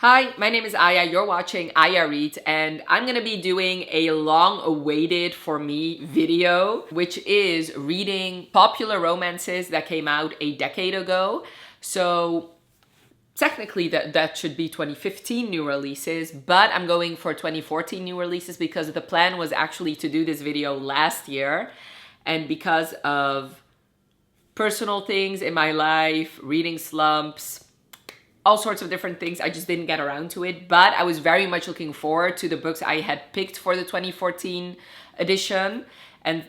Hi, my name is Aya, you're watching Aya Reads, and I'm going to be doing a long-awaited for me video, which is reading popular romances that came out a decade ago. So technically that should be 2015 new releases, but I'm going for 2014 new releases because the plan was actually to do this video last year, and because of personal things in my life, reading slumps, all sorts of different things, I just didn't get around to it. But I was very much looking forward to the books I had picked for the 2014 edition, and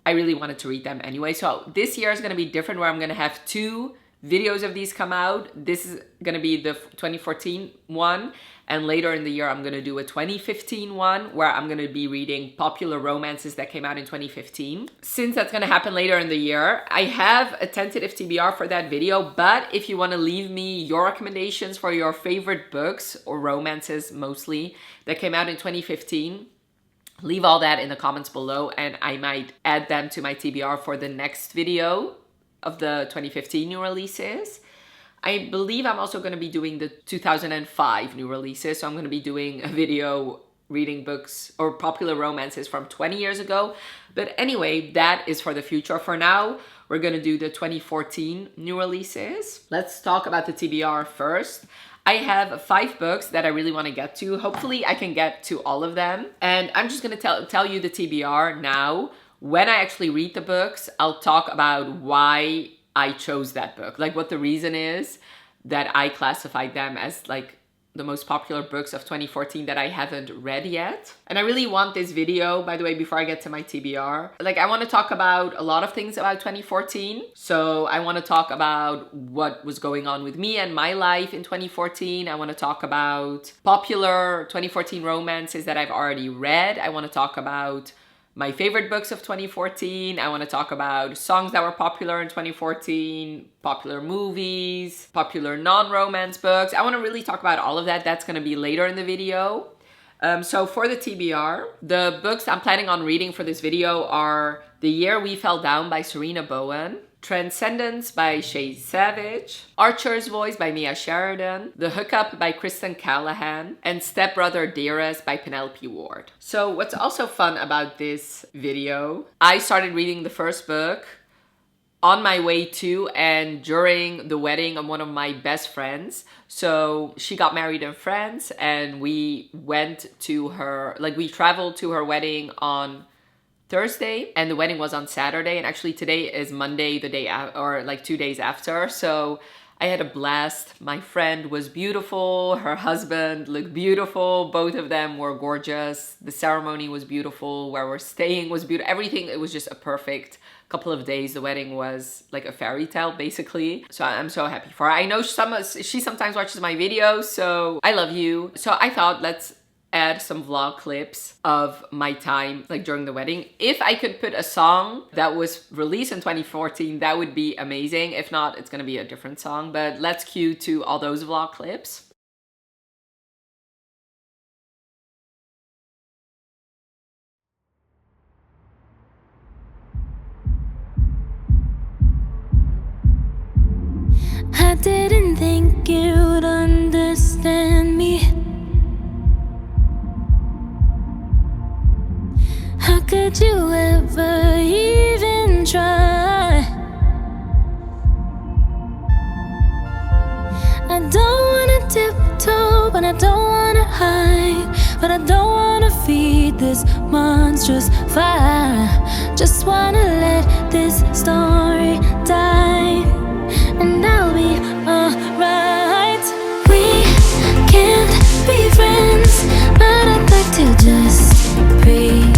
I really wanted to read them anyway. So this year is going to be different, where I'm going to have two videos of these come out. This is going to be the 2014 one, and later in the year I'm going to do a 2015 one where I'm going to be reading popular romances that came out in 2015. Since that's going to happen later in the year, I have a tentative TBR for that video, but if you want to leave me your recommendations for your favorite books, or romances mostly, that came out in 2015, leave all that in the comments below and I might add them to my TBR for the next video of the 2015 new releases. I believe I'm also going to be doing the 2005 new releases, so I'm going to be doing a video reading books or popular romances from 20 years ago. But anyway, that is for the future. For now, we're going to do the 2014 new releases. Let's talk about the TBR first. I have 5 books that I really want to get to. Hopefully I can get to all of them. And I'm just going to tell you the TBR now. When I actually read the books, I'll talk about why I chose that book, like what the reason is that I classified them as like the most popular books of 2014 that I haven't read yet. And I really want this video, by the way, before I get to my TBR, like I want to talk about a lot of things about 2014. So I want to talk about what was going on with me and my life in 2014. I want to talk about popular 2014 romances that I've already read. I want to talk about my favorite books of 2014. I want to talk about songs that were popular in 2014, popular movies, popular non-romance books. I want to really talk about all of that. That's going to be later in the video. So for the TBR, the books I'm planning on reading for this video are The Year We Fell Down by Serena Bowen, Transcendence by Shay Savage, Archer's Voice by Mia Sheridan, The Hookup by Kristen Callihan, and Stepbrother Dearest by Penelope Ward. So what's also fun about this video, I started reading the first book on my way to and during the wedding of one of my best friends. So she got married in France and we went to her, like we traveled to her wedding on Thursday and the wedding was on Saturday, and actually today is Monday, the day or like 2 days after. So I had a blast. My friend was beautiful, her husband looked beautiful, both of them were gorgeous, the ceremony was beautiful, where we're staying was beautiful, everything. It was just a perfect couple of days. The wedding was like a fairy tale basically, so I'm so happy for her. I know she sometimes watches my videos, so I love you. So I thought let's add some vlog clips of my time like during the wedding. If I could put a song that was released in 2014, that would be amazing. If not, it's gonna be a different song, but let's cue to all those vlog clips. I didn't think you'd understand me. How could you ever even try? I don't wanna tiptoe, but I don't wanna hide, but I don't wanna feed this monstrous fire. Just wanna let this story die, and I'll be alright. We can't be friends, but I'd like to just pretend.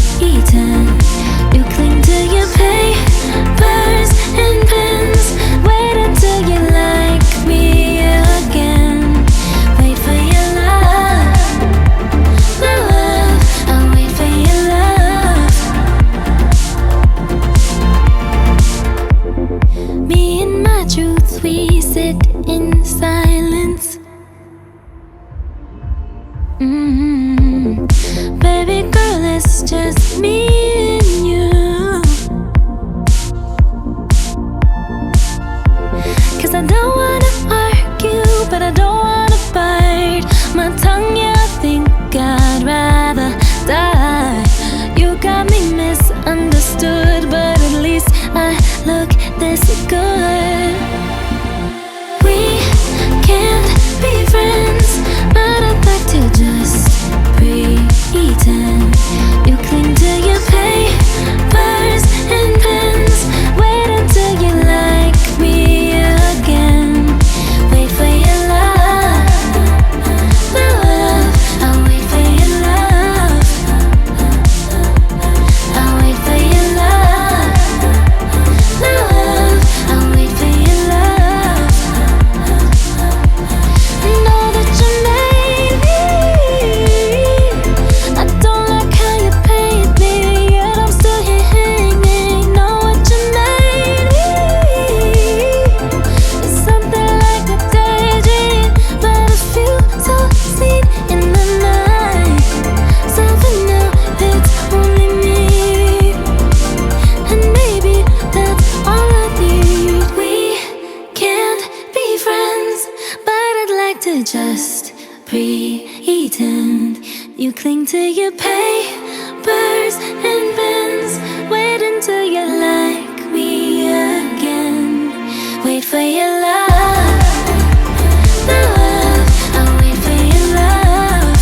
You cling to your papers and pens. Wait until you like me again. Wait for your love, my love. I'll wait for your love. Me and my truth, we sit in silence. Baby girl, it's just me and you. 'Cause I don't wanna argue, but I don't wanna bite. pretend. You cling to your papers and pens. Wait until you like me again. Wait for your love. Love. I'll wait for your love.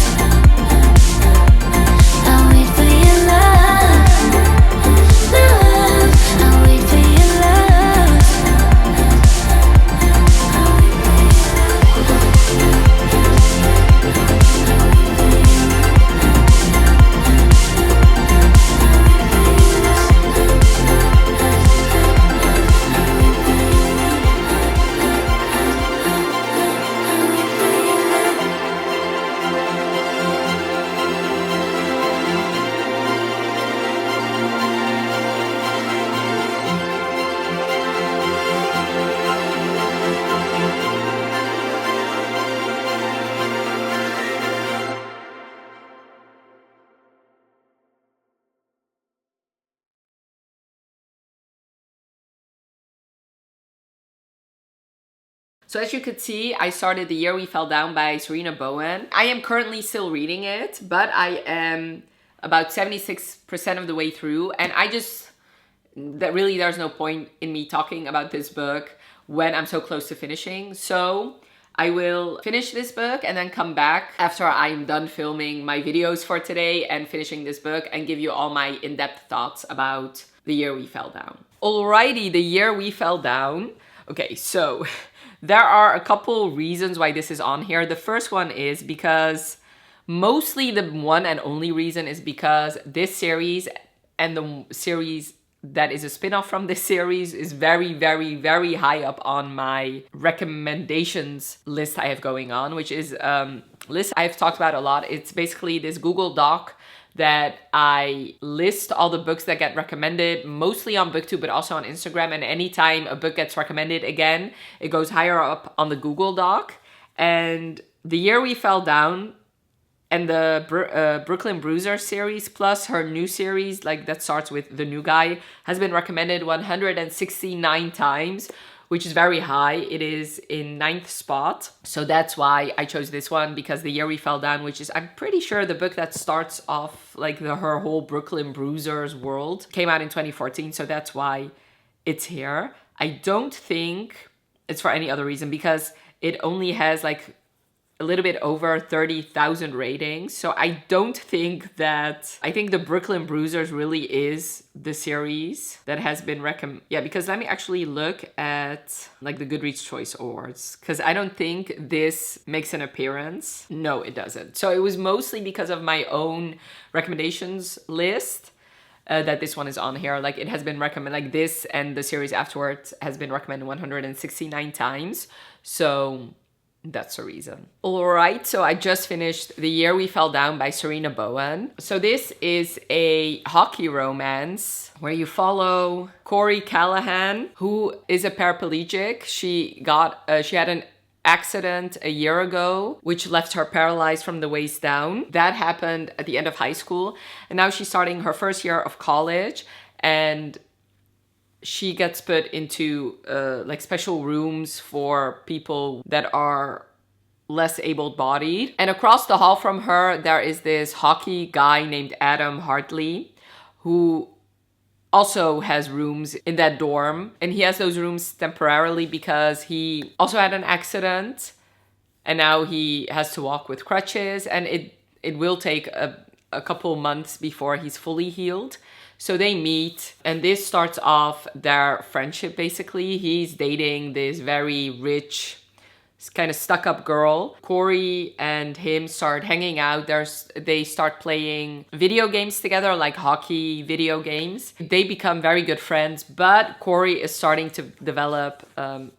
I'll wait for your love. Love. I'll wait for your love. So as you could see, I started The Year We Fell Down by Serena Bowen. I am currently still reading it, but I am about 76% of the way through, and there's no point in me talking about this book when I'm so close to finishing. So I will finish this book and then come back after I'm done filming my videos for today and finishing this book and give you all my in-depth thoughts about The Year We Fell Down. Alrighty, The Year We Fell Down. Okay, so there are a couple reasons why this is on here. The first one is because, mostly the one and only reason is because this series and the series that is a spin-off from this series is very, very, very high up on my recommendations list I have going on, which is list I've talked about a lot. It's basically this Google Doc that I list all the books that get recommended, mostly on BookTube, but also on Instagram. And anytime a book gets recommended again, it goes higher up on the Google Doc. And The Year We Fell Down and the Brooklyn Bruiser series, plus her new series, like that starts with The New Guy, has been recommended 169 times, which is very high. It is in 9th spot. So that's why I chose this one, because The Year We Fell Down, which is, I'm pretty sure, the book that starts off like her whole Brooklyn Bruisers world, came out in 2014. So that's why it's here. I don't think it's for any other reason, because it only has like a little bit over 30,000 ratings. So I don't think that, I think the Brooklyn Bruisers really is the series that has been yeah, because let me actually look at like the Goodreads Choice Awards, because I don't think this makes an appearance. No, it doesn't. So it was mostly because of my own recommendations list that this one is on here. Like, it has been recommended, like this and the series afterwards has been recommended 169 times. So that's the reason. All right, so I just finished The Year We Fell Down by Serena Bowen. So this is a hockey romance where you follow Corey Callihan, who is a paraplegic. She had an accident a year ago, which left her paralyzed from the waist down. That happened at the end of high school, and now she's starting her first year of college, and she gets put into like special rooms for people that are less able-bodied. And across the hall from her, there is this hockey guy named Adam Hartley, who also has rooms in that dorm. And he has those rooms temporarily because he also had an accident, and now he has to walk with crutches, and it will take a couple months before he's fully healed. So they meet, and this starts off their friendship, basically. He's dating this very rich, kind of stuck-up girl. Corey and him start hanging out. They start playing video games together, like hockey video games. They become very good friends, but Corey is starting to develop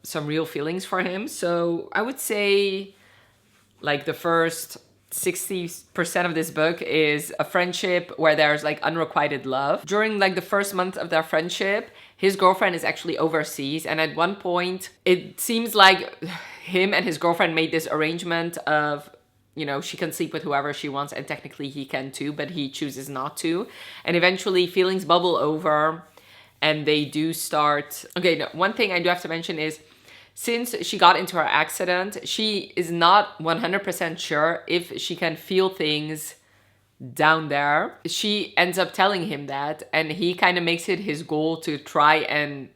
some real feelings for him. So I would say, like, the first 60% of this book is a friendship where there's like unrequited love. During like the first month of their friendship, his girlfriend is actually overseas, and at one point it seems like him and his girlfriend made this arrangement of, you know, she can sleep with whoever she wants, and technically he can too, but he chooses not to. And eventually feelings bubble over, and they do start. Okay, no, one thing I do have to mention is, since she got into her accident, she is not 100% sure if she can feel things down there. She ends up telling him that, and he kind of makes it his goal to try and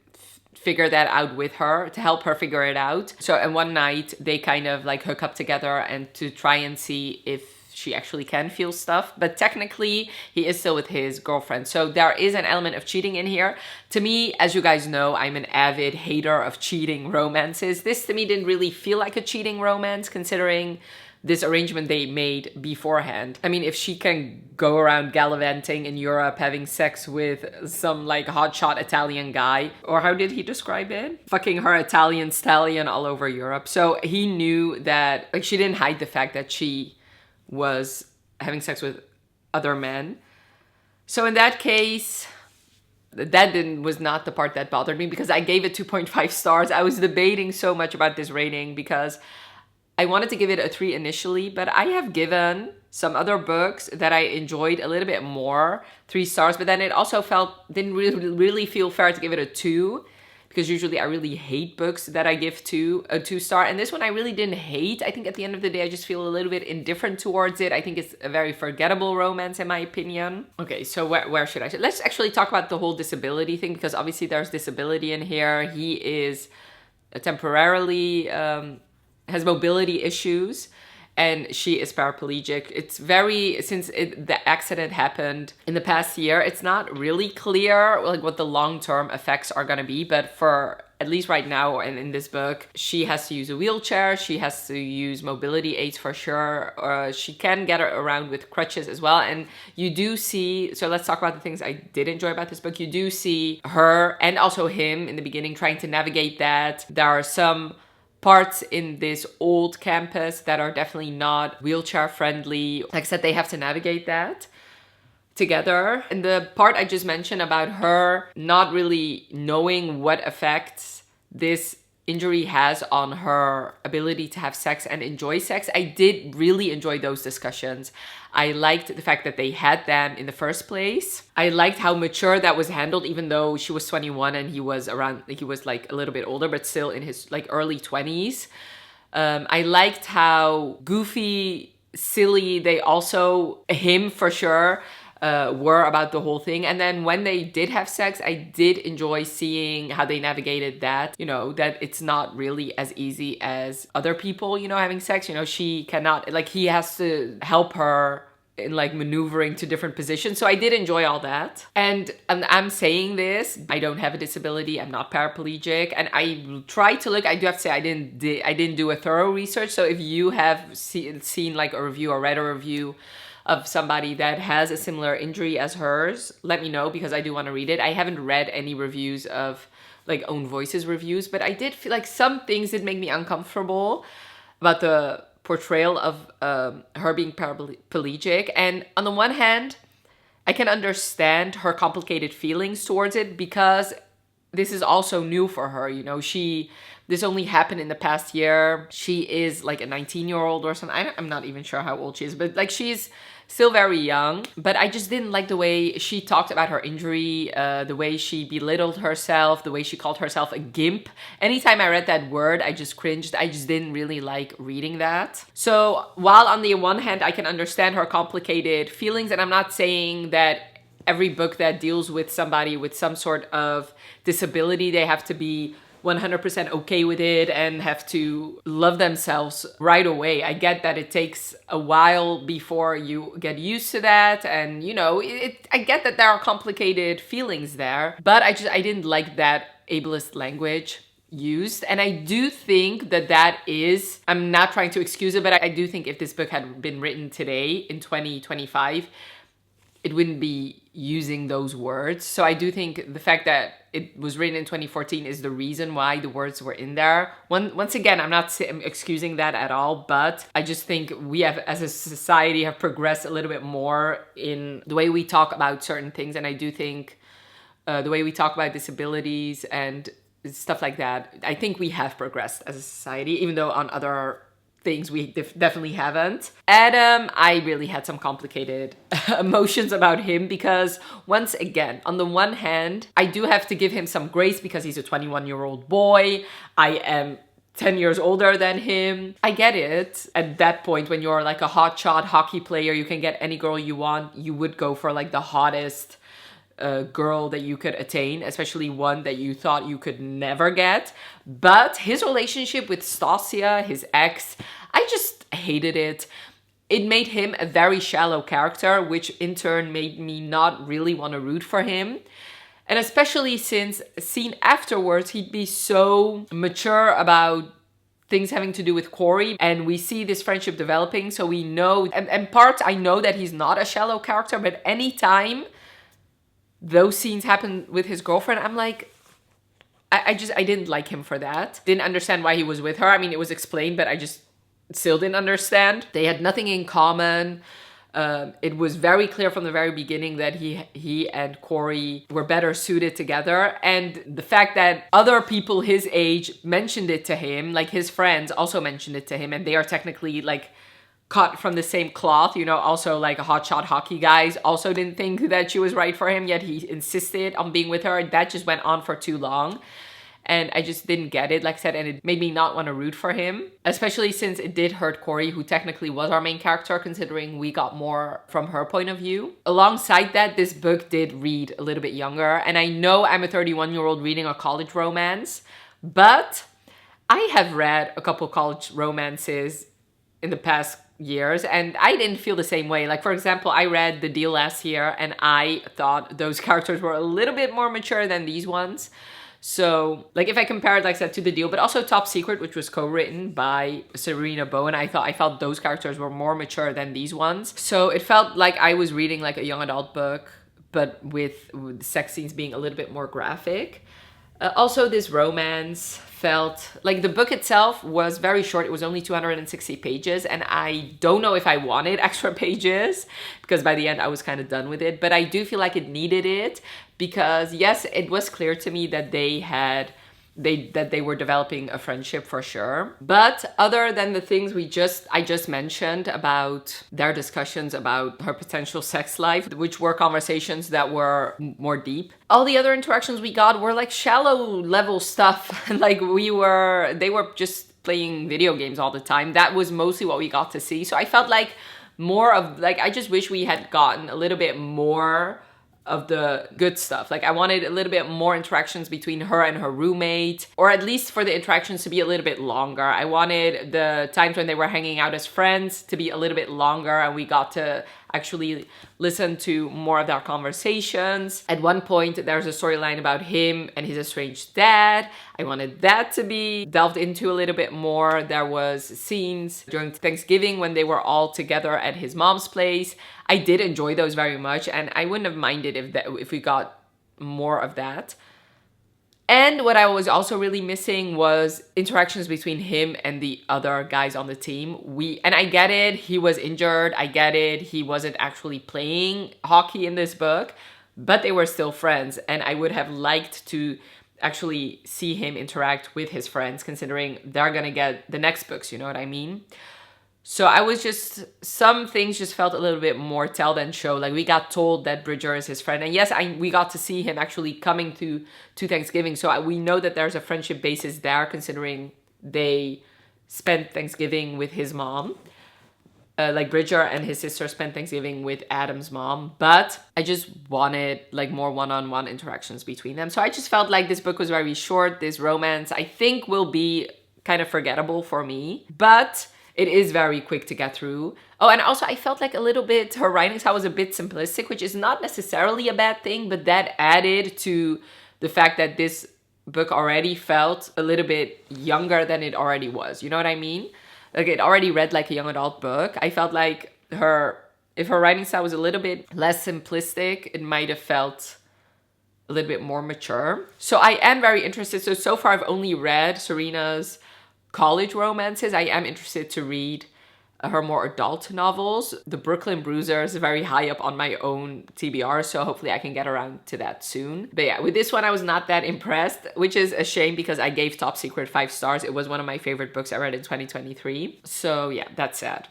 figure that out with her, to help her figure it out. So, and one night they kind of like hook up together and to try and see if she actually can feel stuff. But technically he is still with his girlfriend, so there is an element of cheating in here. To me, as you guys know, I'm an avid hater of cheating romances. This to me didn't really feel like a cheating romance, considering this arrangement they made beforehand. I mean, if she can go around gallivanting in Europe, having sex with some like hotshot Italian guy, or how did he describe it? Fucking her Italian stallion all over Europe. So he knew that, like, she didn't hide the fact that she was having sex with other men. So in that case, that was not the part that bothered me, because I gave it 2.5 stars. I was debating so much about this rating because I wanted to give it a 3 initially, but I have given some other books that I enjoyed a little bit more 3 stars, but then it also didn't really feel fair to give it a 2, because usually I really hate books that I give a 2 star, and this one I really didn't hate. I think at the end of the day, I just feel a little bit indifferent towards it. I think it's a very forgettable romance in my opinion. Okay, so where should I? Let's actually talk about the whole disability thing, because obviously there's disability in here. He is temporarily has mobility issues, and she is paraplegic. It's since the accident happened in the past year, it's not really clear like what the long-term effects are gonna be, but for at least right now and in this book, she has to use a wheelchair, she has to use mobility aids for sure, she can get around with crutches as well. And you do see, so let's talk about the things I did enjoy about this book. You do see her and also him in the beginning trying to navigate that. There are some parts in this old campus that are definitely not wheelchair friendly. Like I said, they have to navigate that together. And the part I just mentioned about her not really knowing what effects this injury has on her ability to have sex and enjoy sex, I did really enjoy those discussions. I liked the fact that they had them in the first place. I liked how mature that was handled, even though she was 21 and he was like a little bit older, but still in his like early 20s. I liked how goofy, silly him for sure, were about the whole thing. And then when they did have sex, I did enjoy seeing how they navigated that, that it's not really as easy as other people, having sex. She cannot, like, he has to help her in like maneuvering to different positions. So I did enjoy all that. And I'm saying this, I don't have a disability, I'm not paraplegic, and I try to look, I do have to say I didn't do a thorough research. So if you have seen like a review or read a review of somebody that has a similar injury as hers, let me know, because I do want to read it. I haven't read any reviews of like Own Voices reviews, but I did feel like some things did make me uncomfortable about the portrayal of her being paraplegic. And on the one hand, I can understand her complicated feelings towards it, because this is also new for her. This only happened in the past year. She is like a 19-year-old or something. I'm not even sure how old she is, but like she's still very young. But I just didn't like the way she talked about her injury, the way she belittled herself, the way she called herself a gimp. Anytime I read that word, I just cringed. I just didn't really like reading that. So while on the one hand, I can understand her complicated feelings, and I'm not saying that every book that deals with somebody with some sort of disability, they have to be 100% okay with it and have to love themselves right away. I get that it takes a while before you get used to that, and I get that there are complicated feelings there, but I didn't like that ableist language used. And I do think that is, I'm not trying to excuse it, but I do think if this book had been written today in 2025, it wouldn't be using those words. So I do think the fact that it was written in 2014 is the reason why the words were in there. Once again, I'm not excusing that at all, but I just think we have, as a society, have progressed a little bit more in the way we talk about certain things. And I do think the way we talk about disabilities and stuff like that, I think we have progressed as a society, even though on other things we definitely haven't. Adam, I really had some complicated emotions about him, because once again, on the one hand, I do have to give him some grace because he's a 21-year-old boy. I am 10 years older than him. I get it. At that point, when you're like a hotshot hockey player, you can get any girl you want. You would go for like the hottest girl that you could attain, especially one that you thought you could never get. But his relationship with Stasia, his ex, I just hated it. It made him a very shallow character, which in turn made me not really want to root for him. And especially since seen afterwards, he'd be so mature about things having to do with Corey, and we see this friendship developing, so we know, and part I know that he's not a shallow character, but anytime those scenes happen with his girlfriend, I'm like, I didn't like him for that. Didn't understand why he was with her. I mean, it was explained, but I just still didn't understand. They had nothing in common. It was very clear from the very beginning that he and Corey were better suited together. And the fact that other people his age mentioned it to him, like his friends also mentioned it to him, and they are technically like cut from the same cloth, you know, also like a hotshot hockey guys, also didn't think that she was right for him, yet he insisted on being with her. That just went on for too long. And I just didn't get it, like I said, and it made me not want to root for him, especially since it did hurt Corey, who technically was our main character, considering we got more from her point of view. Alongside that, this book did read a little bit younger, and I know I'm a 31-year-old reading a college romance, but I have read a couple college romances in the past years, and I didn't feel the same way. Like, for example, I read The Deal last year, and I thought those characters were a little bit more mature than these ones. So, like, if I compare it, like I said, to The Deal, but also Top Secret, which was co-written by Serena Bowen, I felt those characters were more mature than these ones. So it felt like I was reading like a young adult book, but with sex scenes being a little bit more graphic. Also, this romance felt like the book itself was very short. It was only 260 pages, and I don't know if I wanted extra pages, because by the end I was kind of done with it. But I do feel like it needed it, because yes, it was clear to me that they were developing a friendship for sure. But other than the things I just mentioned about their discussions about her potential sex life, which were conversations that were more deep, all the other interactions we got were like shallow level stuff. Like they were just playing video games all the time. That was mostly what we got to see. So I felt like more of like, I just wish we had gotten a little bit more of the good stuff. Like I wanted a little bit more interactions between her and her roommate, or at least for the interactions to be a little bit longer. I wanted the times when they were hanging out as friends to be a little bit longer, and we got to actually listen to more of their conversations. At one point, there's a storyline about him and his estranged dad. I wanted that to be delved into a little bit more. There was scenes during Thanksgiving when they were all together at his mom's place. I did enjoy those very much, and I wouldn't have minded if we got more of that. And what I was also really missing was interactions between him and the other guys on the team. And I get it, he was injured. I get it, he wasn't actually playing hockey in this book, but they were still friends. And I would have liked to actually see him interact with his friends, considering they're gonna get the next books, you know what I mean? So some things just felt a little bit more tell than show. Like we got told that Bridger is his friend. And yes, we got to see him actually coming to Thanksgiving. So we know that there's a friendship basis there, considering they spent Thanksgiving with his mom. Like Bridger and his sister spent Thanksgiving with Adam's mom. But I just wanted like more one-on-one interactions between them. So I just felt like this book was very short. This romance, I think, will be kind of forgettable for me. But it is very quick to get through. Oh, and also I felt like a little bit, her writing style was a bit simplistic, which is not necessarily a bad thing, but that added to the fact that this book already felt a little bit younger than it already was. You know what I mean? Like it already read like a young adult book. I felt like if her writing style was a little bit less simplistic, it might have felt a little bit more mature. So I am very interested. So far I've only read Serena's college romances. I am interested to read her more adult novels. The Brooklyn Bruiser is very high up on my own TBR, so hopefully I can get around to that soon. But yeah, with this one I was not that impressed, which is a shame because I gave Top Secret 5 stars. It was one of my favorite books I read in 2023. So yeah, that's sad.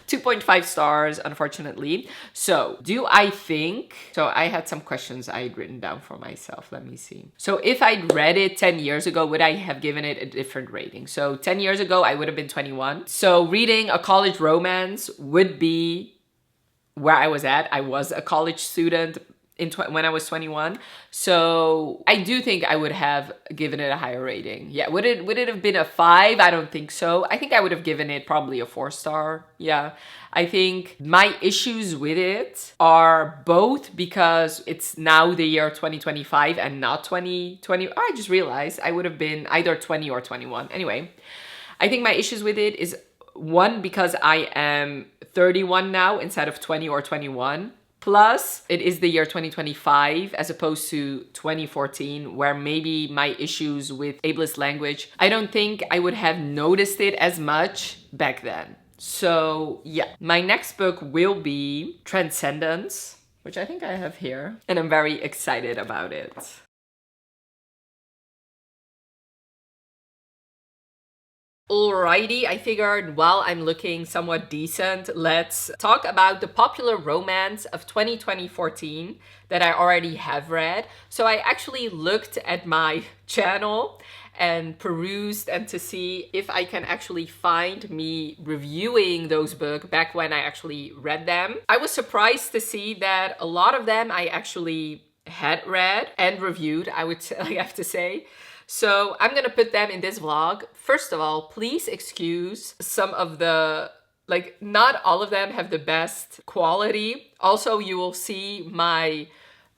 2.5 stars, unfortunately. So do I think, so I had some questions I had written down for myself. Let me see. So if I'd read it 10 years ago, would I have given it a different rating? So 10 years ago, I would have been 21. So reading a college romance would be where I was at. I was a college student when I was 21. So I do think I would have given it a higher rating. Yeah, would it have been a 5? I don't think so. I think I would have given it probably a 4-star. Yeah. I think my issues with it are both because it's now the year 2025 and not 2020. Oh, I just realized I would have been either 20 or 21. Anyway, I think my issues with it is, one, because I am 31 now instead of 20 or 21. Plus, it is the year 2025 as opposed to 2014, where maybe my issues with ableist language, I don't think I would have noticed it as much back then. So yeah, my next book will be Transcendence, which I think I have here, and I'm very excited about it. Alrighty, I figured while I'm looking somewhat decent, let's talk about the popular romance of 2014 that I already have read. So I actually looked at my channel and perused and to see if I can actually find me reviewing those books back when I actually read them. I was surprised to see that a lot of them I actually had read and reviewed, I have to say. So I'm gonna put them in this vlog. First of all, please excuse some of the, not all of them have the best quality. Also, you will see my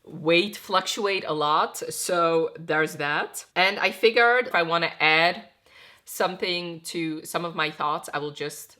weight fluctuate a lot, so there's that. And I figured if I want to add something to some of my thoughts, I will just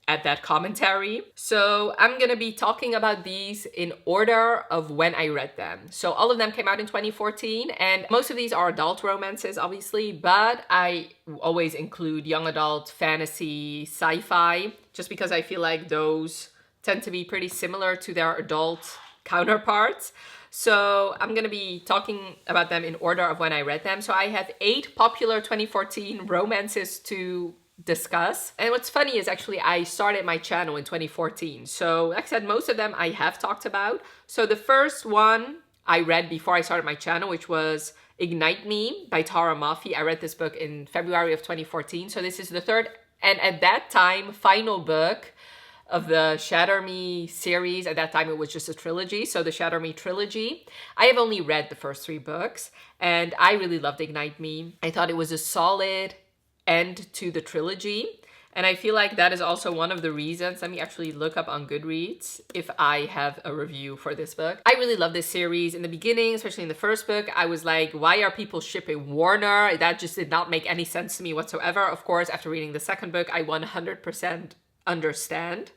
add that commentary. So I'm gonna be talking about these in order of when I read them. So all of them came out in 2014, and most of these are adult romances, obviously, but I always include young adult, fantasy, sci-fi, just because I feel like those tend to be pretty similar to their adult counterparts. So I'm gonna be talking about them in order of when I read them. So I have 8 popular 2014 romances to discuss. And what's funny is actually I started my channel in 2014. So like I said, most of them I have talked about. So the first one I read before I started my channel, which was Ignite Me by Tahereh Mafi. I read this book in February of 2014. So this is the third and at that time final book of the Shatter Me series. At that time it was just a trilogy, so the Shatter Me trilogy. I have only read the first 3 books and I really loved Ignite Me. I thought it was a solid end to the trilogy, and I feel like that is also one of the reasons. Let me actually look up on Goodreads if I have a review for this book. I really love this series. In the beginning, especially in the first book, I was like, why are people shipping Warner? That just did not make any sense to me whatsoever. Of course, after reading the second book, I 100% understand.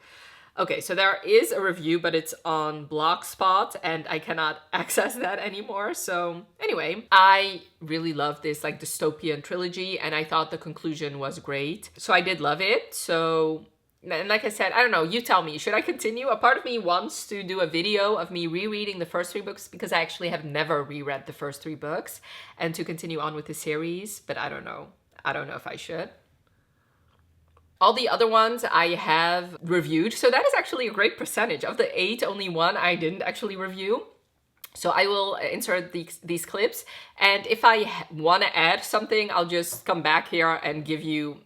Okay, so there is a review, but it's on Blogspot and I cannot access that anymore. So anyway, I really love this dystopian trilogy and I thought the conclusion was great. So I did love it. So, and like I said, I don't know, you tell me, should I continue? A part of me wants to do a video of me rereading the first 3 books because I actually have never reread the first 3 books and to continue on with the series, but I don't know. I don't know if I should. All the other ones I have reviewed. So that is actually a great percentage. Of the 8, only 1 I didn't actually review. So I will insert these clips. And if I want to add something, I'll just come back here and give you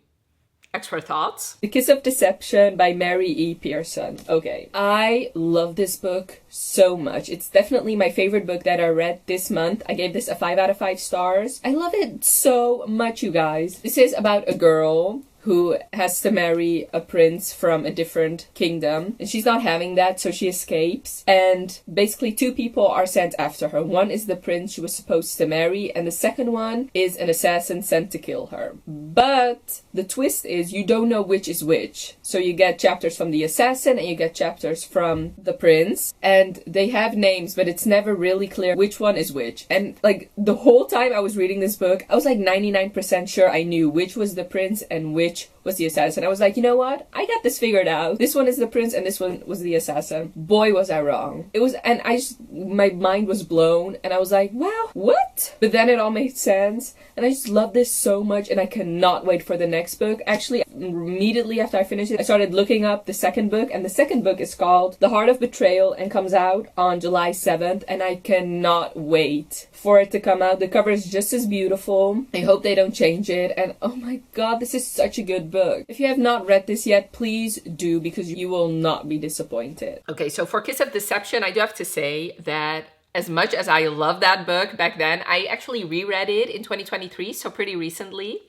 extra thoughts. The Kiss of Deception by Mary E. Pearson. Okay. I love this book so much. It's definitely my favorite book that I read this month. I gave this a 5 out of 5 stars. I love it so much, you guys. This is about a girl who has to marry a prince from a different kingdom. And she's not having that, so she escapes. And basically 2 people are sent after her. One is the prince she was supposed to marry, and the second one is an assassin sent to kill her. But the twist is you don't know which is which. So you get chapters from the assassin and you get chapters from the prince. And they have names, but it's never really clear which one is which. And the whole time I was reading this book, I was 99% sure I knew which was the prince and which was the assassin. I was like, you know what? I got this figured out. This one is the prince and this one was the assassin. Boy, was I wrong. It was, and my mind was blown and I was like, wow, what? But then it all made sense and I just love this so much and I cannot wait for the next book. Actually, immediately after I finished it, I started looking up the second book, and the second book is called The Heart of Betrayal and comes out on July 7th, and I cannot wait for it to come out. The cover is just as beautiful. I hope they don't change it, and oh my god, this is such a good book. If you have not read this yet, please do, because you will not be disappointed. Okay, so for Kiss of Deception, I do have to say that as much as I loved that book back then, I actually reread it in 2023, so pretty recently.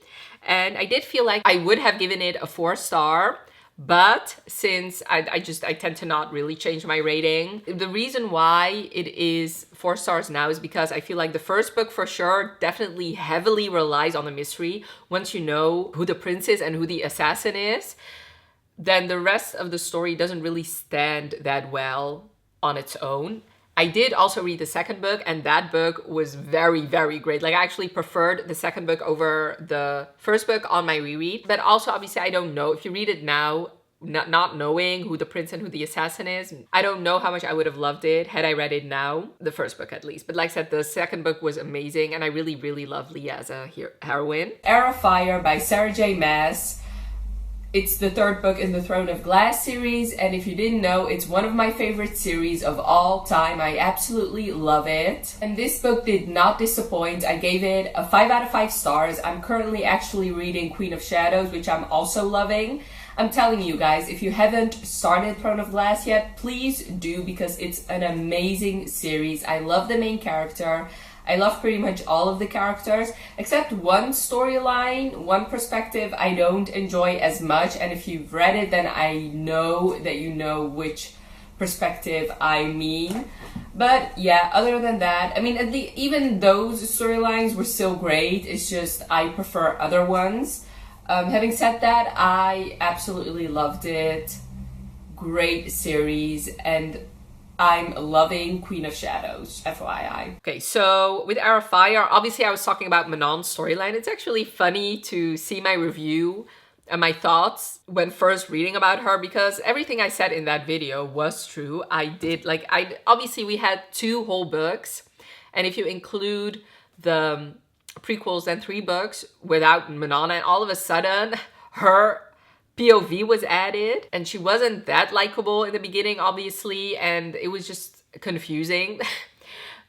And I did feel like I would have given it a 4-star, but since I tend to not really change my rating. The reason why it is 4 stars now is because I feel like the first book for sure definitely heavily relies on the mystery. Once you know who the prince is and who the assassin is, then the rest of the story doesn't really stand that well on its own. I did also read the second book, and that book was very, very great. Like, I actually preferred the second book over the first book on my reread. But also, obviously, I don't know. If you read it now, not knowing who the prince and who the assassin is, I don't know how much I would have loved it had I read it now. The first book, at least. But like I said, the second book was amazing, and I really, really love Leah as a heroine. Heir of Fire by Sarah J. Maas. It's the third book in the Throne of Glass series, and if you didn't know, it's one of my favorite series of all time. I absolutely love it. And this book did not disappoint. I gave it a 5 out of 5 stars. I'm currently actually reading Queen of Shadows, which I'm also loving. I'm telling you guys, if you haven't started Throne of Glass yet, please do, because it's an amazing series. I love the main character. I love pretty much all of the characters, except one storyline, one perspective I don't enjoy as much. And if you've read it, then I know that you know which perspective I mean. But yeah, other than that, I mean, even those storylines were still great. It's just I prefer other ones. Having said that, I absolutely loved it. Great series, and I'm loving Queen of Shadows, FYI. Okay, so with Heir of Fire, obviously I was talking about Manon's storyline. It's actually funny to see my review and my thoughts when first reading about her, because everything I said in that video was true. Obviously we had 2 whole books, and if you include the prequels and 3 books without Manon, and all of a sudden her POV was added, and she wasn't that likable in the beginning, obviously, and it was just confusing.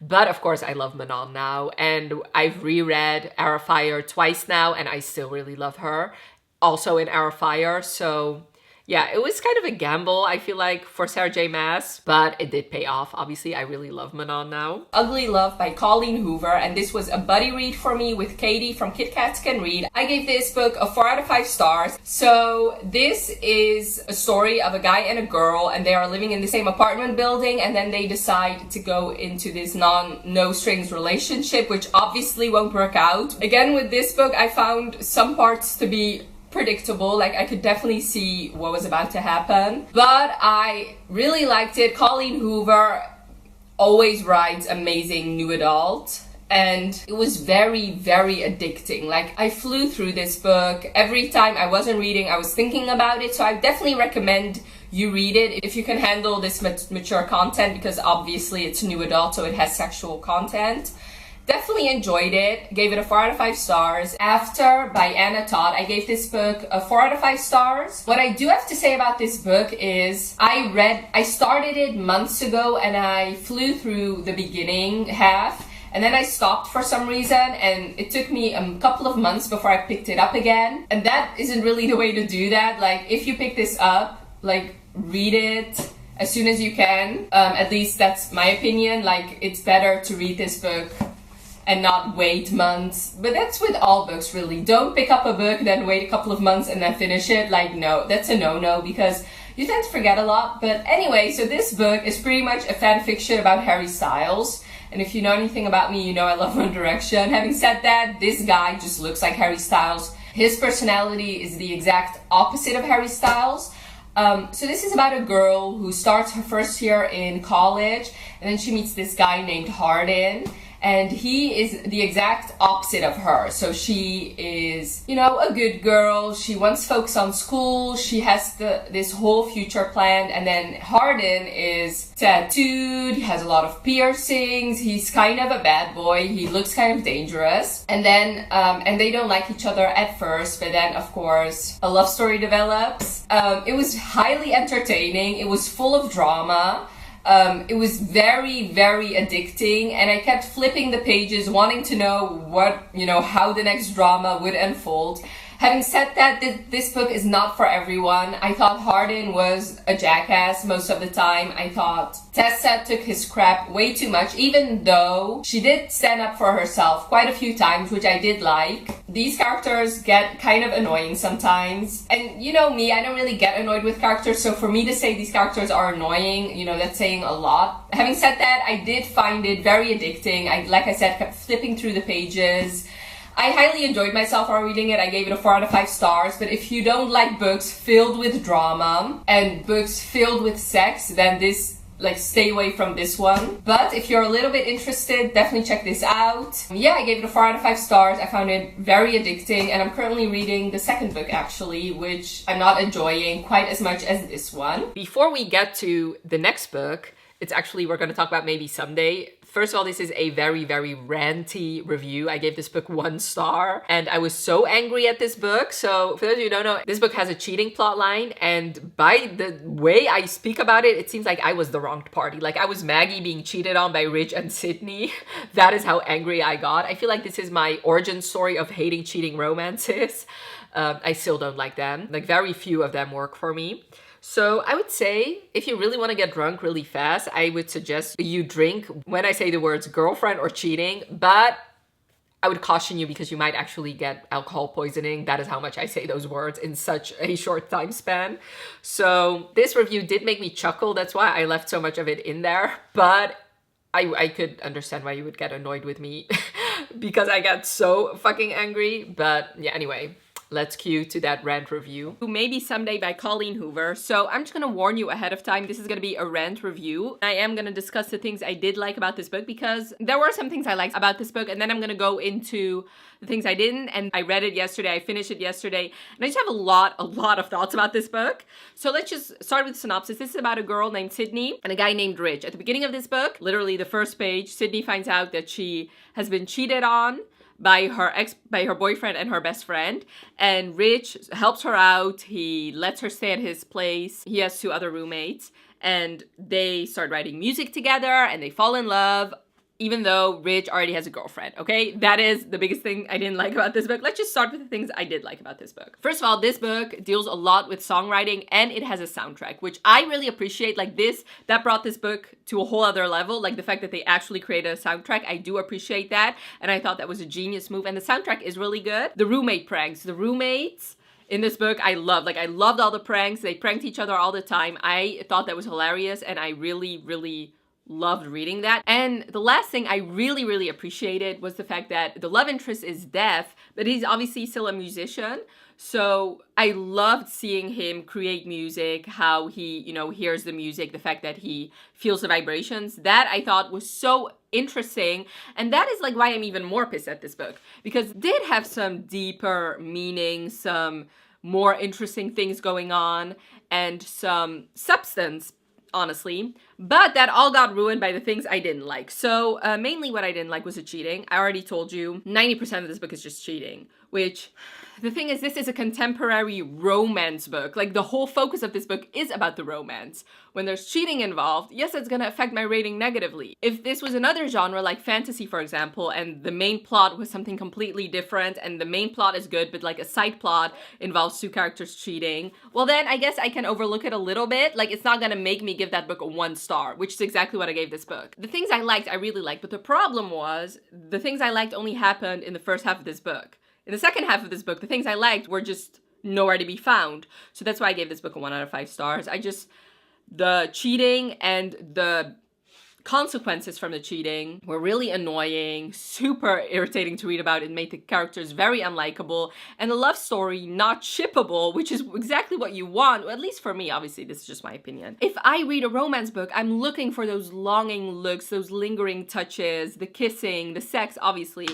But of course, I love Manon now, and I've reread Heir of Fire twice now, and I still really love her. Also in Heir of Fire, so yeah, it was kind of a gamble, I feel like, for Sarah J. Maas, but it did pay off. Obviously, I really love Manon now. Ugly Love by Colleen Hoover, and this was a buddy read for me with Katie from Kit Kats Can Read. I gave this book a 4 out of 5 stars. So this is a story of a guy and a girl, and they are living in the same apartment building, and then they decide to go into this no-strings relationship, which obviously won't work out. Again, with this book, I found some parts to be predictable. Like, I could definitely see what was about to happen, but I really liked it. Colleen Hoover always writes amazing new adult, and it was very, very addicting. Like, I flew through this book. Every time I wasn't reading, I was thinking about it, so I definitely recommend you read it if you can handle this mature content, because obviously it's new adult, so it has sexual content. Definitely enjoyed it. Gave it a 4 out of 5 stars. After by Anna Todd, I gave this book a 4 out of 5 stars. What I do have to say about this book is I started it months ago, and I flew through the beginning half, and then I stopped for some reason, and it took me a couple of months before I picked it up again. And that isn't really the way to do that. Like, if you pick this up, like, read it as soon as you can. At least that's my opinion. Like, it's better to read this book and not wait months. But that's with all books, really. Don't pick up a book, then wait a couple of months and then finish it. Like, no, that's a no-no, because you tend to forget a lot. But anyway, so this book is pretty much a fan fiction about Harry Styles. And if you know anything about me, you know I love One Direction. Having said that, this guy just looks like Harry Styles. His personality is the exact opposite of Harry Styles. So this is about a girl who starts her first year in college, and then she meets this guy named Hardin. and he is the exact opposite of her. So she is, you know, a good girl. She wants to focus on school. She has this whole future planned. And then Hardin is tattooed. He has a lot of piercings. He's kind of a bad boy. He looks kind of dangerous. And then, and they don't like each other at first, but then of course a love story develops. It was highly entertaining. It was full of drama. It was very, very addicting, and I kept flipping the pages wanting to know what, you know, how the next drama would unfold. Having said that, this book is not for everyone. I thought Hardin was a jackass most of the time. I thought Tessa took his crap way too much, even though she did stand up for herself quite a few times, which I did like. These characters get kind of annoying sometimes. And you know me, I don't really get annoyed with characters, so for me to say these characters are annoying, you know, that's saying a lot. Having said that, I did find it very addicting. Like I said, kept flipping through the pages. I highly enjoyed myself while reading it. I gave it a 4 out of 5 stars. But if you don't like books filled with drama and books filled with sex, then stay away from this one. But if you're a little bit interested, definitely check this out. Yeah, I gave it a 4 out of 5 stars. I found it very addicting, and I'm currently reading the second book actually, which I'm not enjoying quite as much as this one. Before we get to the next book, we're going to talk about maybe someday. First of all, this is a very, very ranty review. I gave this book 1 star, and I was so angry at this book. So for those of you who don't know, this book has a cheating plot line, and by the way I speak about it, it seems like I was the wronged party. Like I was Maggie being cheated on by Ridge and Sydney. That is how angry I got. I feel like this is my origin story of hating cheating romances. I still don't like them. Like very few of them work for me. So I would say if you really want to get drunk really fast, I would suggest you drink when I say the words girlfriend or cheating, but I would caution you because you might actually get alcohol poisoning. That is how much I say those words in such a short time span. So this review did make me chuckle. That's why I left so much of it in there, but I could understand why you would get annoyed with me because I got so fucking angry. But yeah, anyway. Let's cue to that rant review. Maybe Someday by Colleen Hoover. So I'm just gonna warn you ahead of time, this is gonna be a rant review. I am gonna discuss the things I did like about this book because there were some things I liked about this book, and then I'm gonna go into the things I didn't. And I read it yesterday, I finished it yesterday, and I just have a lot of thoughts about this book. So let's just start with the synopsis. This is about a girl named Sydney and a guy named Ridge. At the beginning of this book, literally the first page, Sydney finds out that she has been cheated on by her boyfriend and her best friend, and Rich helps her out. He lets her stay at his place. He has 2 other roommates, and they start writing music together, and they fall in love, even though Rich already has a girlfriend, okay? That is the biggest thing I didn't like about this book. Let's just start with the things I did like about this book. First of all, this book deals a lot with songwriting, and it has a soundtrack, which I really appreciate. Like that brought this book to a whole other level. Like the fact that they actually created a soundtrack, I do appreciate that, and I thought that was a genius move, and the soundtrack is really good. The roommate pranks, the roommates in this book, I loved. Like I loved all the pranks. They pranked each other all the time. I thought that was hilarious, and I really loved reading that. And the last thing I really appreciated was the fact that the love interest is deaf, but he's obviously still a musician. So I loved seeing him create music, how he, you know, hears the music, the fact that he feels the vibrations. That I thought was so interesting. And that is like why I'm even more pissed at this book, because it did have some deeper meaning, some more interesting things going on, and some substance, honestly, but that all got ruined by the things I didn't like. So mainly what I didn't like was the cheating. I already told you 90% of this book is just cheating, which the thing is, this is a contemporary romance book. Like the whole focus of this book is about the romance. When there's cheating involved, yes, it's gonna affect my rating negatively. If this was another genre like fantasy, for example, and the main plot was something completely different, and the main plot is good, but like a side plot involves 2 characters cheating, well then I guess I can overlook it a little bit. Like it's not gonna make me give that book a 1 star, which is exactly what I gave this book. The things I liked, I really liked, but the problem was the things I liked only happened in the first half of this book. In the second half of this book, the things I liked were just nowhere to be found. So that's why I gave this book a 1 out of 5 stars. The cheating and the consequences from the cheating were really annoying, super irritating to read about. It made the characters very unlikable, and the love story not shippable, which is exactly what you want, at least for me. Obviously, this is just my opinion. If I read a romance book, I'm looking for those longing looks, those lingering touches, the kissing, the sex, obviously.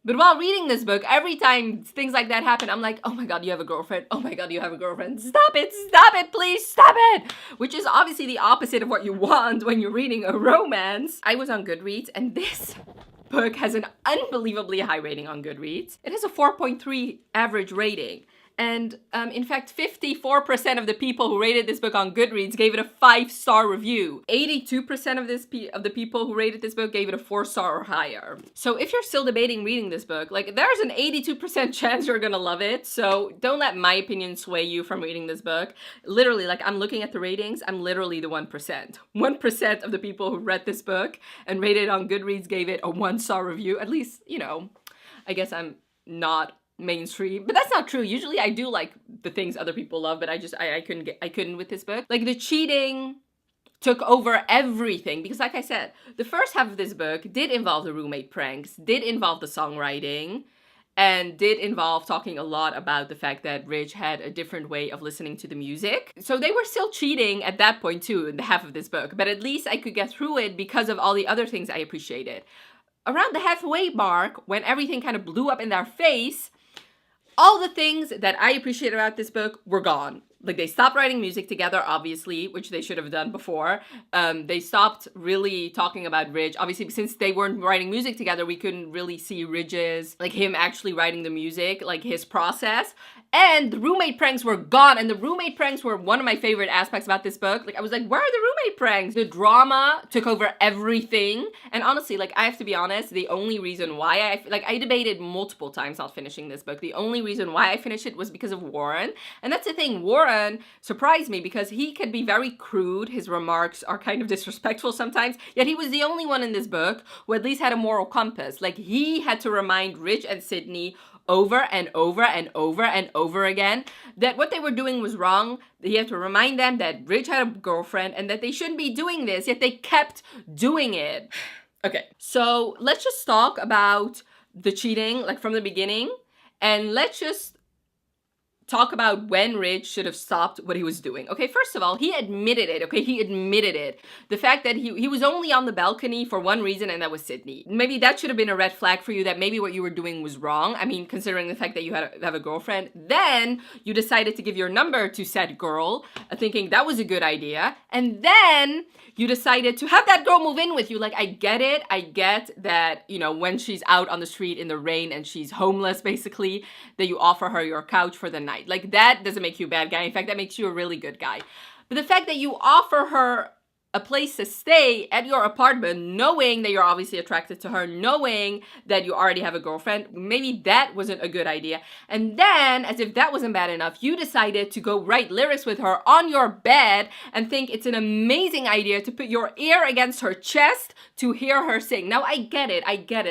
But while reading this book, every time things like that happen, I'm like, oh my god, you have a girlfriend. Oh my god, you have a girlfriend. Stop it, please, stop it. Which is obviously the opposite of what you want when you're reading a romance. I was on Goodreads, and this book has an unbelievably high rating on Goodreads. It has a 4.3 average rating. And in fact, 54% of the people who rated this book on Goodreads gave it a 5-star review. 82% of the people who rated this book gave it a 4-star or higher. So if you're still debating reading this book, like, there's an 82% chance you're gonna love it. So don't let my opinion sway you from reading this book. Literally, like, I'm looking at the ratings, I'm literally the 1%. 1% of the people who read this book and rated it on Goodreads gave it a 1-star review. At least, you know, I guess I'm not mainstream, but that's not true. Usually I do like the things other people love, but I couldn't with this book. Like, the cheating took over everything, because like I said, the first half of this book did involve the roommate pranks, did involve the songwriting, and did involve talking a lot about the fact that Rich had a different way of listening to the music. So they were still cheating at that point too, in the half of this book, but at least I could get through it because of all the other things I appreciated. Around the halfway mark, when everything kind of blew up in their face, all the things that I appreciate about this book were gone. Like, they stopped writing music together, obviously, which they should have done before. They stopped really talking about Ridge. Obviously, since they weren't writing music together, we couldn't really see Ridge's, like, him actually writing the music, like, his process. And the roommate pranks were gone. And the roommate pranks were one of my favorite aspects about this book. Like, I was like, where are the roommate pranks? The drama took over everything. And honestly, like, I have to be honest, the only reason why I debated multiple times not finishing this book. The only reason why I finished it was because of Warren. And that's the thing, Warren surprised me because he can be very crude. His remarks are kind of disrespectful sometimes. Yet he was the only one in this book who at least had a moral compass. Like, he had to remind Rich and Sydney over and over and over and over again that what they were doing was wrong. He had to remind them that Rich had a girlfriend and that they shouldn't be doing this, yet they kept doing it. Okay, so let's just talk about the cheating, like, from the beginning, and let's just talk about when Rich should have stopped what he was doing. Okay, first of all, he admitted it, okay? He admitted it. The fact that he was only on the balcony for one reason, and that was Sydney. Maybe that should have been a red flag for you, that maybe what you were doing was wrong. I mean, considering the fact that you have a girlfriend. Then you decided to give your number to said girl, thinking that was a good idea. And then you decided to have that girl move in with you. Like, I get it. I get that, you know, when she's out on the street in the rain and she's homeless, basically, that you offer her your couch for the night. Like, that doesn't make you a bad guy. In fact, that makes you a really good guy. But the fact that you offer her a place to stay at your apartment, knowing that you're obviously attracted to her, knowing that you already have a girlfriend, maybe that wasn't a good idea. And then, as if that wasn't bad enough, you decided to go write lyrics with her on your bed and think it's an amazing idea to put your ear against her chest to hear her sing. Now, I get it.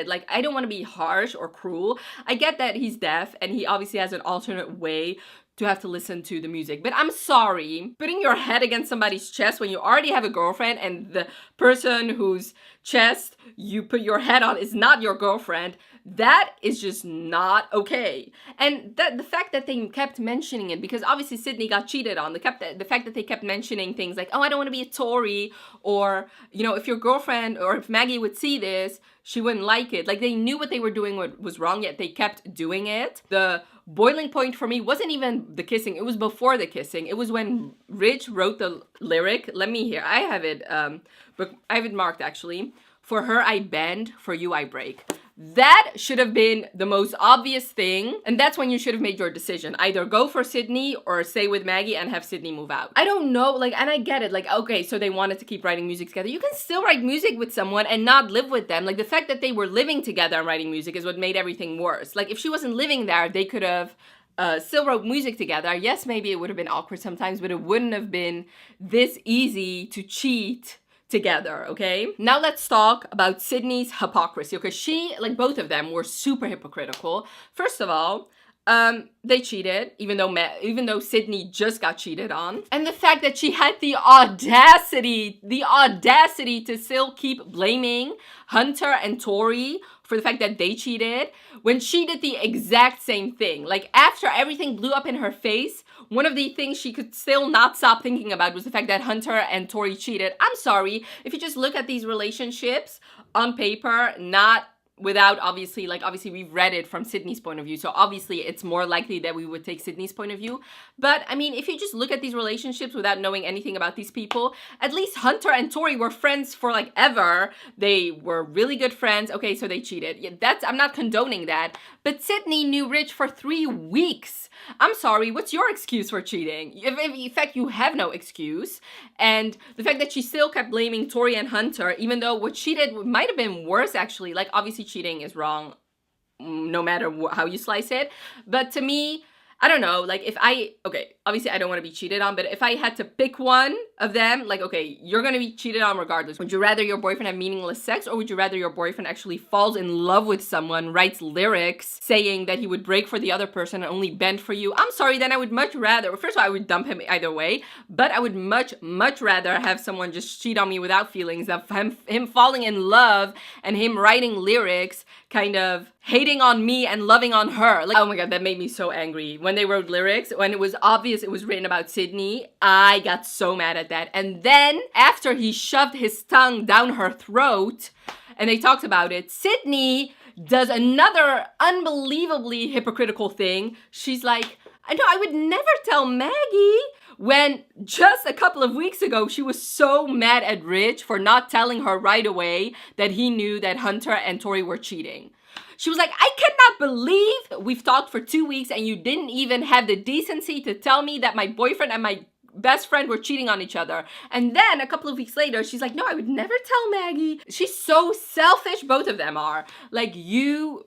Like, I don't want to be harsh or cruel. I get that he's deaf and he obviously has an alternate way to have to listen to the music. But I'm sorry, putting your head against somebody's chest when you already have a girlfriend and the person whose chest you put your head on is not your girlfriend, that is just not okay. And the fact that they kept mentioning it, because obviously Sydney got cheated on, the fact that they kept mentioning things like, oh, I don't want to be a Tory, or, you know, if your girlfriend or if Maggie would see this, she wouldn't like it. Like, they knew what they were doing was wrong, yet they kept doing it. The boiling point for me wasn't even the kissing. It was before the kissing. It was when Rich wrote the lyric. Let me hear. I have it marked, actually. For her I bend, for you I break. That should have been the most obvious thing, and that's when you should have made your decision. Either go for Sydney or stay with Maggie and have Sydney move out. I don't know, like, and I get it, like, okay, so they wanted to keep writing music together. You can still write music with someone and not live with them. Like, the fact that they were living together and writing music is what made everything worse. Like, if she wasn't living there, they could have still wrote music together. Yes, maybe it would have been awkward sometimes, but it wouldn't have been this easy to cheat together, okay? Now let's talk about Sydney's hypocrisy, okay? She, like, both of them were super hypocritical. First of all, They cheated, even though Sydney just got cheated on. And the fact that she had the audacity to still keep blaming Hunter and Tori for the fact that they cheated when she did the exact same thing. Like, after everything blew up in her face, one of the things she could still not stop thinking about was the fact that Hunter and Tori cheated. I'm sorry, if you just look at these relationships on paper, not without obviously we've read it from Sydney's point of view, so obviously it's more likely that we would take Sydney's point of view. But I mean, if you just look at these relationships without knowing anything about these people, at least Hunter and Tori were friends for like ever. They were really good friends. Okay, so they cheated. Yeah, I'm not condoning that. But Sydney knew Rich for 3 weeks. I'm sorry, what's your excuse for cheating? In fact, you have no excuse. And the fact that she still kept blaming Tori and Hunter, even though what she did might have been worse, actually. Like, obviously cheating is wrong no matter how you slice it. But to me, I don't know, like, obviously I don't want to be cheated on, but if I had to pick one of them, like, okay, you're going to be cheated on regardless. Would you rather your boyfriend have meaningless sex, or would you rather your boyfriend actually falls in love with someone, writes lyrics saying that he would break for the other person and only bend for you? I'm sorry, then I would much rather, first of all, I would dump him either way, but I would much rather have someone just cheat on me without feelings, of him falling in love and him writing lyrics, kind of hating on me and loving on her. Like, oh my god, that made me so angry. When they wrote lyrics, when it was obvious it was written about Sydney, I got so mad at that. And then, after he shoved his tongue down her throat, and they talked about it, Sydney does another unbelievably hypocritical thing. She's like, I know, I would never tell Maggie, when just a couple of weeks ago, she was so mad at Rich for not telling her right away that he knew that Hunter and Tori were cheating. She was like, I cannot believe we've talked for 2 weeks and you didn't even have the decency to tell me that my boyfriend and my best friend were cheating on each other. And then a couple of weeks later, she's like, no, I would never tell Maggie. She's so selfish, both of them are. Like,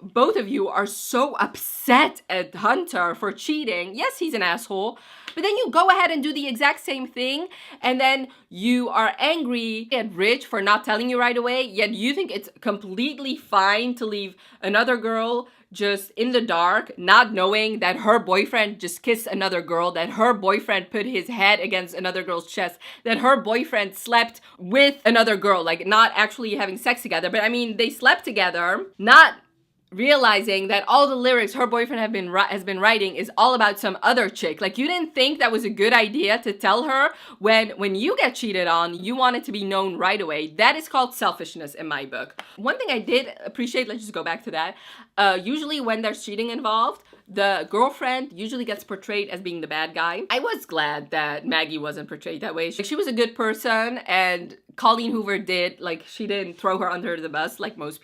both of you are so upset at Hunter for cheating. Yes, he's an asshole. But then you go ahead and do the exact same thing, and then you are angry at Rich for not telling you right away, yet you think it's completely fine to leave another girl just in the dark, not knowing that her boyfriend just kissed another girl, that her boyfriend put his head against another girl's chest, that her boyfriend slept with another girl, like not actually having sex together, but I mean, they slept together, not realizing that all the lyrics her boyfriend has been writing is all about some other chick. Like, you didn't think that was a good idea to tell her when you get cheated on, you want it to be known right away. That is called selfishness in my book. One thing I did appreciate, let's just go back to that, usually when there's cheating involved, the girlfriend usually gets portrayed as being the bad guy. I was glad that Maggie wasn't portrayed that way. She was a good person, and Colleen Hoover she didn't throw her under the bus like most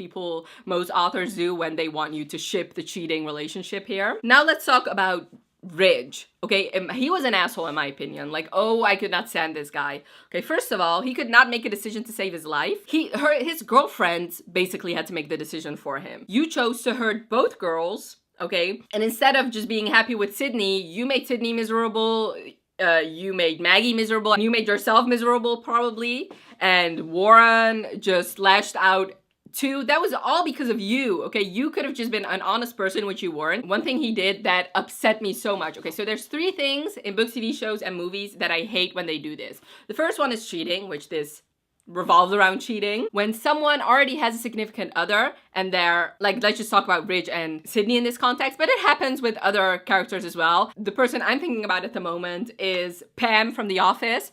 authors do when they want you to ship the cheating relationship here. Now let's talk about Ridge. Okay, he was an asshole in my opinion. Like, oh, I could not stand this guy. Okay, first of all, he could not make a decision to save his life. His girlfriend basically had to make the decision for him. You chose to hurt both girls. Okay, and instead of just being happy with Sydney, you made Sydney miserable, you made Maggie miserable, and you made yourself miserable probably, and Warren just lashed out too. That was all because of you, okay? You could have just been an honest person, which you weren't. One thing he did that upset me so much. Okay, so there's 3 things in books, TV shows, and movies that I hate when they do this. The first one is cheating, which this revolves around cheating. When someone already has a significant other and they're like, let's just talk about Ridge and Sydney in this context, but it happens with other characters as well. The person I'm thinking about at the moment is Pam from The Office.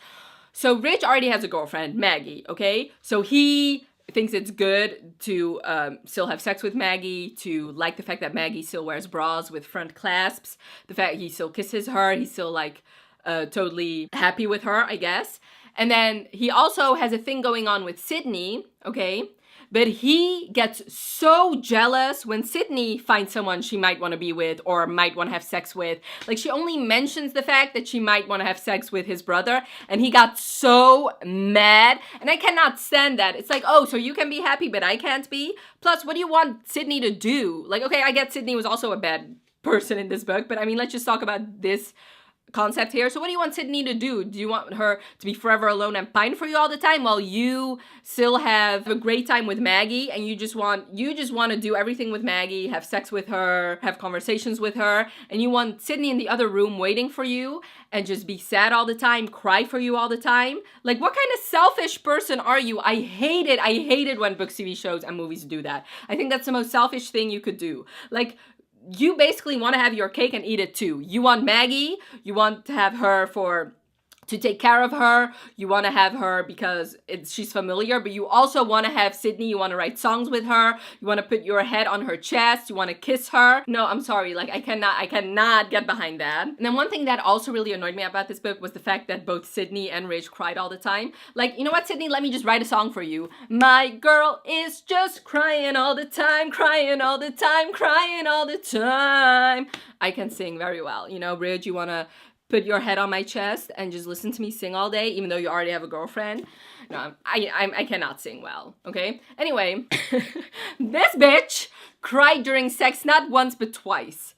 So Ridge already has a girlfriend, Maggie, okay? So he thinks it's good to still have sex with Maggie, to like the fact that Maggie still wears bras with front clasps, the fact he still kisses her, he's still like totally happy with her, I guess. And then he also has a thing going on with Sydney, okay? But he gets so jealous when Sydney finds someone she might want to be with or might want to have sex with. Like, she only mentions the fact that she might want to have sex with his brother, and he got so mad. And I cannot stand that. It's like, oh, so you can be happy, but I can't be? Plus, what do you want Sydney to do? Like, okay, I get Sydney was also a bad person in this book, but I mean, let's just talk about this concept here. So what do you want Sydney to do? Do you want her to be forever alone and pine for you all the time while you still have a great time with Maggie, and you just want to do everything with Maggie, have sex with her, have conversations with her, and you want Sydney in the other room waiting for you and just be sad all the time, cry for you all the time? Like, what kind of selfish person are you? I hate it when books, TV shows, and movies do that. I think that's the most selfish thing you could do. Like, you basically want to have your cake and eat it too. You want Maggie, you want to have her to take care of her, you want to have her because she's familiar, but you also want to have Sydney, you want to write songs with her, you want to put your head on her chest, you want to kiss her. No, I'm sorry, like I cannot get behind that. And then one thing that also really annoyed me about this book was the fact that both Sydney and Ridge cried all the time. Like, you know what, Sydney, let me just write a song for you. My girl is just crying all the time, crying all the time, crying all the time. I can sing very well. You know, Ridge, you want to put your head on my chest and just listen to me sing all day, even though you already have a girlfriend. No, I cannot sing well, okay? Anyway, this bitch cried during sex not once but twice.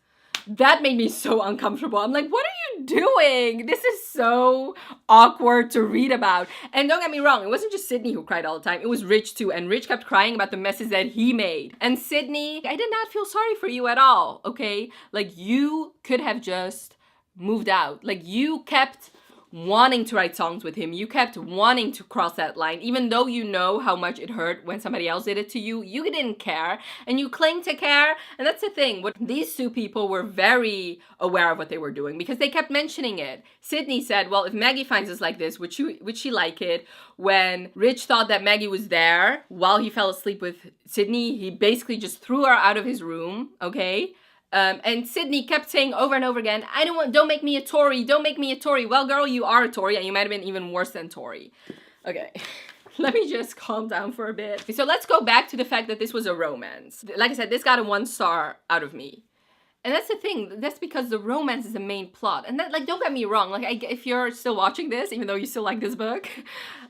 That made me so uncomfortable. I'm like, what are you doing? This is so awkward to read about. And don't get me wrong, it wasn't just Sydney who cried all the time. It was Ridge too. And Ridge kept crying about the messes that he made. And Sydney, I did not feel sorry for you at all, okay? Like, you could have just moved out. Like, you kept wanting to write songs with him. You kept wanting to cross that line, even though you know how much it hurt when somebody else did it to you. You didn't care, and you claimed to care. And that's the thing. These two people were very aware of what they were doing because they kept mentioning it. Sydney said, well, if Maggie finds us like this, would she like it? When Rich thought that Maggie was there while he fell asleep with Sydney, he basically just threw her out of his room, okay? And Sydney kept saying over and over again, don't make me a Tory, don't make me a Tory. Well, girl, you are a Tory, and you might have been even worse than Tory. Okay, let me just calm down for a bit. So let's go back to the fact that this was a romance. Like I said, this got a 1 star out of me. And that's the thing, that's because the romance is the main plot. And that, like, don't get me wrong, like, if you're still watching this, even though you still like this book,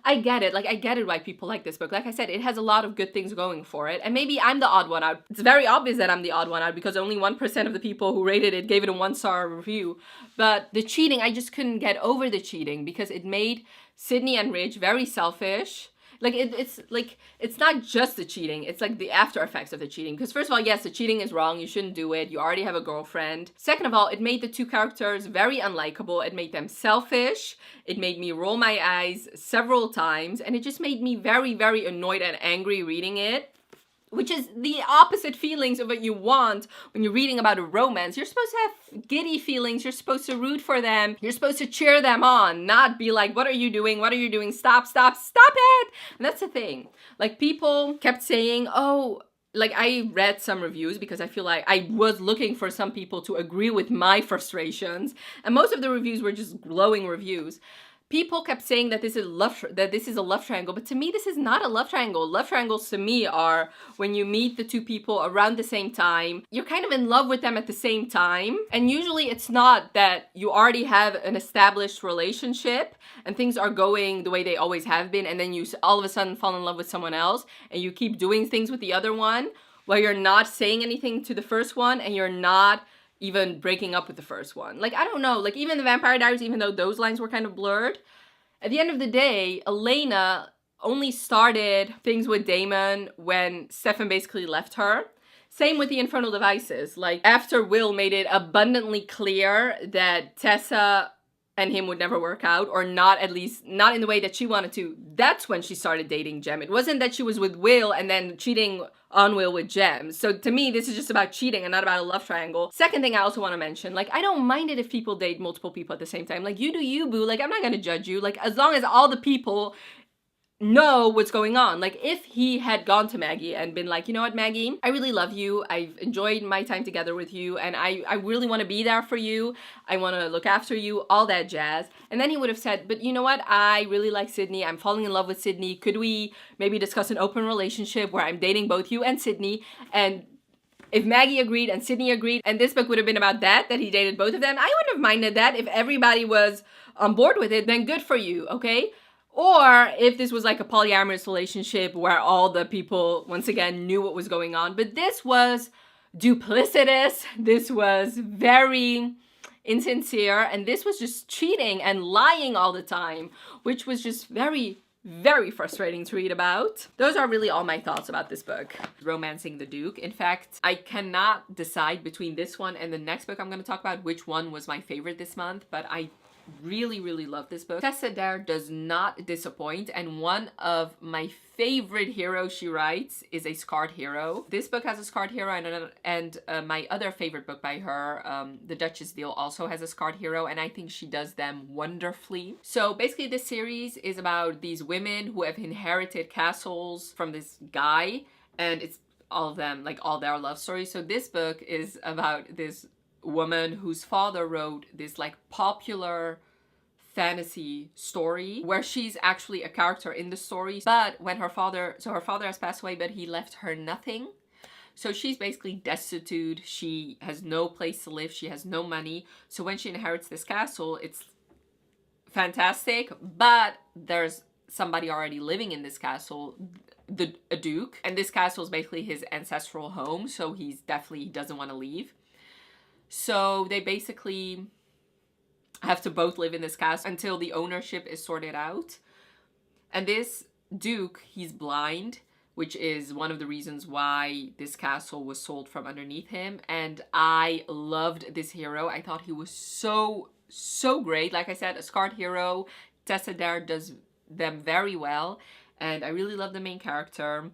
I get it. Like, I get it why people like this book. Like I said, it has a lot of good things going for it. And maybe I'm the odd one out. It's very obvious that I'm the odd one out because only 1% of the people who rated it gave it a 1 star review. But the cheating, I just couldn't get over the cheating because it made Sydney and Ridge very selfish. Like, it's not just the cheating, it's like the after effects of the cheating. Because first of all, yes, the cheating is wrong, you shouldn't do it, you already have a girlfriend. Second of all, it made the two characters very unlikable, it made them selfish, it made me roll my eyes several times, and it just made me very, very annoyed and angry reading it. Which is the opposite feelings of what you want when you're reading about a romance. You're supposed to have giddy feelings. You're supposed to root for them. You're supposed to cheer them on, not be like, what are you doing? What are you doing? Stop, stop, stop it. And that's the thing. Like, people kept saying, oh, like, I read some reviews because I feel like I was looking for some people to agree with my frustrations. And most of the reviews were just glowing reviews. People kept saying that this is a love triangle, but to me, this is not a love triangle. Love triangles to me are when you meet the two people around the same time, you're kind of in love with them at the same time. And usually it's not that you already have an established relationship and things are going the way they always have been, and then you all of a sudden fall in love with someone else and you keep doing things with the other one while you're not saying anything to the first one and you're not even breaking up with the first one. Like, I don't know, like, even the Vampire Diaries, even though those lines were kind of blurred, at the end of the day, Elena only started things with Damon when Stefan basically left her. Same with the Infernal Devices. Like, after Will made it abundantly clear that Tessa and him would never work out, or not, at least not in the way that she wanted to, that's when she started dating Jem. It wasn't that she was with Will and then cheating on Will with Jem. So to me, this is just about cheating and not about a love triangle. Second thing I also want to mention, like, I don't mind it if people date multiple people at the same time. Like, you do you, boo. Like, I'm not gonna judge you. Like, as long as all the people know what's going on. Like, if he had gone to Maggie and been like, you know what, Maggie, I really love you. I've enjoyed my time together with you, and I really want to be there for you. I want to look after you, all that jazz. And then he would have said, but you know what? I really like Sydney. I'm falling in love with Sydney. Could we maybe discuss an open relationship where I'm dating both you and Sydney? And if Maggie agreed and Sydney agreed, and this book would have been about that he dated both of them, I wouldn't have minded that. If everybody was on board with it, then good for you, okay? Or if this was like a polyamorous relationship where all the people, once again, knew what was going on. But this was duplicitous. This was very insincere, and this was just cheating and lying all the time, which was just very, very frustrating to read about. Those are really all my thoughts about this book, Romancing the Duke. In fact, I cannot decide between this one and the next book I'm going to talk about which one was my favorite this month, but I really love this book. Tessa does not disappoint, and one of my favorite heroes she writes is a scarred hero. This book has a scarred hero, and my other favorite book by her, The Duchess Deal, also has a scarred hero, and I think she does them wonderfully. So basically this series is about these women who have inherited castles from this guy, and it's all of them, like all their love stories. So this book is about this woman whose father wrote this like popular fantasy story where she's actually a character in the story, but when her father has passed away, but he left her nothing. So she's basically destitute. She has no place to live. She has no money. So when she inherits this castle, it's fantastic, but there's somebody already living in this castle, a duke, and this castle is basically his ancestral home, so he doesn't want to leave. So they basically have to both live in this castle until the ownership is sorted out. And this duke, he's blind, which is one of the reasons why this castle was sold from underneath him. And I loved this hero. I thought he was so great. Like I said, a scarred hero. Tessa does them very well. And I really love the main character.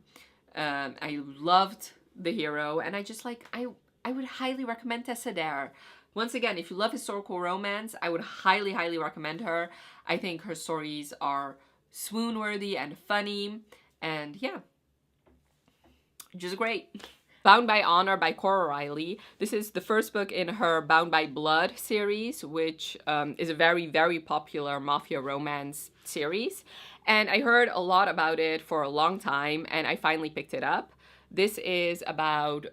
I loved the hero. And I just like, I would highly recommend Tessa. Once again, if you love historical romance, I would highly recommend her. I think her stories are swoon-worthy and funny, and yeah, just great. Bound by Honor by Cora Reilly. This is the first book in her Bound by Blood series, which is a very popular mafia romance series. And I heard a lot about it for a long time, and I finally picked it up. This is about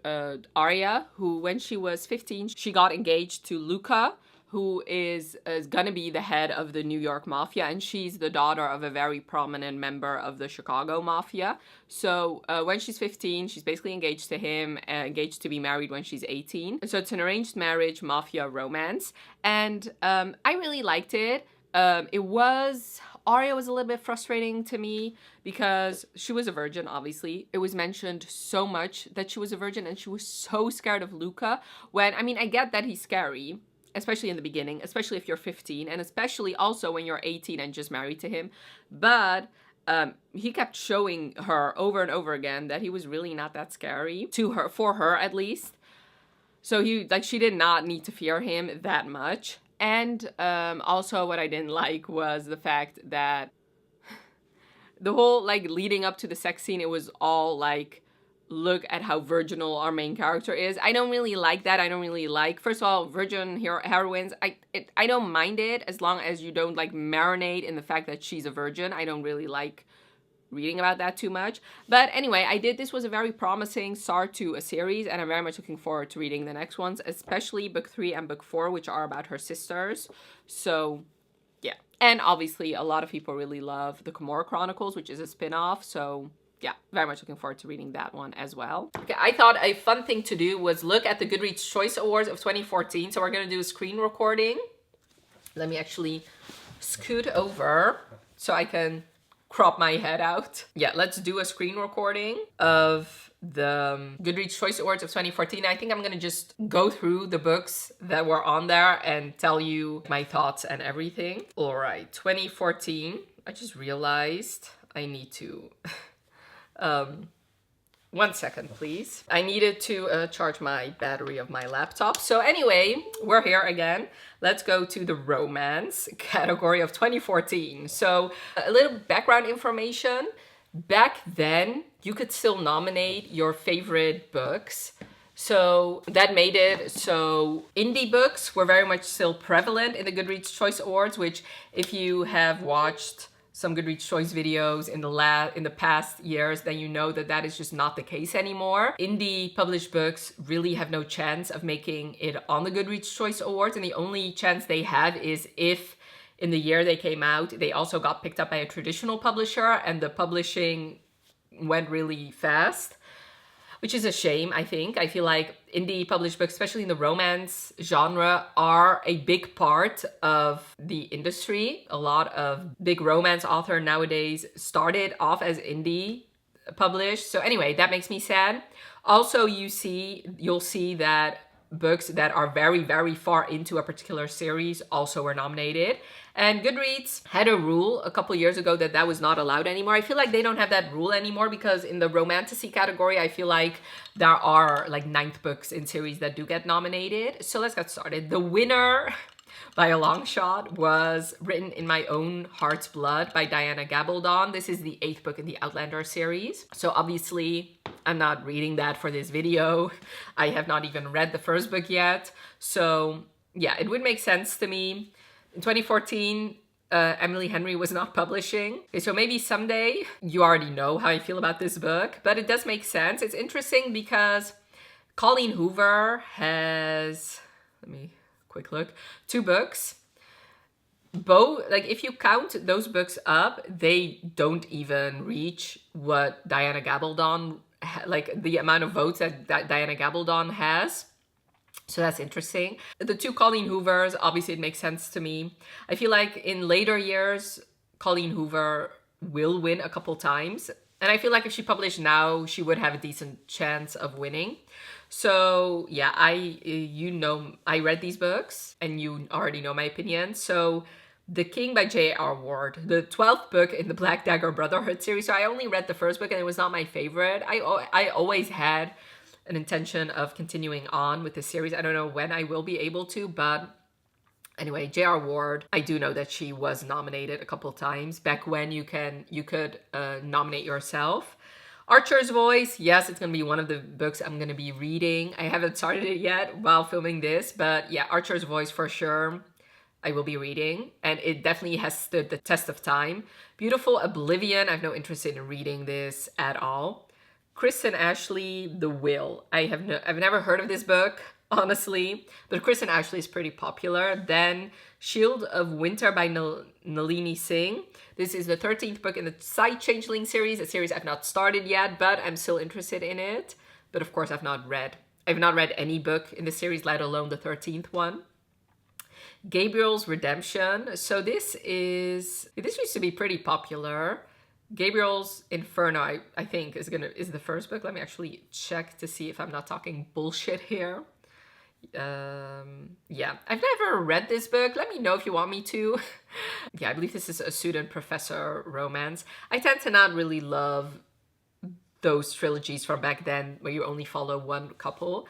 Arya, who when she was 15, she got engaged to Luca, who is gonna be the head of the New York Mafia, and she's the daughter of a very prominent member of the Chicago Mafia. So when she's 15, she's basically engaged to him, engaged to be married when she's 18. And so it's an arranged marriage mafia romance, and I really liked it. Arya was a little bit frustrating to me because she was a virgin, obviously. It was mentioned so much that she was a virgin, and she was so scared of Luca. When, I mean, I get that he's scary, especially in the beginning, especially if you're 15, and especially also when you're 18 and just married to him. But he kept showing her over and over again that he was really not that scary to her, for her at least. So she did not need to fear him that much. And also what I didn't like was the fact that the whole, like, leading up to the sex scene, it was all, like, look at how virginal our main character is. I don't really like that. I don't really like, first of all, virgin heroines. I don't mind it as long as you don't, like, marinate in the fact that she's a virgin. I don't really like reading about that too much. But anyway, this was a very promising start to a series, and I'm very much looking forward to reading the next ones, especially book 3 and book 4, which are about her sisters. So yeah, and obviously a lot of people really love the Cora Chronicles, which is a spin-off. So yeah, very much looking forward to reading that one as well. Okay, I thought a fun thing to do was look at the Goodreads Choice Awards of 2014. So we're gonna do a screen recording. Let me actually scoot over so I can crop my head out. Yeah, let's do a screen recording of the Goodreads Choice Awards of 2014. I think I'm gonna just go through the books that were on there and tell you my thoughts and everything. All right, 2014. I just realized I need to... 1 second, please. I needed to charge my battery of my laptop. So anyway, we're here again. Let's go to the romance category of 2014. So a little background information. Back then, you could still nominate your favorite books. So that made it so indie books were very much still prevalent in the Goodreads Choice Awards, which if you have watched some Goodreads Choice videos in the past years, then you know that is just not the case anymore. Indie published books really have no chance of making it on the Goodreads Choice Awards, and the only chance they have is if in the year they came out, they also got picked up by a traditional publisher and the publishing went really fast. which is a shame, I think. I feel like indie published books, especially in the romance genre, are a big part of the industry. A lot of big romance author nowadays started off as indie published. So anyway, that makes me sad. Also, you'll see that books that are very, very far into a particular series also were nominated. And Goodreads had a rule a couple years ago that was not allowed anymore. I feel like they don't have that rule anymore, because in the romantasy category, I feel like there are like 9th books in series that do get nominated. So let's get started. The winner by a long shot was Written in My Own Heart's Blood by Diana Gabaldon. This is the 8th book in the Outlander series. So obviously I'm not reading that for this video. I have not even read the first book yet. So yeah, it would make sense to me. In 2014, Emily Henry was not publishing. Okay, so maybe someday. You already know how I feel about this book, but it does make sense. It's interesting because Colleen Hoover has, let me quick look, 2 books. Both, like if you count those books up, they don't even reach what Diana Gabaldon, like the amount of votes that Diana Gabaldon has. So that's interesting. The 2 Colleen Hoovers, obviously it makes sense to me. I feel like in later years, Colleen Hoover will win a couple times. And I feel like if she published now, she would have a decent chance of winning. So yeah, I read these books and you already know my opinion. So The King by J.R. Ward, the 12th book in the Black Dagger Brotherhood series. So I only read the first book and it was not my favorite. I always had an intention of continuing on with the series. I don't know when I will be able to, but anyway, J.R. Ward, I do know that she was nominated a couple times back when you could nominate yourself. Archer's Voice, yes, it's gonna be one of the books I'm gonna be reading. I haven't started it yet while filming this, but yeah, Archer's Voice for sure I will be reading, and it definitely has stood the test of time. Beautiful Oblivion, I have no interest in reading this at all. Kristen Ashley, The Will. I've never heard of this book, honestly, but Kristen Ashley is pretty popular. Then Shield of Winter by Nalini Singh. This is the 13th book in the Side Changeling series, a series I've not started yet, but I'm still interested in it. But of course, I've not read any book in the series, let alone the 13th one. Gabriel's Redemption. So this used to be pretty popular. Gabriel's Inferno, I think, is the first book. Let me actually check to see if I'm not talking bullshit here. Yeah, I've never read this book. Let me know if you want me to. Yeah, I believe this is a student professor romance. I tend to not really love those trilogies from back then where you only follow one couple.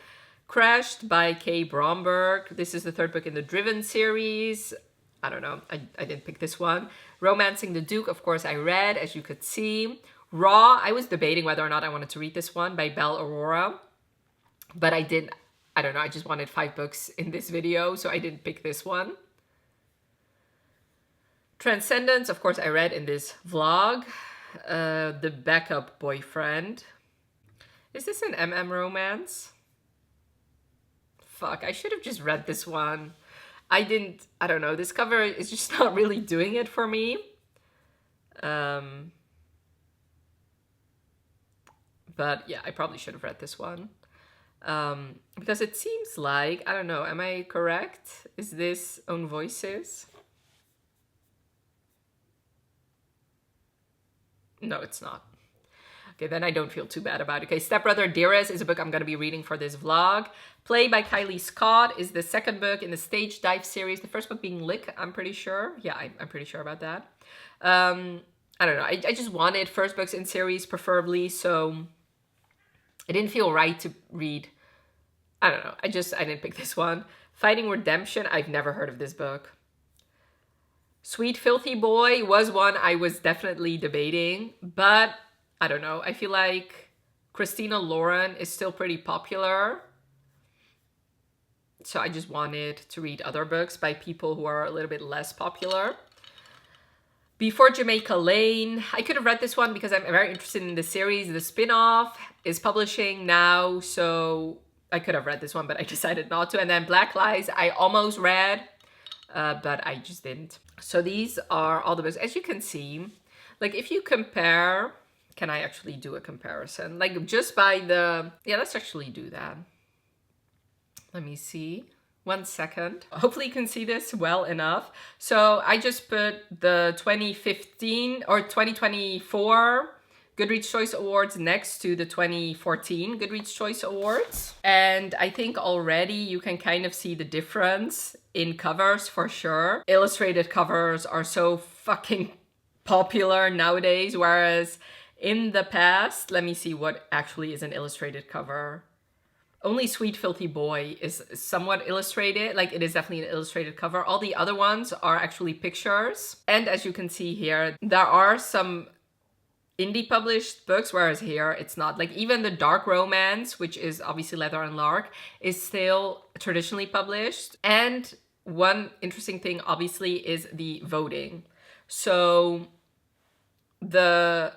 Crashed by Kay Bromberg. This is the 3rd book in the Driven series. I don't know. I didn't pick this one. Romancing the Duke, of course, I read, as you could see. Raw, I was debating whether or not I wanted to read this one by Belle Aurora. But I don't know. I just wanted 5 books in this video, so I didn't pick this one. Transcendence, of course, I read in this vlog. The Backup Boyfriend. Is this an MM romance? Fuck, I should have just read this one. I don't know, this cover is just not really doing it for me. But yeah, I probably should have read this one. Because it seems like, I don't know, am I correct? Is this Own Voices? No, it's not. Okay, then I don't feel too bad about it. Okay, Stepbrother Dearest is a book I'm going to be reading for this vlog. Play by Kylie Scott is the 2nd book in the Stage Dive series. The 1st book being Lick, I'm pretty sure. Yeah, I'm pretty sure about that. I don't know. I just wanted 1st books in series, preferably, so it didn't feel right to read. I don't know. I didn't pick this one. Fighting Redemption, I've never heard of this book. Sweet Filthy Boy was one I was definitely debating, but I don't know. I feel like Christina Lauren is still pretty popular. So I just wanted to read other books by people who are a little bit less popular. Before Jamaica Lane, I could have read this one because I'm very interested in the series. The spin-off is publishing now, so I could have read this one, but I decided not to. And then Black Lies, I almost read, but I just didn't. So these are all the books. As you can see, like if you compare can I actually do a comparison? Like just by the, yeah, let's actually do that. Let me see. 1 second. Hopefully you can see this well enough. So I just put the 2015 or 2024 Goodreads Choice Awards next to the 2014 Goodreads Choice Awards. And I think already you can kind of see the difference in covers for sure. Illustrated covers are so fucking popular nowadays, whereas in the past, let me see what actually is an illustrated cover. Only Sweet Filthy Boy is somewhat illustrated, like it is definitely an illustrated cover. All the other ones are actually pictures. And as you can see here, there are some indie published books, whereas here it's not. Like even the dark romance, which is obviously Leather and Lark, is still traditionally published. And one interesting thing obviously is the voting. So the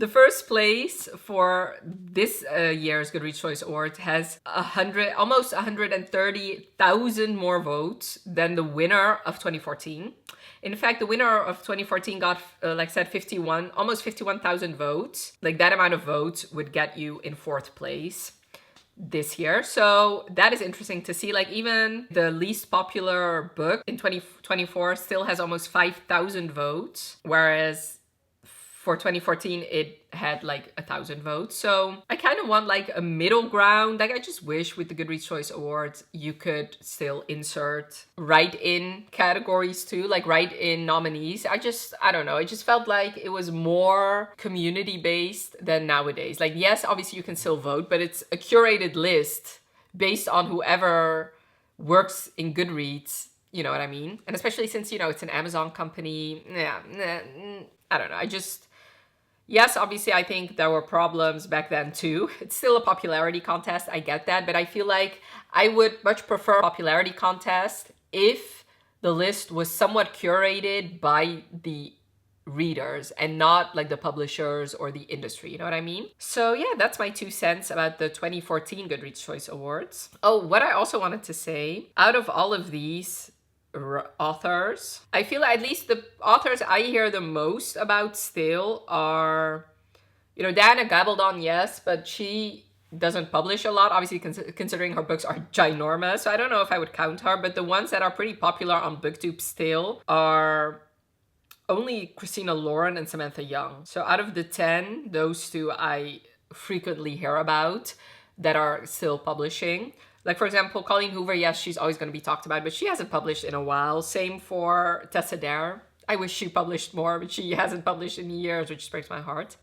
first place for this year's Goodreads Choice Awards has almost 130,000 more votes than the winner of 2014. In fact, the winner of 2014 got, almost 51,000 votes. Like that amount of votes would get you in 4th place this year. So that is interesting to see. Like even the least popular book in 2024 still has almost 5,000 votes, whereas for 2014, it had like 1,000 votes. So I kind of want like a middle ground. Like I just wish with the Goodreads Choice Awards, you could still insert write-in categories too, like write-in nominees. I don't know. It just felt like it was more community-based than nowadays. Like, yes, obviously you can still vote, but it's a curated list based on whoever works in Goodreads. You know what I mean? And especially since, you know, it's an Amazon company. I don't know. Yes, obviously, I think there were problems back then too. It's still a popularity contest, I get that, but I feel like I would much prefer a popularity contest if the list was somewhat curated by the readers and not like the publishers or the industry, you know what I mean? So yeah, that's my 2 cents about the 2014 Goodreads Choice Awards. Oh, what I also wanted to say, out of all of these authors, I feel at least the authors I hear the most about still are, you know, Diana Gabaldon, yes, but she doesn't publish a lot, obviously considering her books are ginormous, so I don't know if I would count her, but the ones that are pretty popular on BookTube still are only Christina Lauren and Samantha Young. So out of the 10, those 2 I frequently hear about that are still publishing. Like, for example, Colleen Hoover, yes, she's always going to be talked about, but she hasn't published in a while. Same for Tessa Dare. I wish she published more, but she hasn't published in years, which breaks my heart.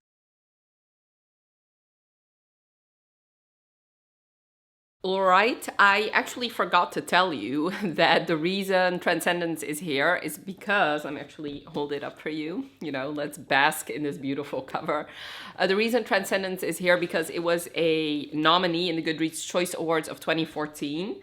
All right, I actually forgot to tell you that the reason Transcendence is here is because, I'm actually hold it up for you, you know, let's bask in this beautiful cover. The reason Transcendence is here because it was a nominee in the Goodreads Choice Awards of 2014.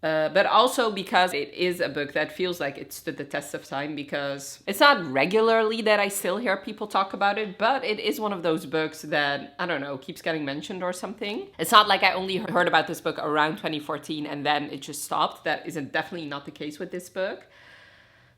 But also because it is a book that feels like it stood the test of time, because it's not regularly that I still hear people talk about it, but it is one of those books that, I don't know, keeps getting mentioned or something. It's not like I only heard about this book around 2014 and then it just stopped. That isn't definitely not the case with this book.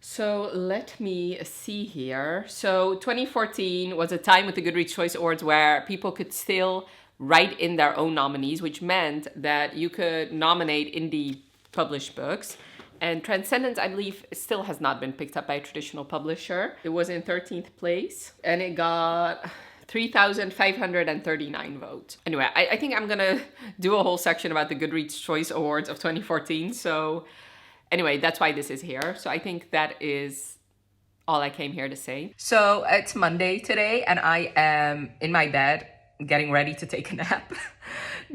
So let me see here. So 2014 was a time with the Goodreads Choice Awards where people could still write in their own nominees, which meant that you could nominate indie published books. And Transcendence, I believe, still has not been picked up by a traditional publisher. It was in 13th place and it got 3,539 votes. Anyway, I think I'm gonna do a whole section about the Goodreads Choice Awards of 2014. So anyway, that's why this is here. So I think that is all I came here to say. So it's Monday today and I am in my bed getting ready to take a nap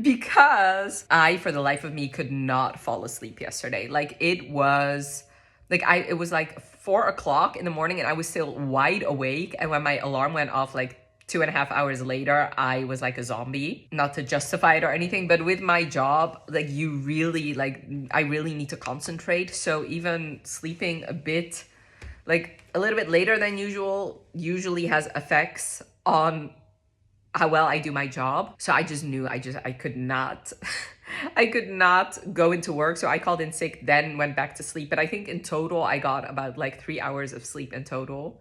because I, for the life of me, could not fall asleep yesterday. Like it was like 4 o'clock in the morning and I was still wide awake. And when my alarm went off like 2.5 hours later, I was like a zombie. Not to justify it or anything, but with my job, like I really need to concentrate. So even sleeping a bit, like a little bit later than usual, usually has effects on how well I do my job. So I just knew I could not, I could not go into work. So I called in sick, then went back to sleep. But I think in total, I got about like 3 hours of sleep in total.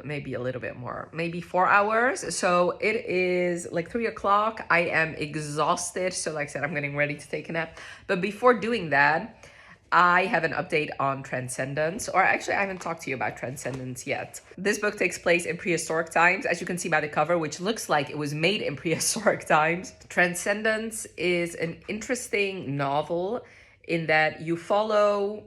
maybe a little bit more, maybe 4 hours. So it is like 3 o'clock. I am exhausted. So like I said, I'm getting ready to take a nap. But before doing that, I have an update on Transcendence, or actually I haven't talked to you about Transcendence yet. This book takes place in prehistoric times, as you can see by the cover, which looks like it was made in prehistoric times. Transcendence is an interesting novel in that you follow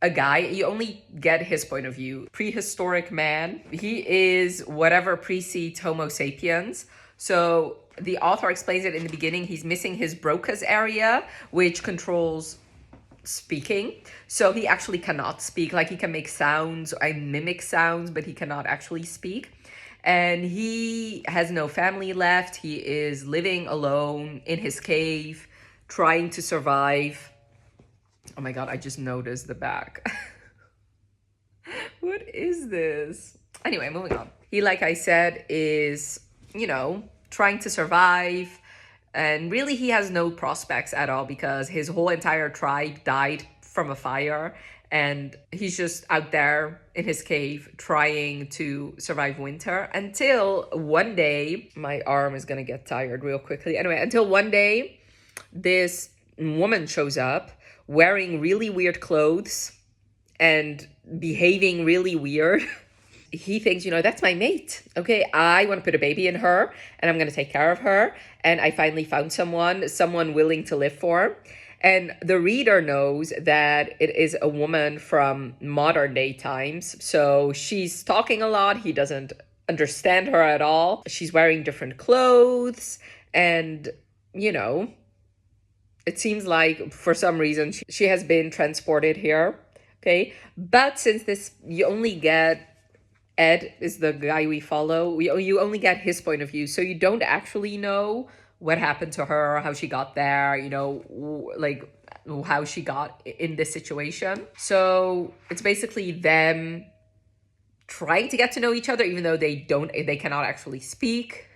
a guy, you only get his point of view. Prehistoric man. He is whatever precedes Homo sapiens. So the author explains it in the beginning. He's missing his Broca's area, which controls speaking. So he actually cannot speak. Like, he can make sounds and mimic sounds, but he cannot actually speak. And he has no family left. He is living alone in his cave, trying to survive. Oh my God, I just noticed the back. What is this? Anyway, moving on. He, like I said, is, you know, trying to survive. And really, he has no prospects at all because his whole entire tribe died from a fire. And he's just out there in his cave trying to survive winter until one day, my arm is going to get tired real quickly. Anyway, until one day, this woman shows up wearing really weird clothes and behaving really weird. He thinks, you know, that's my mate. Okay, I want to put a baby in her and I'm going to take care of her. And I finally found someone willing to live for him. And the reader knows that it is a woman from modern day times. So she's talking a lot. He doesn't understand her at all. She's wearing different clothes. And, you know, it seems like for some reason she has been transported here. Okay. But since you only get Ed is the guy we follow. You only get his point of view. So you don't actually know what happened to her, how she got there, you know, like how she got in this situation. So it's basically them trying to get to know each other, even though they cannot actually speak.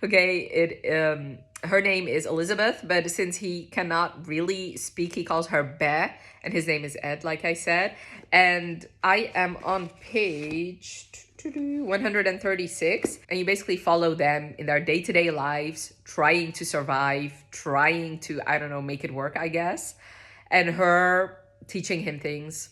Okay, her name is Elizabeth, but since he cannot really speak, he calls her Be, and his name is Ed, like I said. And I am on page 136, and you basically follow them in their day-to-day lives, trying to survive, trying to, I don't know, make it work, I guess. And her teaching him things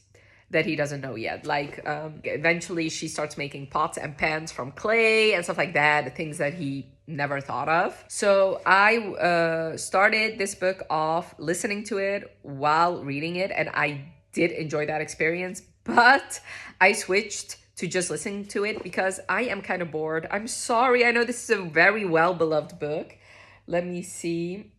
that he doesn't know yet. Like, eventually she starts making pots and pans from clay and stuff like that, things that he never thought of. So I started this book off listening to it while reading it, and I did enjoy that experience, but I switched to just listening to it because I am kind of bored. I'm sorry. I know this is a very well-beloved book. Let me see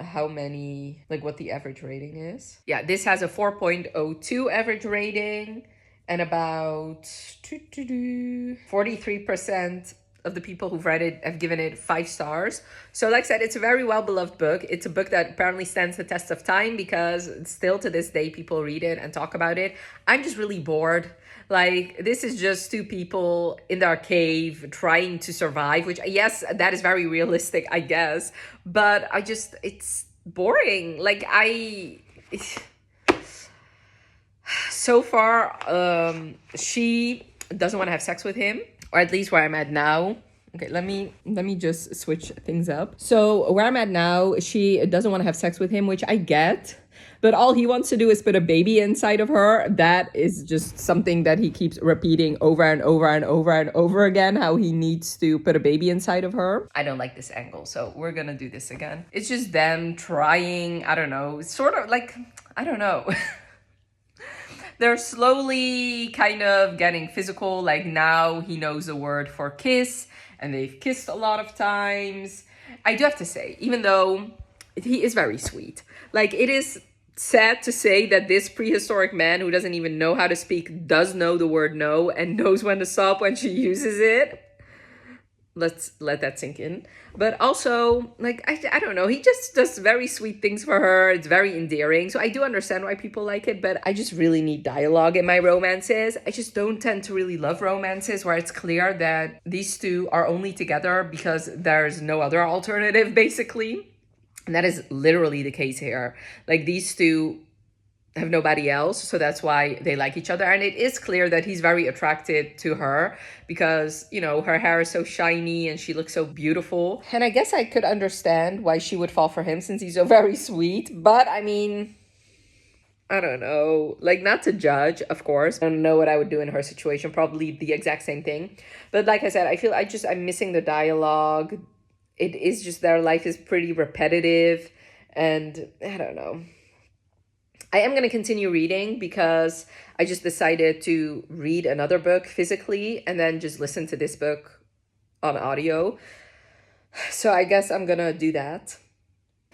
how many, like what the average rating is. Yeah, this has a 4.02 average rating, and about 43% of the people who've read it have given it 5 stars. So like I said, it's a very well-beloved book. It's a book that apparently stands the test of time because still to this day, people read it and talk about it. I'm just really bored. Like, this is just 2 people in their cave trying to survive, which, yes, that is very realistic, I guess. But it's boring. Like, so far, she doesn't want to have sex with him, or at least where I'm at now. Okay, let me just switch things up. So where I'm at now, she doesn't want to have sex with him, which I get. But all he wants to do is put a baby inside of her. That is just something that he keeps repeating over and over and over and over again, how he needs to put a baby inside of her. I don't like this angle, so we're gonna do this again. It's just them trying, I don't know, sort of like, I don't know. They're slowly kind of getting physical. Like, now he knows the word for kiss, and they've kissed a lot of times. I do have to say, even though he is very sweet, like, it is sad to say that this prehistoric man who doesn't even know how to speak does know the word no and knows when to stop when she uses it. Let's let that sink in. But also, like, I don't know, he just does very sweet things for her. It's very endearing. So I do understand why people like it, but I just really need dialogue in my romances. I just don't tend to really love romances where it's clear that these 2 are only together because there's no other alternative, basically. And that is literally the case here. Like, these 2 have nobody else, so that's why they like each other. And it is clear that he's very attracted to her because, you know, her hair is so shiny and she looks so beautiful. And I guess I could understand why she would fall for him since he's so very sweet. But I mean, I don't know, like, not to judge, of course. I don't know what I would do in her situation, probably the exact same thing. But like I said, I feel I'm missing the dialogue. It is just their life is pretty repetitive, and I don't know. I am going to continue reading because I just decided to read another book physically and then just listen to this book on audio. So I guess I'm going to do that.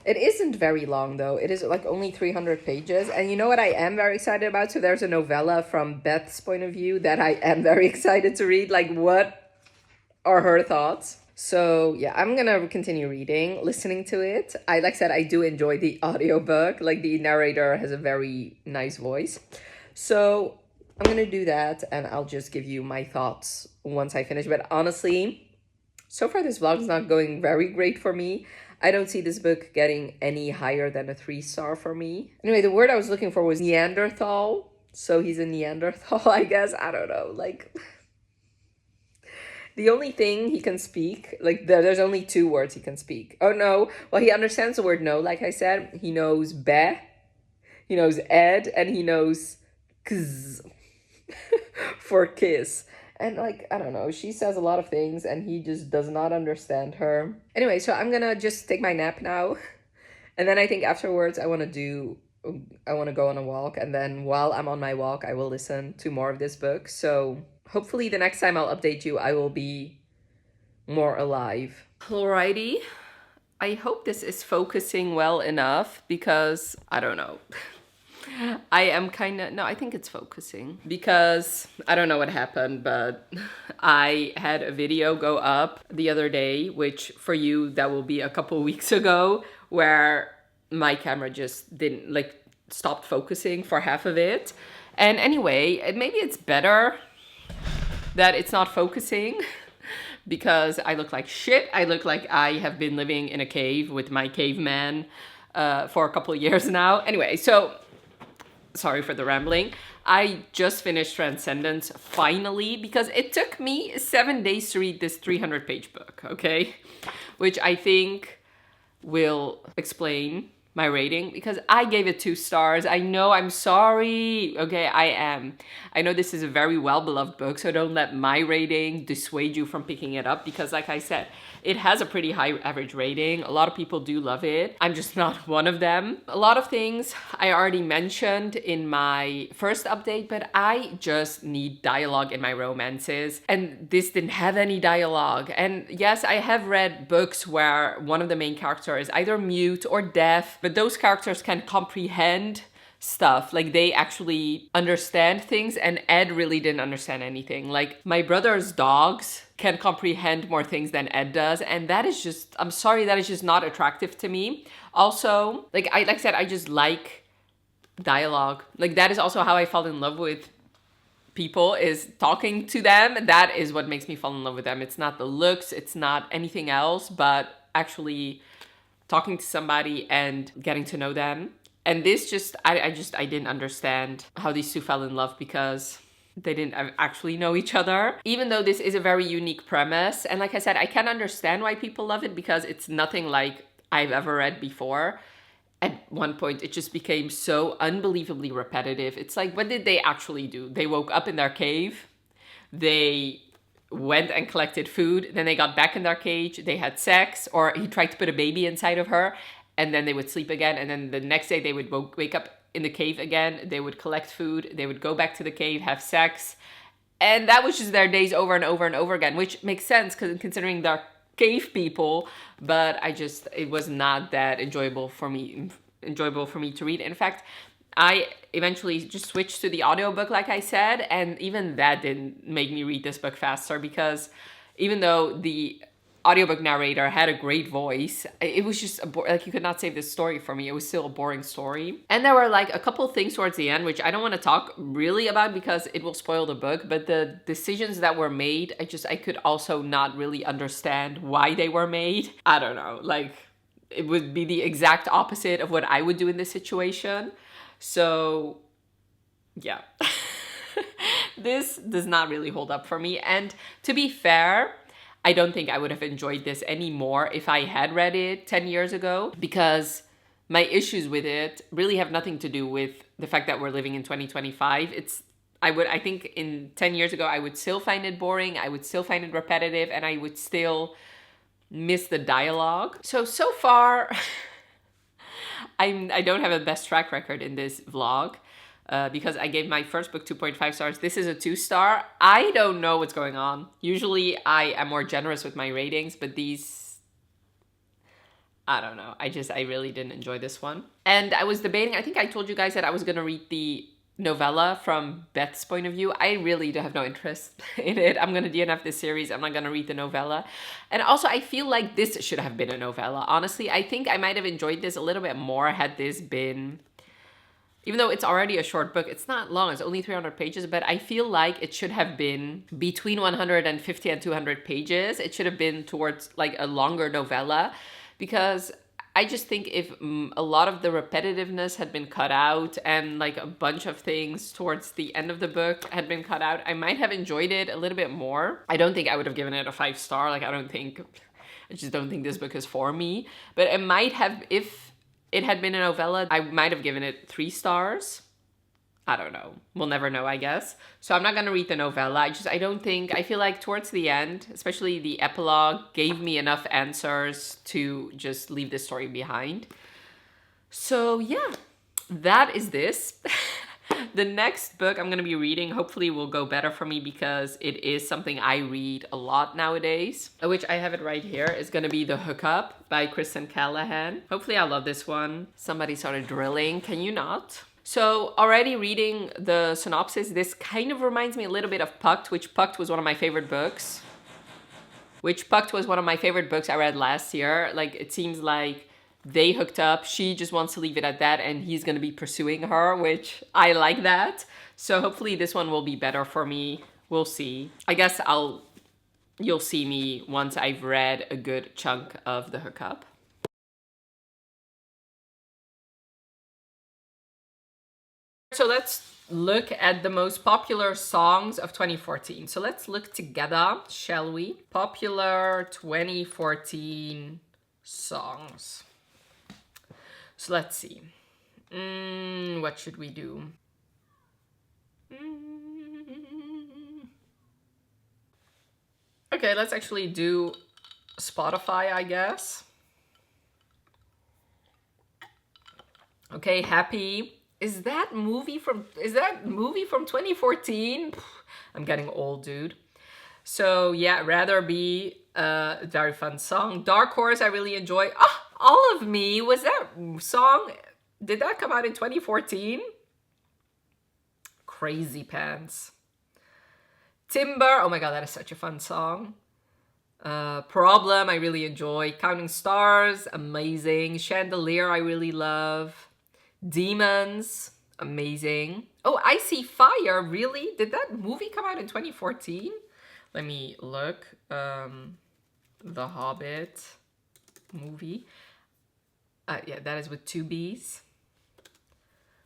It isn't very long though. It is like only 300 pages. And you know what I am very excited about? So there's a novella from Beth's point of view that I am very excited to read. Like, what are her thoughts? So yeah, I'm gonna continue reading, listening to it. Like I said, I do enjoy the audiobook. Like, the narrator has a very nice voice. So I'm gonna do that and I'll just give you my thoughts once I finish. But honestly, so far this vlog is not going very great for me. I don't see this book getting any higher than a 3-star for me. Anyway, the word I was looking for was Neanderthal. So he's a Neanderthal, I guess. I don't know, like... The only thing he can speak, like, there's only 2 words he can speak. Oh, no. Well, he understands the word no, like I said. He knows be, he knows ed, and he knows kz for kiss. And, like, I don't know, she says a lot of things, and he just does not understand her. Anyway, so I'm gonna just take my nap now. And then I think afterwards I want to go on a walk. And then while I'm on my walk, I will listen to more of this book. So... hopefully the next time I'll update you, I will be more alive. Alrighty. I hope this is focusing well enough because, I don't know. I think it's focusing. Because, I don't know what happened, but I had a video go up the other day, which for you, that will be a couple weeks ago, where my camera just didn't, like, stopped focusing for half of it. And anyway, maybe it's better that it's not focusing because I look like shit. I look like I have been living in a cave with my caveman for a couple of years now. Anyway, so sorry for the rambling. I just finished Transcendence finally because it took me 7 days to read this 300-page book, okay? Which I think will explain my rating because I gave it 2 stars. I know, I'm sorry. Okay, I am. I know this is a very well-beloved book, so don't let my rating dissuade you from picking it up because, like I said, it has a pretty high average rating. A lot of people do love it. I'm just not one of them. A lot of things I already mentioned in my first update, but I just need dialogue in my romances. And this didn't have any dialogue. And yes, I have read books where one of the main characters is either mute or deaf, but those characters can comprehend stuff. Like, they actually understand things, and Ed really didn't understand anything. Like, my brother's dogs can comprehend more things than Ed does, and that is just, I'm sorry, that is just not attractive to me. Also, like I said, I just like dialogue. Like, that is also how I fall in love with people, is talking to them. That is what makes me fall in love with them. It's not the looks, it's not anything else, but actually talking to somebody and getting to know them. And this just, I didn't understand how these 2 fell in love because they didn't actually know each other. Even though this is a very unique premise. And like I said, I can understand why people love it because it's nothing like I've ever read before. At one point, it just became so unbelievably repetitive. It's like, what did they actually do? They woke up in their cave. They went and collected food. Then they got back in their cage. They had sex, or he tried to put a baby inside of her. And then they would sleep again. And then the next day they would wake up in the cave again. They would collect food. They would go back to the cave, have sex. And that was just their days over and over and over again, which makes sense considering they're cave people. But it was not that enjoyable for me to read. In fact, I eventually just switched to the audiobook, like I said. And even that didn't make me read this book faster because even though the audiobook narrator had a great voice, it was just like, you could not save this story for me. It was still a boring story. And there were like a couple things towards the end which I don't want to talk really about because it will spoil the book, but the decisions that were made, I could also not really understand why they were made. I don't know, like, it would be the exact opposite of what I would do in this situation. So yeah, this does not really hold up for me. And to be fair, I don't think I would have enjoyed this anymore if I had read it 10 years ago, because my issues with it really have nothing to do with the fact that we're living in 2025. I think in 10 years ago, I would still find it boring. I would still find it repetitive, and I would still miss the dialogue. So far, I don't have a best track record in this vlog. Because I gave my first book 2.5 stars. This is a 2-star. I don't know what's going on. Usually I am more generous with my ratings, but these, I don't know. I really didn't enjoy this one. And I was debating, I think I told you guys that I was gonna read the novella from Beth's point of view. I really do have no interest in it. I'm gonna DNF this series. I'm not gonna read the novella. And also I feel like this should have been a novella. Honestly, I think I might have enjoyed this a little bit more had this been, even though it's already a short book, it's not long, it's only 300 pages, but I feel like it should have been between 150 and 200 pages. It should have been towards like a longer novella, because I just think if a lot of the repetitiveness had been cut out and like a bunch of things towards the end of the book had been cut out, I might have enjoyed it a little bit more. I don't think I would have given it a 5-star. Like, I just don't think this book is for me. But it might have, if it had been a novella, I might have given it 3 stars. I don't know. We'll never know, I guess. So I'm not going to read the novella. I feel like towards the end, especially the epilogue, gave me enough answers to just leave this story behind. So yeah, that is this. The next book I'm going to be reading hopefully will go better for me, because it is something I read a lot nowadays, which I have it right here. It's going to be The Hookup by Kristen Callihan. Hopefully I'll love this one. Somebody started drilling. Can you not? So already reading the synopsis, this kind of reminds me a little bit of Pucked, which Pucked was one of my favorite books. I read last year. Like, it seems like they hooked up. She just wants to leave it at that, and he's going to be pursuing her, which I like that. So hopefully this one will be better for me. We'll see. I guess you'll see me once I've read a good chunk of The Hookup. So let's look at the most popular songs of 2014. So let's look together, shall we? Popular 2014 songs. So let's see. What should we do? Okay, let's actually do Spotify, I guess. Okay, Happy. Is that movie from 2014? I'm getting old, dude. So yeah, Rather Be, a very fun song. Dark Horse, I really enjoy. All of Me, was that song, did that come out in 2014? Crazy Pants. Timber, oh my god, that is such a fun song. Problem, I really enjoy. Counting Stars, amazing. Chandelier, I really love. Demons, amazing. Oh, I See Fire, really? Did that movie come out in 2014? Let me look. The Hobbit movie. Yeah, that is with 2 B's.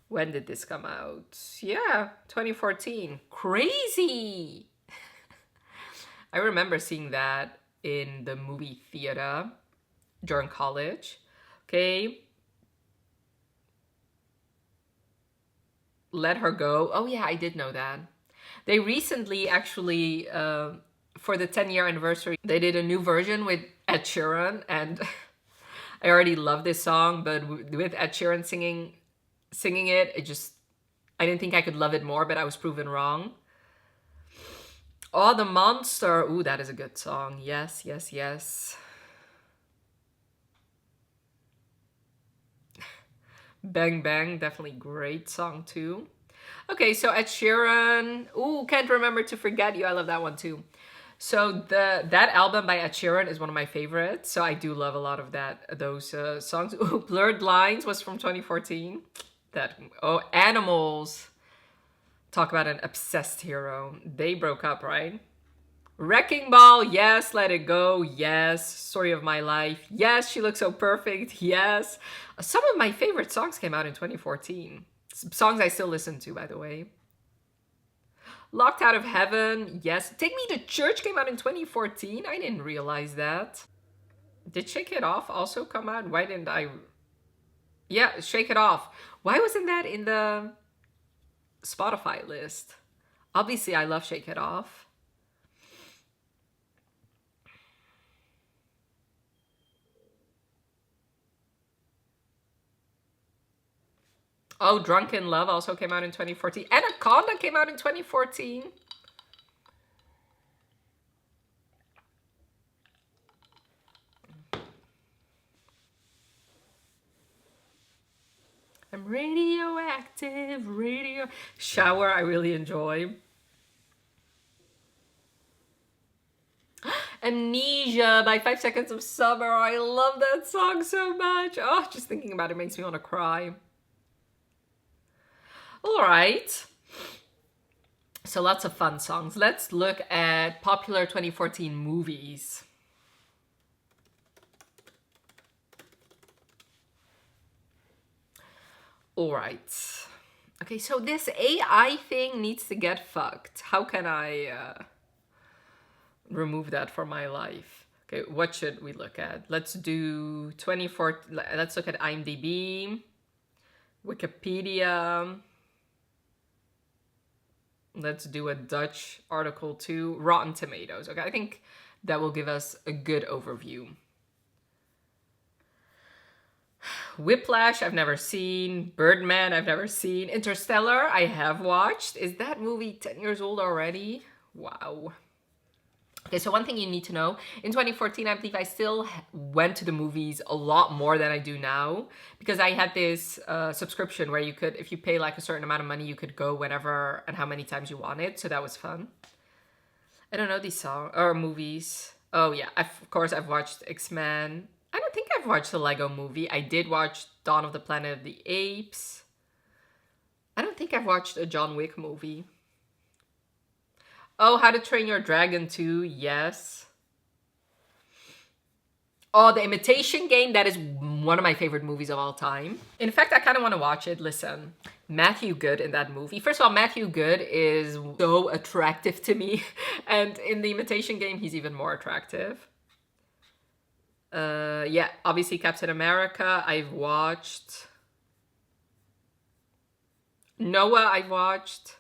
When did this come out? Yeah, 2014. Crazy! I remember seeing that in the movie theater during college. Okay. Let Her Go. Oh yeah, I did know that. They recently actually, for the 10-year anniversary, they did a new version with Ed Sheeran, and I already love this song, but with Ed Sheeran singing it, I didn't think I could love it more, but I was proven wrong. Oh, The Monster. Ooh, that is a good song. Yes, yes, yes. Bang Bang, definitely great song too. Okay, so Ed Sheeran. Ooh, Can't Remember to Forget You. I love that one too. So that album by Ed Sheeran is one of my favorites. So I do love a lot of those songs. Ooh, Blurred Lines was from 2014. Animals. Talk about an obsessed hero. They broke up, right? Wrecking Ball, yes. Let It Go, yes. Story of My Life, yes. She Looks So Perfect, yes. Some of my favorite songs came out in 2014. Songs I still listen to, by the way. Locked Out of Heaven, yes. Take Me to Church came out in 2014. I didn't realize that. Did Shake It Off also come out? Why didn't I... Yeah, Shake It Off. Why wasn't that in the Spotify list? Obviously, I love Shake It Off. Oh, Drunken Love also came out in 2014. Anaconda came out in 2014. I'm radioactive, radio. Shower, I really enjoy. Amnesia by 5 Seconds of Summer. I love that song so much. Oh, just thinking about it makes me want to cry. All right. So lots of fun songs. Let's look at popular 2014 movies. All right. Okay, so this AI thing needs to get fucked. How can I remove that from my life? Okay, what should we look at? Let's do 24. Let's look at IMDb, Wikipedia. Let's do a Dutch article too. Rotten Tomatoes. Okay, I think that will give us a good overview. Whiplash, I've never seen. Birdman, I've never seen. Interstellar, I have watched. Is that movie 10 years old already? Wow. Okay, so one thing you need to know, in 2014, I believe I still went to the movies a lot more than I do now, because I had this subscription where you could, if you pay like a certain amount of money, you could go whenever and how many times you wanted, so that was fun. I don't know these songs, or movies. Oh yeah, of course I've watched X-Men. I don't think I've watched the Lego movie. I did watch Dawn of the Planet of the Apes. I don't think I've watched a John Wick movie. Oh, How to Train Your Dragon 2, yes. Oh, The Imitation Game, that is one of my favorite movies of all time. In fact, I kind of want to watch it. Listen, Matthew Good in that movie. First of all, Matthew Good is so attractive to me. And in The Imitation Game, he's even more attractive. Yeah, obviously Captain America, I've watched. Noah, I've watched.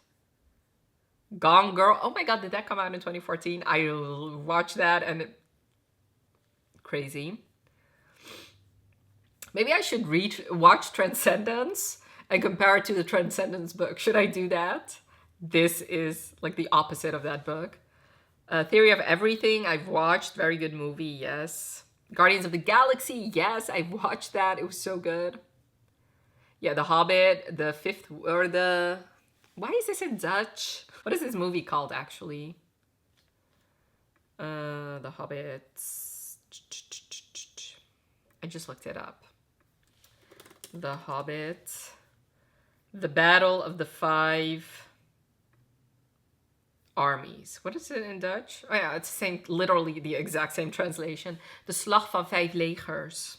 Gone Girl, oh my god, did that come out in 2014? I watched that and crazy. Maybe I should watch Transcendence and compare it to the Transcendence book. Should I do that? This is like the opposite of that book. Theory of Everything, I've watched. Very good movie, yes. Guardians of the Galaxy, yes, I watched that. It was so good. Yeah, The Hobbit, the fifth, or the... Why is this in Dutch? What is this movie called, actually? The Hobbit. I just looked it up. The Hobbit. The Battle of the Five Armies. What is it in Dutch? Oh yeah, it's the same, literally the exact same translation. De Slag van 5 Legers.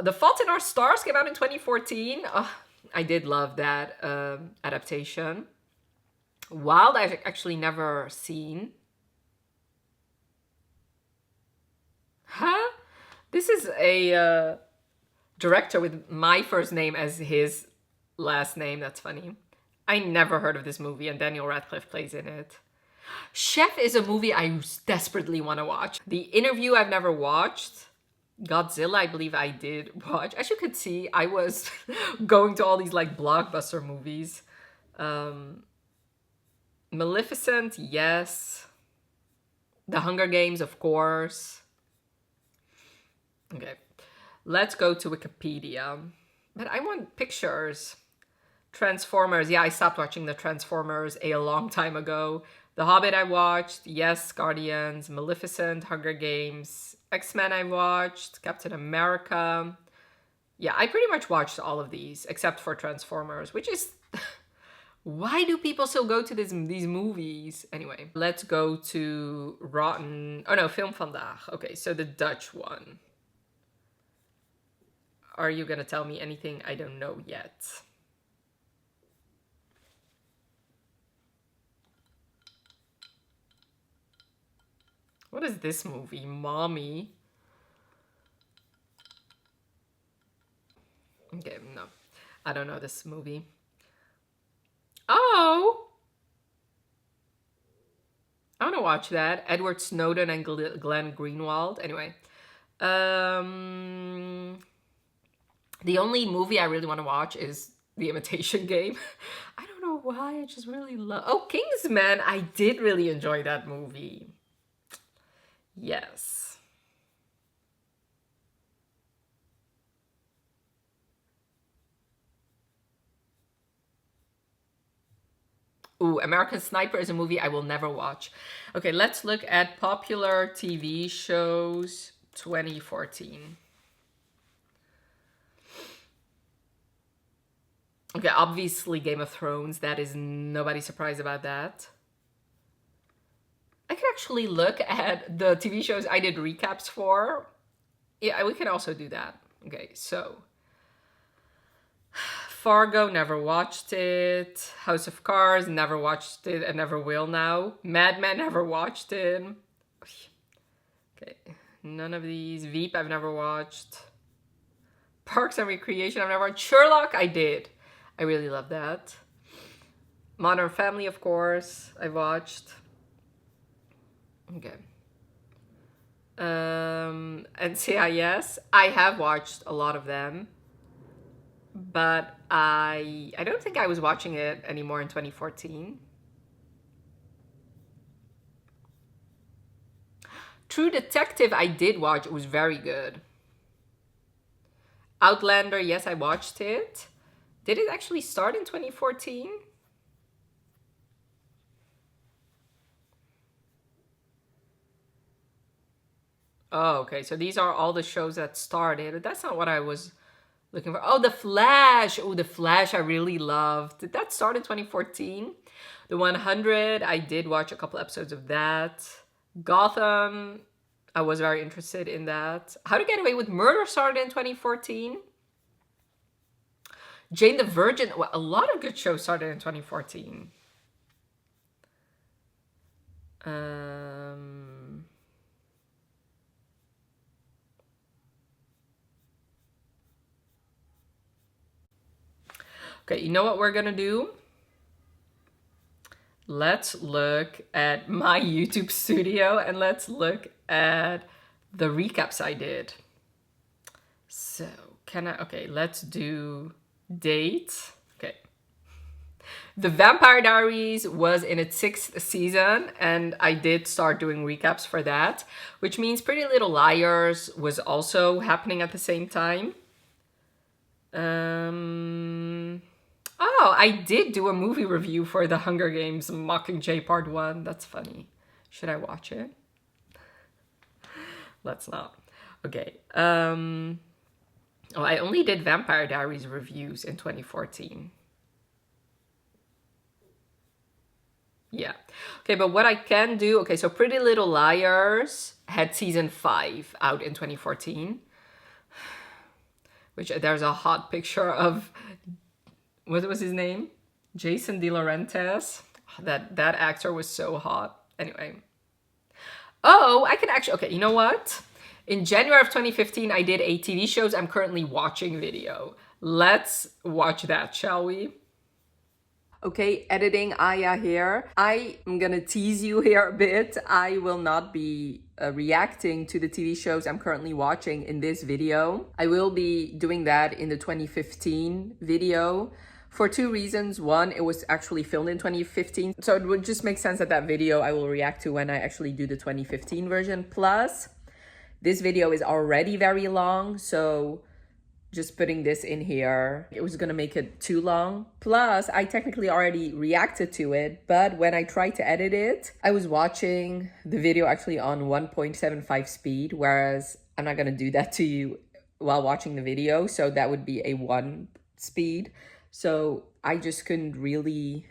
The Fault in Our Stars came out in 2014. Oh, I did love that adaptation. Wild, I've actually never seen. Huh? This is a director with my first name as his last name. That's funny. I never heard of this movie, and Daniel Radcliffe plays in it. Chef is a movie I desperately want to watch. The Interview, I've never watched. Godzilla, I believe I did watch. As you could see, I was going to all these like blockbuster movies. Maleficent, yes. The Hunger Games, of course. Okay, let's go to Wikipedia. But I want pictures. Transformers, yeah, I stopped watching the Transformers a long time ago. The Hobbit I watched, yes. Guardians, Maleficent, Hunger Games, X-Men I watched, Captain America. Yeah, I pretty much watched all of these except for Transformers, which is... Why do people still go to these movies? Anyway, let's go to Rotten... Oh no, Film Vandaag. Okay, so the Dutch one. Are you gonna tell me anything I don't know yet? What is this movie? Mommy? Okay, no. I don't know this movie. Oh! I want to watch that. Edward Snowden and Glenn Greenwald. Anyway. The only movie I really want to watch is The Imitation Game. I don't know why. I just really love... Oh, Kingsman. I did really enjoy that movie. Yes. Ooh, American Sniper is a movie I will never watch. Okay, let's look at popular TV shows 2014. Okay, obviously Game of Thrones. That is nobody surprised about that. I can actually look at the TV shows I did recaps for. Yeah, we can also do that. Okay, so Fargo, never watched it. House of Cards, never watched it and never will now. Mad Men, never watched it. Okay, none of these. Veep, I've never watched. Parks and Recreation, I've never watched. Sherlock, I did. I really love that. Modern Family, of course, I watched. Okay. NCIS, I have watched a lot of them. But I don't think I was watching it anymore in 2014. True Detective, I did watch. It was very good. Outlander, yes, I watched it. Did it actually start in 2014? Oh, okay. So these are all the shows that started. That's not what I was looking for. Oh, The Flash. Oh, The Flash I really loved. Did that start in 2014? The 100, I did watch a couple episodes of that. Gotham, I was very interested in that. How to Get Away with Murder started in 2014. Jane the Virgin, well, a lot of good shows started in 2014. Okay, you know what we're gonna do? Let's look at my YouTube studio and let's look at the recaps I did. So, okay, let's do date. Okay. The Vampire Diaries was in its 6th season and I did start doing recaps for that, which means Pretty Little Liars was also happening at the same time. Oh, I did do a movie review for The Hunger Games Mockingjay Part 1. That's funny. Should I watch it? Let's not. Okay. Oh, I only did Vampire Diaries reviews in 2014. Yeah. Okay, but what I can do... Okay, so Pretty Little Liars had season 5 out in 2014. Which there's a hot picture of... What was his name? Jason De Laurentiis. That actor was so hot. Anyway. Oh, I can actually... Okay, you know what? In January of 2015, I did a TV shows I'm currently watching video. Let's watch that, shall we? Okay, editing Aya here. I am gonna tease you here a bit. I will not be reacting to the TV shows I'm currently watching in this video. I will be doing that in the 2015 video for 2 reasons. One, it was actually filmed in 2015, so it would just make sense that that video I will react to when I actually do the 2015 version. Plus, this video is already very long, so just putting this in here, it was gonna make it too long. Plus, I technically already reacted to it, but when I tried to edit it, I was watching the video actually on 1.75 speed, whereas I'm not gonna do that to you while watching the video, so that would be a 1 speed. So I just couldn't really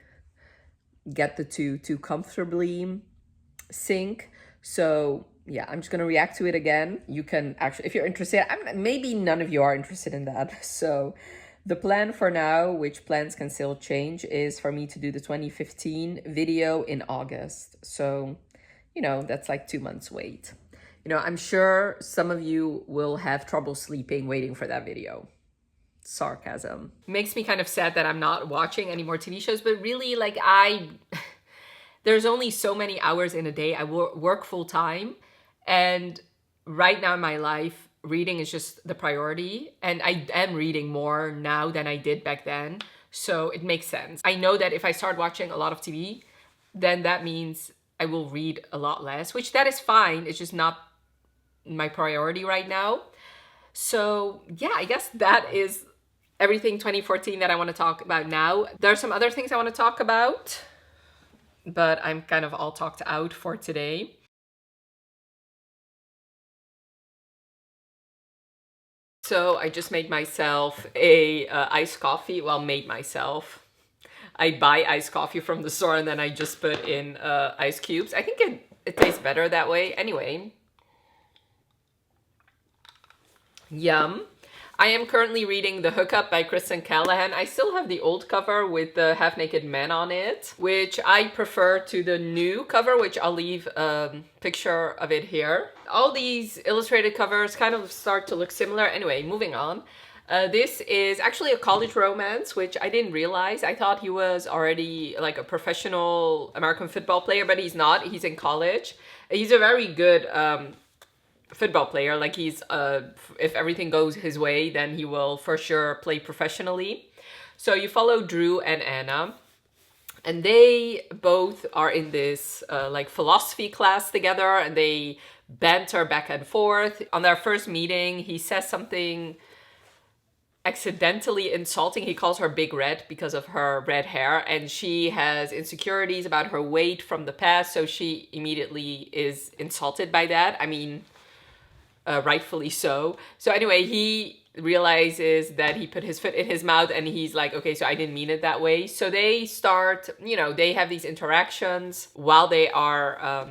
get the two to comfortably sync. So yeah, I'm just gonna react to it again. You can actually, if you're interested, maybe none of you are interested in that. So the plan for now, which plans can still change, is for me to do the 2015 video in August. So, you know, that's like 2 months wait. You know, I'm sure some of you will have trouble sleeping waiting for that video. Sarcasm. Makes me kind of sad that I'm not watching any more TV shows, but really, like, there's only so many hours in a day. I work full time, and right now in my life, reading is just the priority, and I am reading more now than I did back then, so it makes sense. I know that if I start watching a lot of TV, then that means I will read a lot less, which that is fine. It's just not my priority right now. So yeah, I guess that is everything 2014 that I want to talk about now. There are some other things I want to talk about, but I'm kind of all talked out for today. So I just made myself a iced coffee. Well, made myself. I buy iced coffee from the store and then I just put in ice cubes. I think it tastes better that way. Anyway. Yum. I am currently reading The Hookup by Kristen Callihan. I still have the old cover with the half-naked man on it, which I prefer to the new cover, which I'll leave a picture of it here. All these illustrated covers kind of start to look similar. Anyway, moving on. This is actually a college romance, which I didn't realize. I thought he was already like a professional American football player, but he's not. He's in college. He's a very good football player. Like he's if everything goes his way, then he will for sure play professionally. So you follow Drew and Anna, and they both are in this like philosophy class together, and they banter back and forth. On their first meeting, he says something accidentally insulting. He calls her Big Red because of her red hair, and she has insecurities about her weight from the past, so she immediately is insulted by that. I mean, rightfully so. So anyway, he realizes that he put his foot in his mouth, and he's like, okay, so I didn't mean it that way. So they start, you know, they have these interactions while they are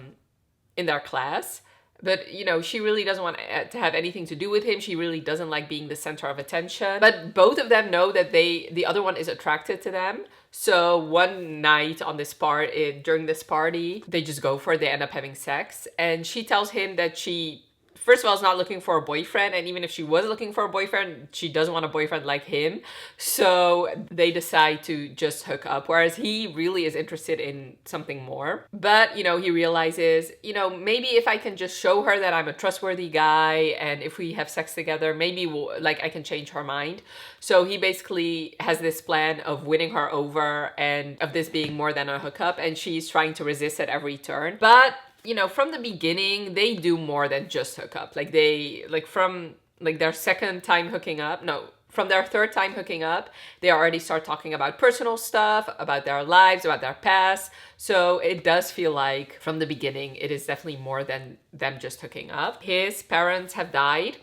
in their class. But, you know, she really doesn't want to have anything to do with him. She really doesn't like being the center of attention. But both of them know that the other one is attracted to them. So one night on this during this party, they just go for it. They end up having sex. And she tells him that she, first of all, is not looking for a boyfriend. And even if she was looking for a boyfriend, she doesn't want a boyfriend like him. So they decide to just hook up. Whereas he really is interested in something more. But, you know, he realizes, you know, maybe if I can just show her that I'm a trustworthy guy, and if we have sex together, maybe I can change her mind. So he basically has this plan of winning her over and of this being more than a hookup. And she's trying to resist at every turn. But, you know, from the beginning, they do more than just hook up. Like from their second time hooking up, from their third time hooking up, they already start talking about personal stuff, about their lives, about their past. So it does feel like from the beginning, it is definitely more than them just hooking up. His parents have died,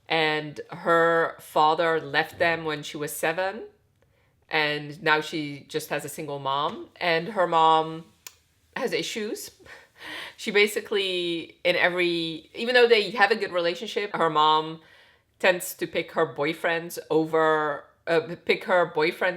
and her father left them when she was 7. And now she just has a single mom, and her mom has issues. She basically, even though they have a good relationship, her mom tends to pick her boyfriend's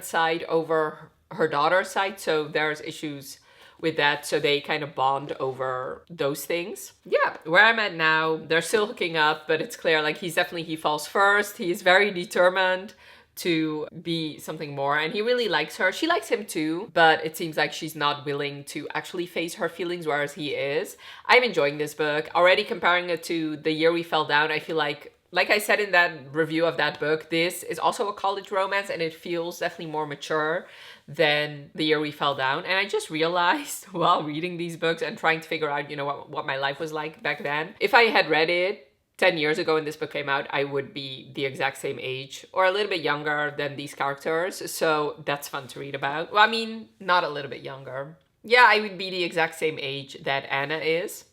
side over her daughter's side. So there's issues with that. So they kind of bond over those things. Yeah, where I'm at now, they're still hooking up, but it's clear like he falls first. He's very determined to be something more, and he really likes her. She likes him too, but it seems like she's not willing to actually face her feelings, whereas he is. I'm enjoying this book. Already comparing it to The Year We Fell Down, I feel like I said in that review of that book, this is also a college romance, and it feels definitely more mature than The Year We Fell Down. And I just realized while reading these books and trying to figure out, you know, what my life was like back then, if I had read it 10 years ago when this book came out, I would be the exact same age or a little bit younger than these characters. So that's fun to read about. Well, I mean, not a little bit younger. Yeah, I would be the exact same age that Anna is.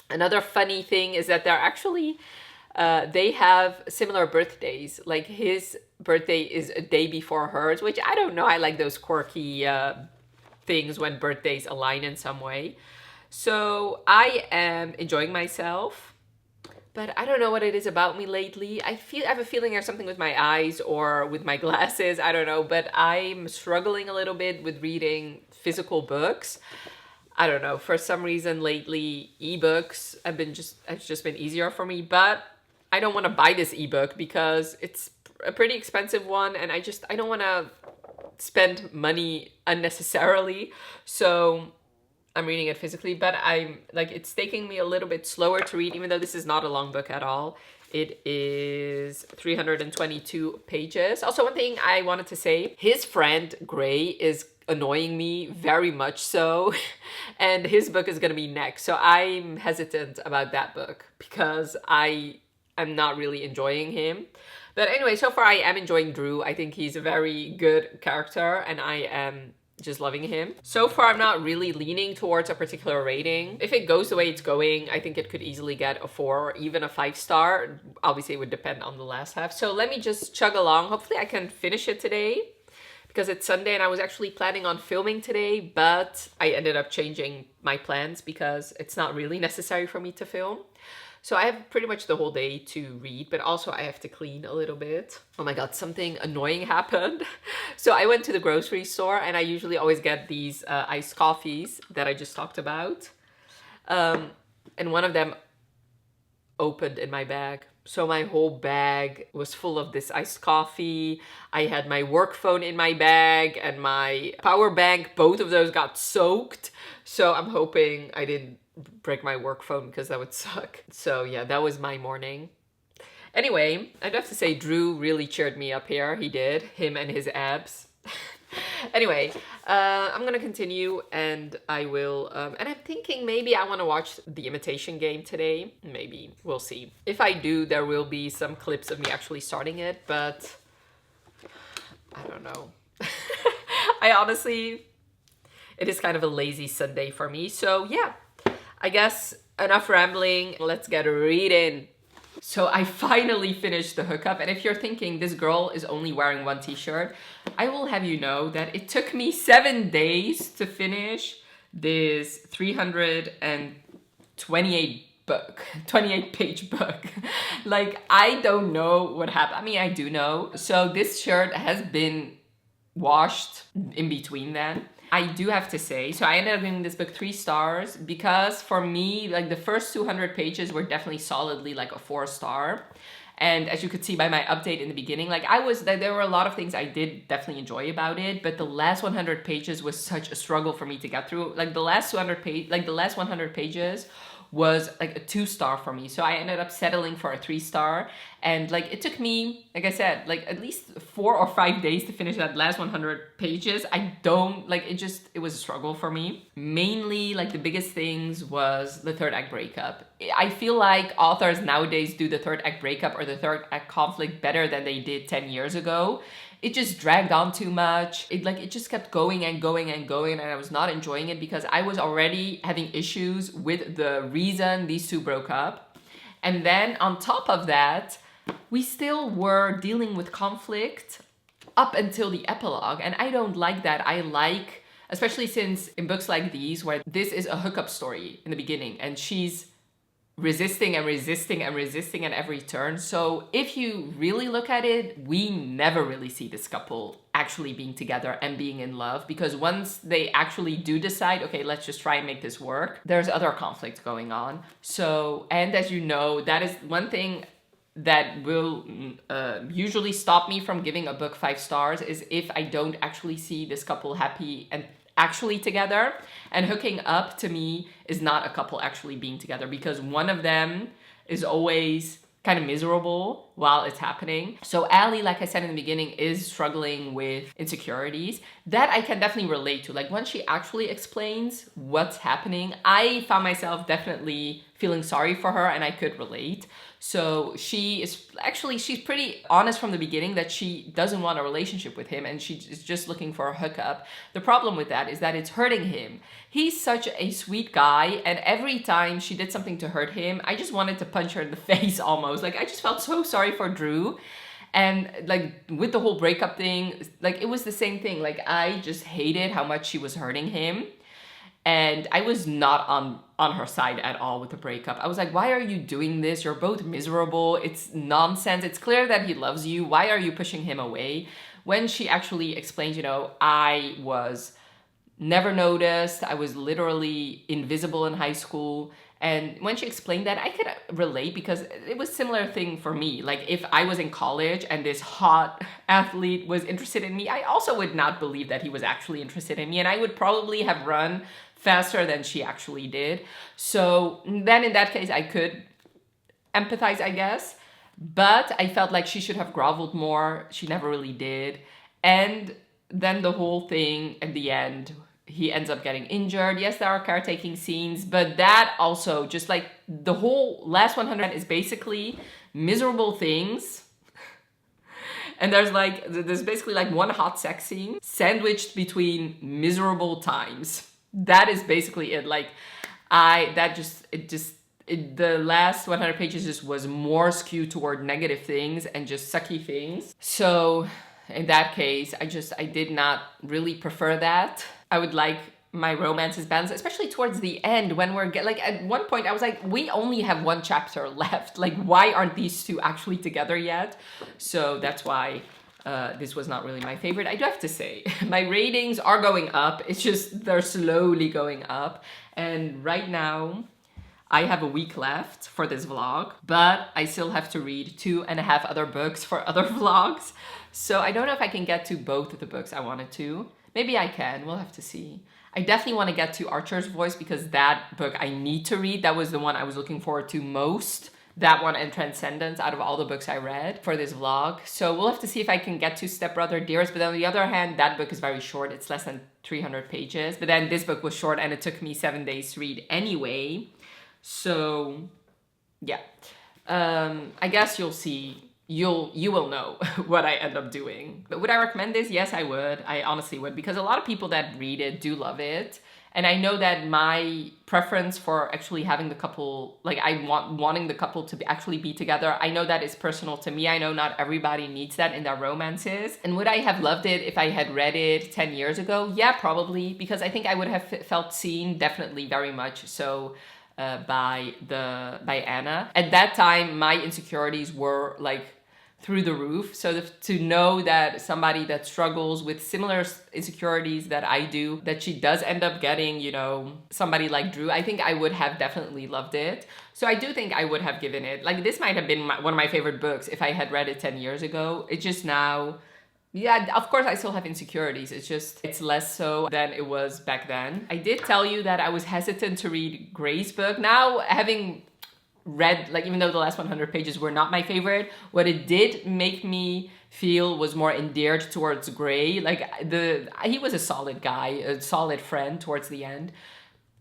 Another funny thing is that they're actually, they have similar birthdays. Like his birthday is a day before hers, which I don't know. I like those quirky things when birthdays align in some way. So I am enjoying myself, but I don't know what it is about me lately. I have a feeling there's something with my eyes or with my glasses, I don't know, but I'm struggling a little bit with reading physical books. I don't know, for some reason lately ebooks it's just been easier for me, but I don't want to buy this ebook because it's a pretty expensive one and I don't want to spend money unnecessarily. So I'm reading it physically, but it's taking me a little bit slower to read, even though this is not a long book at all. It is 322 pages. Also, one thing I wanted to say, his friend Gray is annoying me very much so, and his book is going to be next. So I'm hesitant about that book because I'm not really enjoying him. But anyway, so far I am enjoying Drew. I think he's a very good character and I am just loving him. So far, I'm not really leaning towards a particular rating. If it goes the way it's going, I think it could easily get a 4 or even a 5-star. Obviously, it would depend on the last half. So let me just chug along. Hopefully, I can finish it today because it's Sunday and I was actually planning on filming today, but I ended up changing my plans because it's not really necessary for me to film. So I have pretty much the whole day to read, but also I have to clean a little bit. Oh my God, something annoying happened. So I went to the grocery store and I usually always get these iced coffees that I just talked about. And one of them opened in my bag. So my whole bag was full of this iced coffee. I had my work phone in my bag and my power bank. Both of those got soaked. So I'm hoping I didn't break my work phone because that would suck. So yeah, that was my morning. Anyway, I'd have to say Drew really cheered me up here. He did. Him and his abs. Anyway, I'm gonna continue and I will, and I'm thinking maybe I want to watch The Imitation Game today. Maybe, we'll see. If I do, there will be some clips of me actually starting it, but I don't know. I honestly, it is kind of a lazy Sunday for me. So yeah, I guess enough rambling. Let's get reading. So I finally finished the hookup, and if you're thinking this girl is only wearing one t-shirt, I will have you know that it took me 7 days to finish this 28 page book. Like, I don't know what happened. I mean, I do know. So this shirt has been washed in between then. I do have to say, so I ended up giving this book 3 stars because for me, like the first 200 pages were definitely solidly like a 4-star. And as you could see by my update in the beginning, there were a lot of things I did definitely enjoy about it, but the last 100 pages was such a struggle for me to get through. Like the last 100 pages was like a 2-star for me. So I ended up settling for a 3-star. And like it took me, like I said, like at least 4 or 5 days to finish that last 100 pages. It was a struggle for me. Mainly like the biggest things was the third act breakup. I feel like authors nowadays do the third act breakup or the third act conflict better than they did 10 years ago. It just dragged on too much. It just kept going and going and going, and I was not enjoying it because I was already having issues with the reason these two broke up. And then on top of that, we still were dealing with conflict up until the epilogue, and I don't like that. I like, especially since in books like these where this is a hookup story in the beginning and she's resisting and resisting and resisting at every turn. So if you really look at it, we never really see this couple actually being together and being in love, because once they actually do decide, okay, let's just try and make this work, there's other conflict going on. So, and as you know, that is one thing that will usually stop me from giving a book 5 stars is if I don't actually see this couple happy and actually together. And hooking up to me is not a couple actually being together, because one of them is always kind of miserable while it's happening. So Allie, like I said in the beginning, is struggling with insecurities that I can definitely relate to. Like when she actually explains what's happening, I found myself definitely feeling sorry for her and I could relate. So she's pretty honest from the beginning that she doesn't want a relationship with him and she is just looking for a hookup. The problem with that is that it's hurting him. He's such a sweet guy, and every time she did something to hurt him, I just wanted to punch her in the face almost. Like I just felt so sorry for Drew. And like with the whole breakup thing, like it was the same thing. Like I just hated how much she was hurting him. And I was not on on her side at all with the breakup. I was like, why are you doing this? You're both miserable. It's nonsense. It's clear that he loves you. Why are you pushing him away? When she actually explained, you know, I was never noticed. I was literally invisible in high school. And when she explained that, I could relate because it was a similar thing for me. Like if I was in college and this hot athlete was interested in me, I also would not believe that he was actually interested in me. And I would probably have run faster than she actually did. So then in that case, I could empathize, I guess. But I felt like she should have groveled more. She never really did. And then the whole thing at the end, he ends up getting injured. Yes, there are caretaking scenes, but that also just like the whole last 100 is basically miserable things. And there's basically like one hot sex scene sandwiched between miserable times. That is basically it. Like the last 100 pages just was more skewed toward negative things and just sucky things. So in that case, I did not really prefer that. I would like my romances balanced, especially towards the end when like at one point I was like, we only have one chapter left. Like, why aren't these two actually together yet? So that's why this was not really my favorite. I do have to say, my ratings are going up. It's just they're slowly going up. And right now, I have a week left for this vlog, but I still have to read 2.5 other books for other vlogs. So I don't know if I can get to both of the books I wanted to. Maybe I can, we'll have to see. I definitely want to get to Archer's Voice because that book I need to read. That was the one I was looking forward to most. That one and Transcendence out of all the books I read for this vlog. So we'll have to see if I can get to Stepbrother Dearest. But on the other hand, that book is very short. It's less than 300 pages. But then this book was short and it took me 7 days to read anyway. So yeah, I guess you'll see. You will know what I end up doing. But would I recommend this? Yes, I would. I honestly would, because a lot of people that read it do love it. And I know that my preference for actually having the couple, like wanting the couple to actually be together, I know that is personal to me. I know not everybody needs that in their romances. And would I have loved it if I had read it 10 years ago? Yeah, probably, because I think I would have felt seen, definitely very much so. By Anna. At that time, my insecurities were like through the roof. So to know that somebody that struggles with similar insecurities that I do, that she does end up getting, you know, somebody like Drew, I think I would have definitely loved it. So I do think I would have given it, like this might have been one of my favorite books if I had read it 10 years ago. It's just now, yeah, of course I still have insecurities. It's less so than it was back then. I did tell you that I was hesitant to read Gray's book. Now, having read, like, even though the last 100 pages were not my favorite, what it did make me feel was more endeared towards Gray. Like, he was a solid guy, a solid friend towards the end.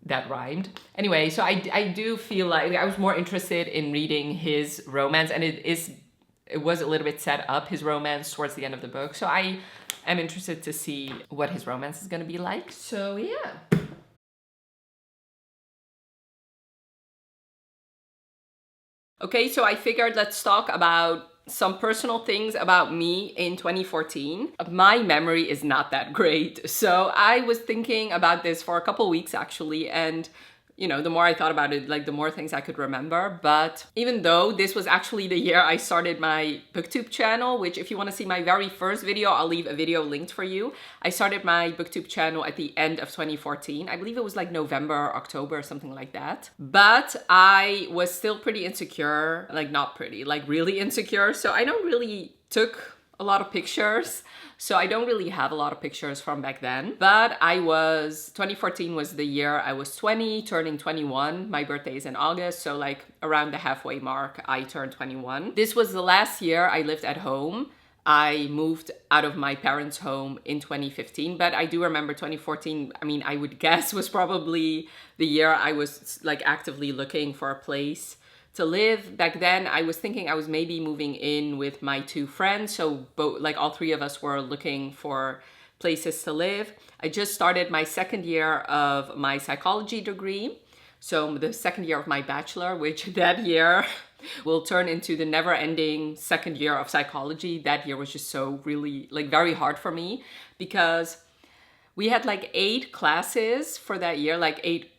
That rhymed. Anyway, so I do feel like I was more interested in reading his romance, and it was a little bit set up, his romance, towards the end of the book. So I am interested to see what his romance is going to be like. So yeah. Okay, so I figured let's talk about some personal things about me in 2014. My memory is not that great. So I was thinking about this for a couple weeks actually, and you know, the more I thought about it, like the more things I could remember. But even though this was actually the year I started my booktube channel, which if you want to see my very first video, I'll leave a video linked for you. I started my booktube channel at the end of 2014. I believe it was like November or October or something like that. But I was still pretty insecure, like not pretty, like really insecure. So I don't really took a lot of pictures. So I don't really have a lot of pictures from back then, but 2014 was the year I was 20, turning 21. My birthday is in August, so like around the halfway mark, I turned 21. This was the last year I lived at home. I moved out of my parents' home in 2015, but I do remember 2014, I mean, I would guess was probably the year I was like actively looking for a place to live. Back then, I was thinking I was maybe moving in with my two friends. So both, like all three of us were looking for places to live. I just started my second year of my psychology degree. So the second year of my bachelor, which that year will turn into the never-ending second year of psychology. That year was just so really like very hard for me because we had like 8 classes for that year, like 8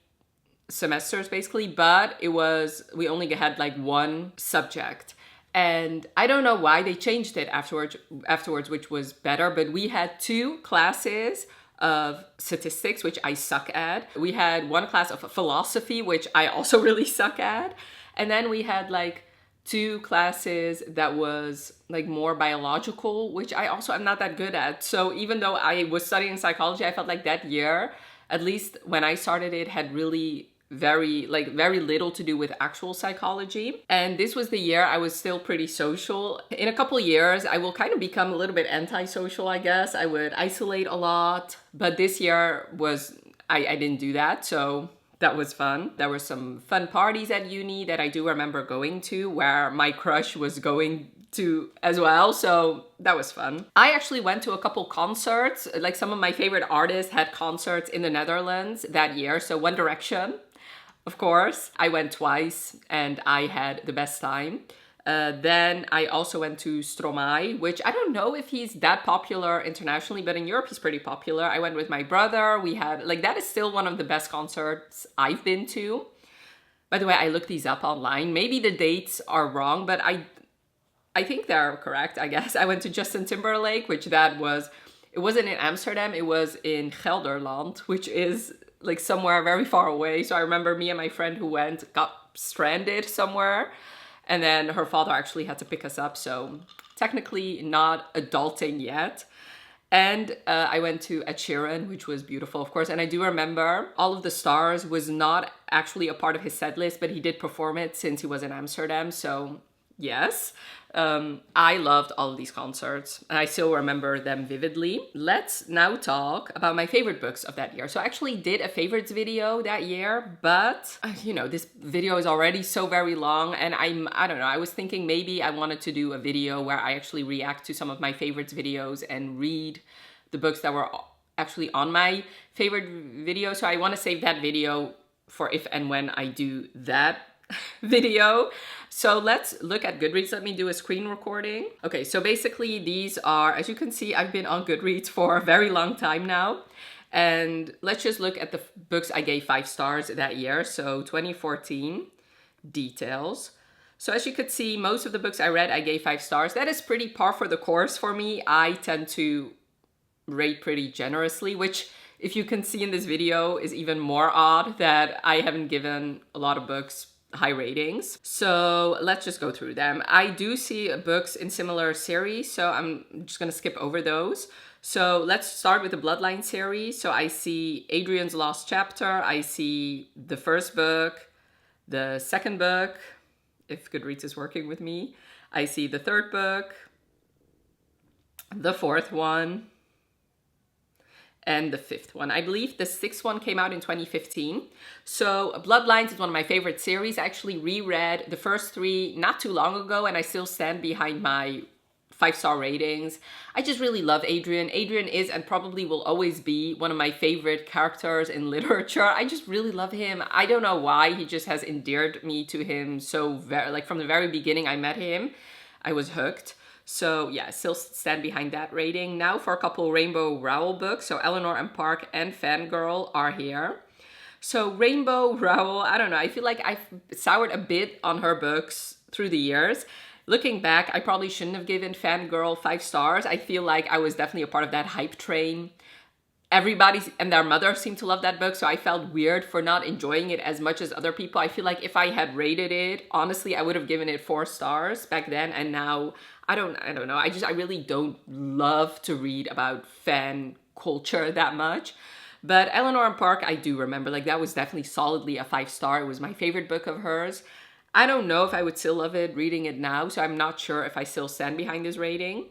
semesters basically, but we only had like one subject. And I don't know why they changed it afterwards, which was better, but we had 2 classes of statistics, which I suck at. We had 1 class of philosophy, which I also really suck at. And then we had like 2 classes that was like more biological, which I also am not that good at. So even though I was studying psychology, I felt like that year, at least when I started it, had really very little to do with actual psychology. And this was the year I was still pretty social. In a couple years, I will kind of become a little bit antisocial, I guess. I would isolate a lot. But this year I didn't do that. So that was fun. There were some fun parties at uni that I do remember going to, where my crush was going to as well. So that was fun. I actually went to a couple concerts. Like, some of my favorite artists had concerts in the Netherlands that year. So One Direction, of course. I went twice and I had the best time. Then I also went to Stromae, which I don't know if he's that popular internationally, but in Europe he's pretty popular. I went with my brother. We had, like, that is still one of the best concerts I've been to. By the way, I looked these up online. Maybe the dates are wrong, but I think they're correct, I guess. I went to Justin Timberlake, it wasn't in Amsterdam, it was in Gelderland, which is like somewhere very far away. So I remember me and my friend who went got stranded somewhere, and then her father actually had to pick us up. So technically not adulting yet. And I went to Ed Sheeran, which was beautiful, of course. And I do remember All of the Stars was not actually a part of his set list, but he did perform it since he was in Amsterdam. So yes, I loved all of these concerts and I still remember them vividly. Let's now talk about my favorite books of that year. So I actually did a favorites video that year, but you know, this video is already so very long, and I don't know, I was thinking maybe I wanted to do a video where I actually react to some of my favorites videos and read the books that were actually on my favorite video. So I want to save that video for if and when I do that video. So let's look at Goodreads. Let me do a screen recording. Okay, so basically these are, as you can see, I've been on Goodreads for a very long time now. And let's just look at the books I gave 5 stars that year. So 2014, Details. So as you could see, most of the books I read, I gave 5 stars. That is pretty par for the course for me. I tend to rate pretty generously, which, if you can see in this video, is even more odd that I haven't given a lot of books high ratings. So let's just go through them. I do see books in similar series, so I'm just gonna skip over those. So let's start with the Bloodline series. So I see Adrian's Lost Chapter. I see the first book, the second book, if Goodreads is working with me. I see the third book, the fourth one, and the 5th one. I believe the 6th one came out in 2015. So Bloodlines is one of my favorite series. I actually reread the first 3 not too long ago, and I still stand behind my 5-star ratings. I just really love Adrian. Adrian is and probably will always be one of my favorite characters in literature. I just really love him. I don't know why, he just has endeared me to him so very, like from the very beginning I met him, I was hooked. So yeah, still stand behind that rating. Now for a couple Rainbow Rowell books. So Eleanor and Park and Fangirl are here. So Rainbow Rowell, I don't know, I feel like I've soured a bit on her books through the years. Looking back, I probably shouldn't have given Fangirl 5 stars. I feel like I was definitely a part of that hype train. Everybody and their mother seemed to love that book, so I felt weird for not enjoying it as much as other people. I feel like if I had rated it, honestly, I would have given it 4 stars back then, and now I don't know. I really don't love to read about fan culture that much. But Eleanor and Park, I do remember, like, that was definitely solidly a 5 star. It was my favorite book of hers. I don't know if I would still love it reading it now, so I'm not sure if I still stand behind this rating.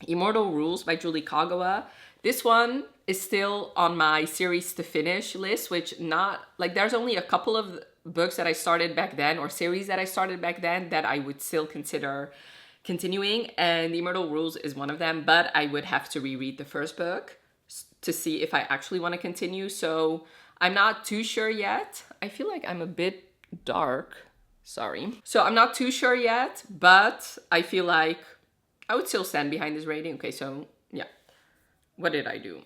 Immortal Rules by Julie Kagawa. This one is still on my series to finish list, which not, like, there's only a couple of books that I started back then, or series that I started back then, that I would still consider continuing, and The Immortal Rules is one of them, but I would have to reread the first book to see if I actually want to continue, so I'm not too sure yet. I feel like I'm a bit dark, sorry. So I'm not too sure yet, but I feel like I would still stand behind this rating. Okay, so yeah. What did I do?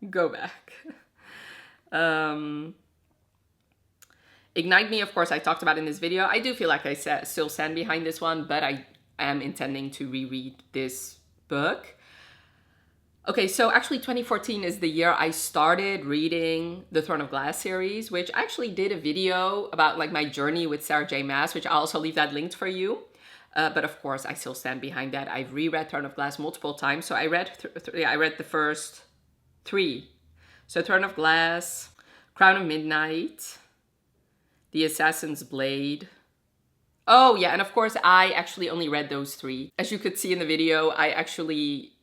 Go back. Ignite Me, of course, I talked about in this video. I do feel like I still stand behind this one, but I am intending to reread this book. Okay, so actually 2014 is the year I started reading the Throne of Glass series, which I actually did a video about like my journey with Sarah J. Maas, which I'll also leave that linked for you. But of course, I still stand behind that. I've reread Throne of Glass multiple times. So I read the first 3. So Throne of Glass, Crown of Midnight, The Assassin's Blade. Oh yeah, and of course, I actually only read those 3. As you could see in the video, I actually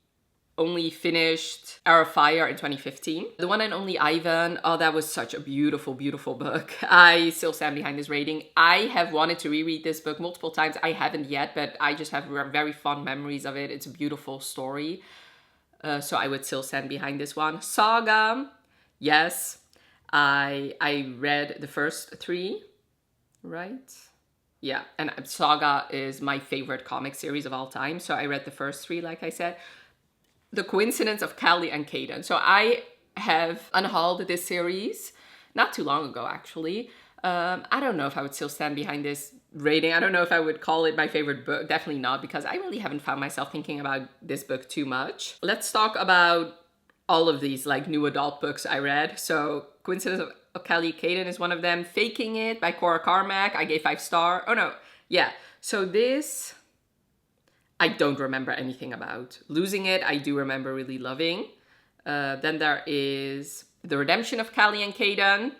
only finished Heir of Fire in 2015. The One and Only Ivan, oh, that was such a beautiful, beautiful book. I still stand behind this rating. I have wanted to reread this book multiple times. I haven't yet, but I just have very fond memories of it. It's a beautiful story. So I would still stand behind this one. Saga, yes. I read the first 3, right? Yeah, and Saga is my favorite comic series of all time. So I read the first 3, like I said. The Coincidence of Callie and Caden. So I have unhauled this series not too long ago, actually. I don't know if I would still stand behind this rating. I don't know if I would call it my favorite book. Definitely not, because I really haven't found myself thinking about this book too much. Let's talk about all of these like new adult books I read. So Coincidence of Callie Caden is one of them. Faking It by Cora Carmack, I gave 5 stars. Oh no, yeah. So this, I don't remember anything about. Losing It, I do remember really loving. Then there is The Redemption of Callie and Caden.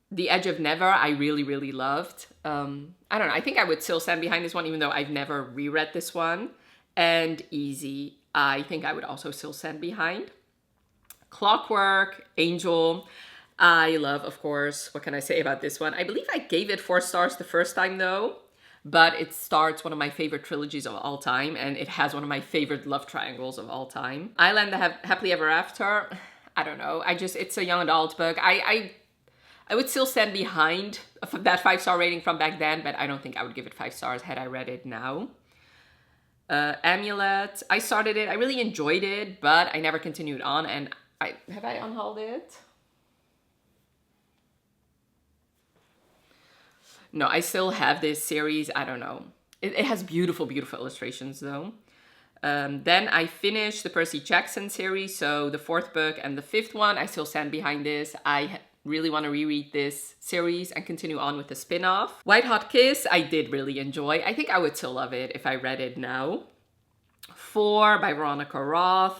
The Edge of Never, I really, really loved. I don't know, I think I would still stand behind this one, even though I've never reread this one. And Easy, I think I would also still stand behind. Clockwork, Angel, I love, of course. What can I say about this one? I believe I gave it 4 stars the first time though, but it starts one of my favorite trilogies of all time, and it has one of my favorite love triangles of all time. Island Happily Ever After, I don't know. It's a young adult book. I would still stand behind that 5-star rating from back then, but I don't think I would give it 5 stars had I read it now. Amulet, I started it. I really enjoyed it, but I never continued on, and have I unhauled it? No, I still have this series. I don't know. It has beautiful, beautiful illustrations though. Then I finished the Percy Jackson series. So the 4th book and the 5th one, I still stand behind this. I really want to reread this series and continue on with the spin-off. White Hot Kiss, I did really enjoy. I think I would still love it if I read it now. 4 by Veronica Roth.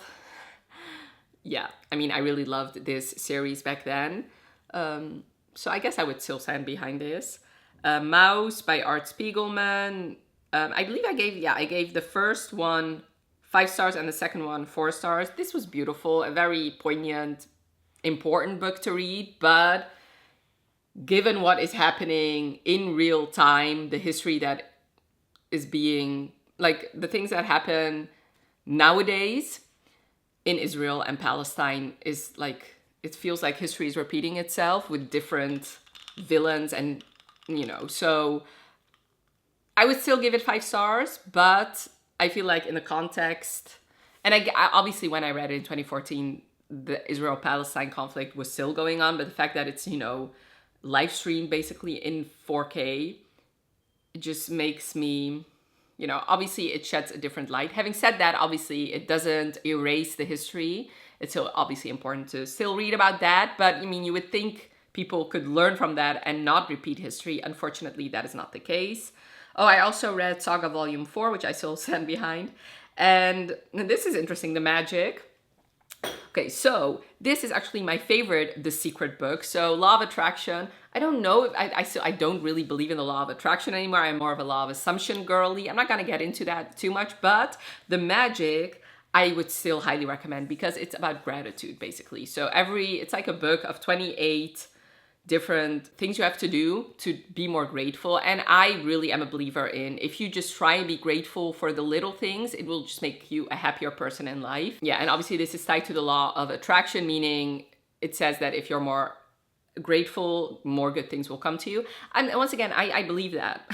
Yeah, I mean, I really loved this series back then. So I guess I would still stand behind this. Maas by Art Spiegelman. I believe I gave the first one 5 stars and the second one 4 stars. This was beautiful, a very poignant, important book to read, but given what is happening in real time, the history that is being, like the things that happen nowadays in Israel and Palestine is like, it feels like history is repeating itself with different villains and, you know, so I would still give it 5 stars, but I feel like in the context, and I obviously when I read it in 2014, the Israel-Palestine conflict was still going on, but the fact that it's, you know, live streamed basically in 4K, it just makes me, you know, obviously it sheds a different light. Having said that, obviously it doesn't erase the history. It's still obviously important to still read about that, but I mean, you would think people could learn from that and not repeat history. Unfortunately, that is not the case. Oh, I also read Saga Volume 4, which I still stand behind. And this is interesting, The Magic. Okay, so this is actually my favorite The Secret book. So Law of Attraction, I don't know if I don't really believe in the Law of Attraction anymore. I'm more of a Law of Assumption girly. I'm not gonna get into that too much, but The Magic, I would still highly recommend because it's about gratitude basically. So it's like a book of 28 different things you have to do to be more grateful. And I really am a believer in, if you just try and be grateful for the little things, it will just make you a happier person in life. Yeah, and obviously this is tied to the law of attraction, meaning it says that if you're more grateful, more good things will come to you. And once again, I believe that.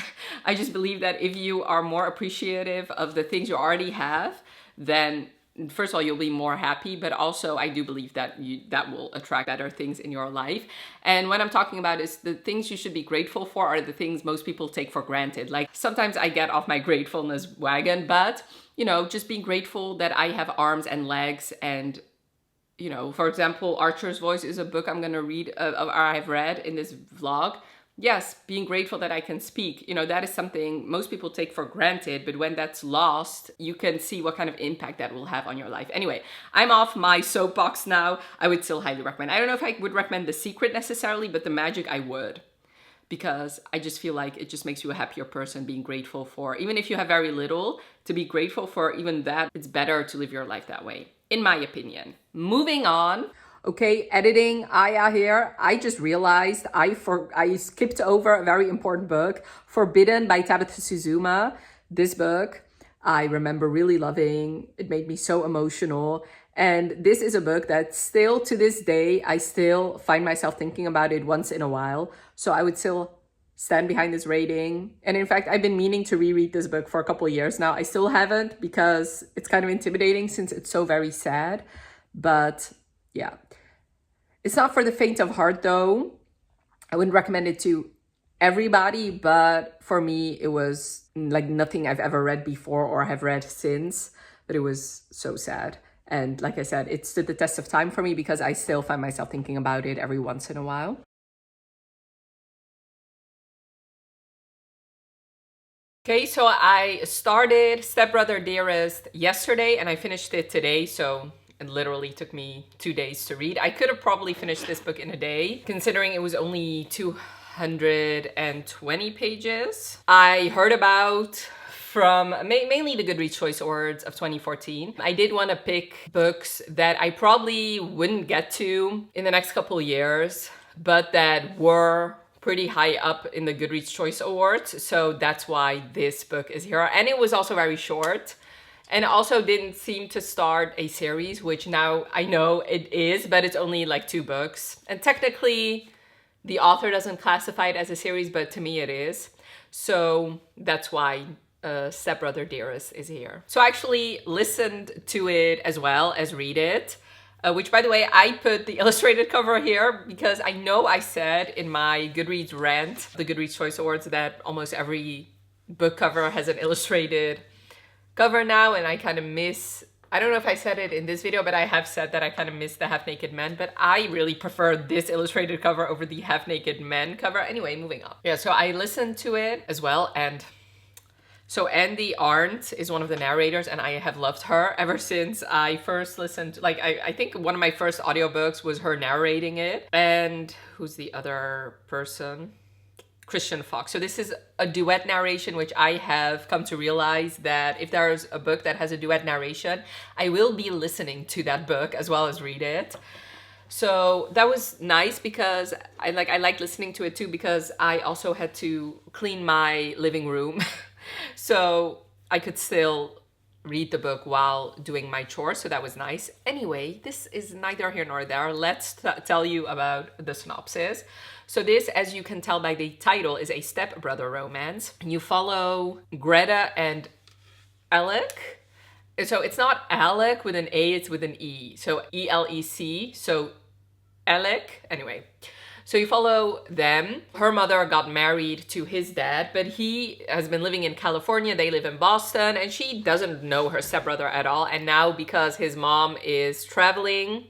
I just believe that if you are more appreciative of the things you already have, then first of all, you'll be more happy, but also I do believe that that will attract better things in your life. And what I'm talking about is the things you should be grateful for are the things most people take for granted. Like sometimes I get off my gratefulness wagon, but you know, just being grateful that I have arms and legs. And you know, for example, Archer's Voice is a book I'm going to read, or I've read in this vlog. Yes, being grateful that I can speak, you know, that is something most people take for granted, but when that's lost, you can see what kind of impact that will have on your life. Anyway, I'm off my soapbox now. I would still highly recommend. I don't know if I would recommend The Secret necessarily, but The Magic I would, because I just feel like it just makes you a happier person being grateful for, even if you have very little, to be grateful for even that. It's better to live your life that way, in my opinion. Moving on. Okay, editing, Aya here. I just realized I skipped over a very important book, Forbidden by Tahereh Suzuma. This book I remember really loving. It made me so emotional. And this is a book that still to this day, I still find myself thinking about it once in a while. So I would still stand behind this rating. And in fact, I've been meaning to reread this book for a couple of years now. I still haven't because it's kind of intimidating since it's so very sad. But yeah, it's not for the faint of heart though. I wouldn't recommend it to everybody, but for me, it was like nothing I've ever read before or have read since, but it was so sad. And like I said, it stood the test of time for me because I still find myself thinking about it every once in a while. Okay, so I started Stepbrother Dearest yesterday and I finished it today, so it literally took me 2 days to read. I could have probably finished this book in a day, considering it was only 220 pages. I heard about from mainly the Goodreads Choice Awards of 2014. I did want to pick books that I probably wouldn't get to in the next couple of years, but that were pretty high up in the Goodreads Choice Awards. So that's why this book is here. And it was also very short. And also didn't seem to start a series, which now I know it is, but it's only like 2 books. And technically, the author doesn't classify it as a series, but to me it is. So that's why Stepbrother Dearest is here. So I actually listened to it as well as read it, which by the way, I put the illustrated cover here because I know I said in my Goodreads rant, the Goodreads Choice Awards, that almost every book cover has an illustrated cover now, and I kind of miss, I don't know if I said it in this video, but I have said that I kind of miss the half-naked men, but I really prefer this illustrated cover over the half-naked men cover. Anyway, moving on. Yeah, so I listened to it as well, and so Andy Arndt is one of the narrators, and I have loved her ever since I first listened. Like, I think one of my first audiobooks was her narrating it. And who's the other person? Christian Fox. So this is a duet narration, which I have come to realize that if there's a book that has a duet narration, I will be listening to that book as well as read it. So that was nice because I liked listening to it too, because I also had to clean my living room. So I could still read the book while doing my chores, so that was nice. Anyway, this is neither here nor there. Let's tell you about the synopsis. So this, as you can tell by the title, is a stepbrother romance. You follow Greta and Alec. So it's not Alec with an A, it's with an E. So E-L-E-C, so Alec, anyway. So you follow them. Her mother got married to his dad, but he has been living in California. They live in Boston, and she doesn't know her stepbrother at all. And now, because his mom is traveling,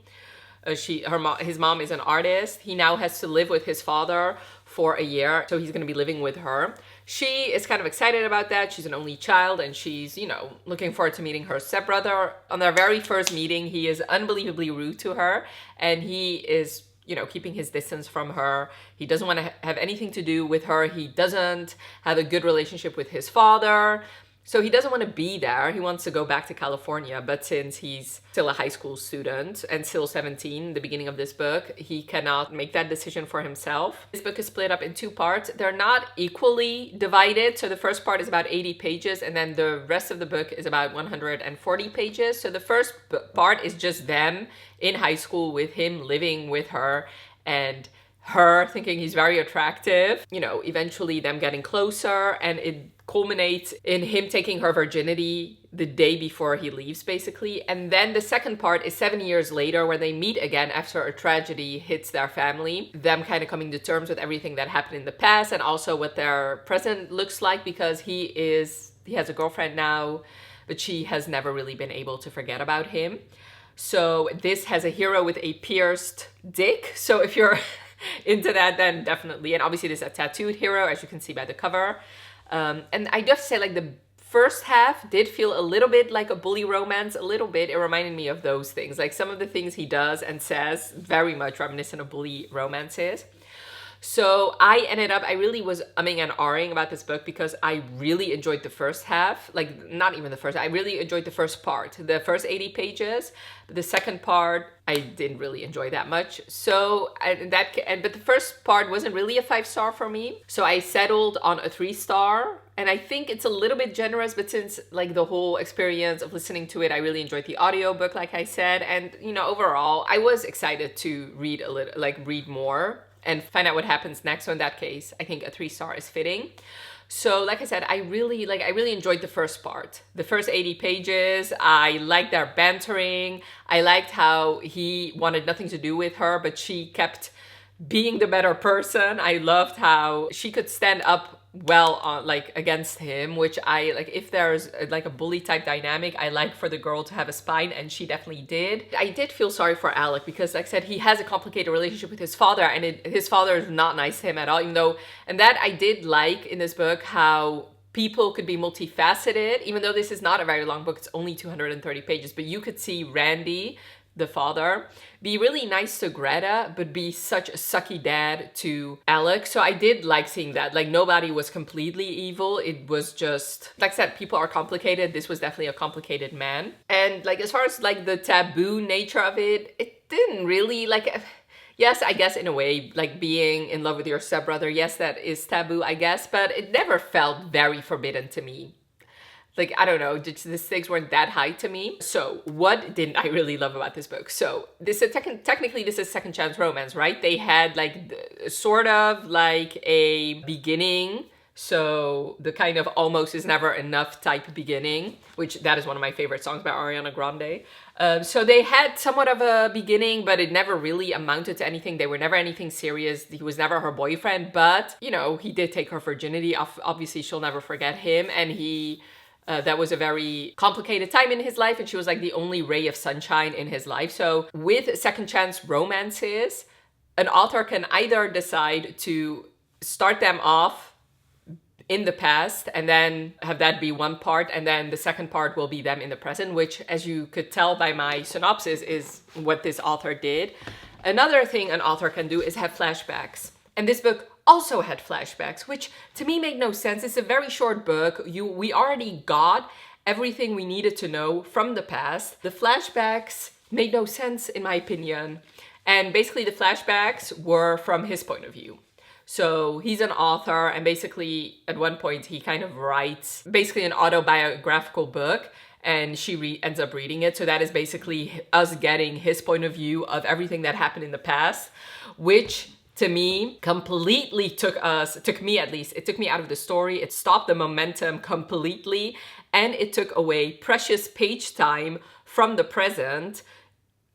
his mom is an artist, he now has to live with his father for a year. So he's going to be living with her. She is kind of excited about that. She's an only child, and she's, you know, looking forward to meeting her stepbrother. On their very first meeting, he is unbelievably rude to her, and he is, you know, keeping his distance from her. He doesn't want to have anything to do with her. He doesn't have a good relationship with his father. So he doesn't want to be there. He wants to go back to California. But since he's still a high school student and still 17, the beginning of this book, he cannot make that decision for himself. This book is split up in 2 parts. They're not equally divided. So the first part is about 80 pages and then the rest of the book is about 140 pages. So the first part is just them in high school with him living with her and her thinking he's very attractive, you know, eventually them getting closer, and it culminates in him taking her virginity the day before he leaves, basically. And then the second part is 7 years later, where they meet again after a tragedy hits their family, them kind of coming to terms with everything that happened in the past and also what their present looks like, because he has a girlfriend now, but she has never really been able to forget about him. So this has a hero with a pierced dick. So if you're into that, then definitely. And obviously this is a tattooed hero, as you can see by the cover. And I do have to say, like, the first half did feel a little bit like a bully romance, a little bit. It reminded me of those things. Like, some of the things he does and says, very much reminiscent of bully romances. So I really was umming and ahhing about this book because I really enjoyed the first half. Like, not even the first, I really enjoyed the first part, the first 80 pages. But the second part, I didn't really enjoy that much. So, but the first part wasn't really a 5-star for me. So I settled on a 3-star. And I think it's a little bit generous, but since, like, the whole experience of listening to it, I really enjoyed the audiobook, like I said. And, you know, overall, I was excited to read more and find out what happens next. So in that case, I think a 3-star is fitting. So like I said, I really enjoyed the first part. The first 80 pages, I liked their bantering. I liked how he wanted nothing to do with her, but she kept being the better person. I loved how she could stand up well on, like, against him, which I like. If there's like a bully type dynamic, I like for the girl to have a spine, and she definitely did. I did feel sorry for Alec because, like I said, he has a complicated relationship with his father, and his father is not nice to him at all, even though, and that I did like in this book, how people could be multifaceted, even though this is not a very long book, it's only 230 pages, but you could see Randy, the father, be really nice to Greta, but be such a sucky dad to Alex. So I did like seeing that. Like, nobody was completely evil. It was just, like I said, people are complicated. This was definitely a complicated man. And, like, as far as, like, the taboo nature of it, it didn't really, like, yes, I guess in a way, like, being in love with your stepbrother, yes, that is taboo, I guess, but it never felt very forbidden to me. Like, I don't know, the stakes weren't that high to me. So what didn't I really love about this book? So this is technically this is second chance romance, right? They had, like, sort of like a beginning. So the kind of almost is never enough type beginning, which that is one of my favorite songs by Ariana Grande. So they had somewhat of a beginning, but it never really amounted to anything. They were never anything serious. He was never her boyfriend, but, you know, he did take her virginity. Obviously, she'll never forget him. And that was a very complicated time in his life, and she was, like, the only ray of sunshine in his life. So with second chance romances, an author can either decide to start them off in the past and then have that be one part, and then the second part will be them in the present, which, as you could tell by my synopsis, is what this author did. Another thing an author can do is have flashbacks. And this book also had flashbacks, which to me made no sense. It's a very short book. We already got everything we needed to know from the past. The flashbacks made no sense, in my opinion. And basically the flashbacks were from his point of view. So he's an author, and basically at one point he kind of writes basically an autobiographical book, and she ends up reading it. So that is basically us getting his point of view of everything that happened in the past, which to me completely took me out of the story. It stopped the momentum completely, and it took away precious page time from the present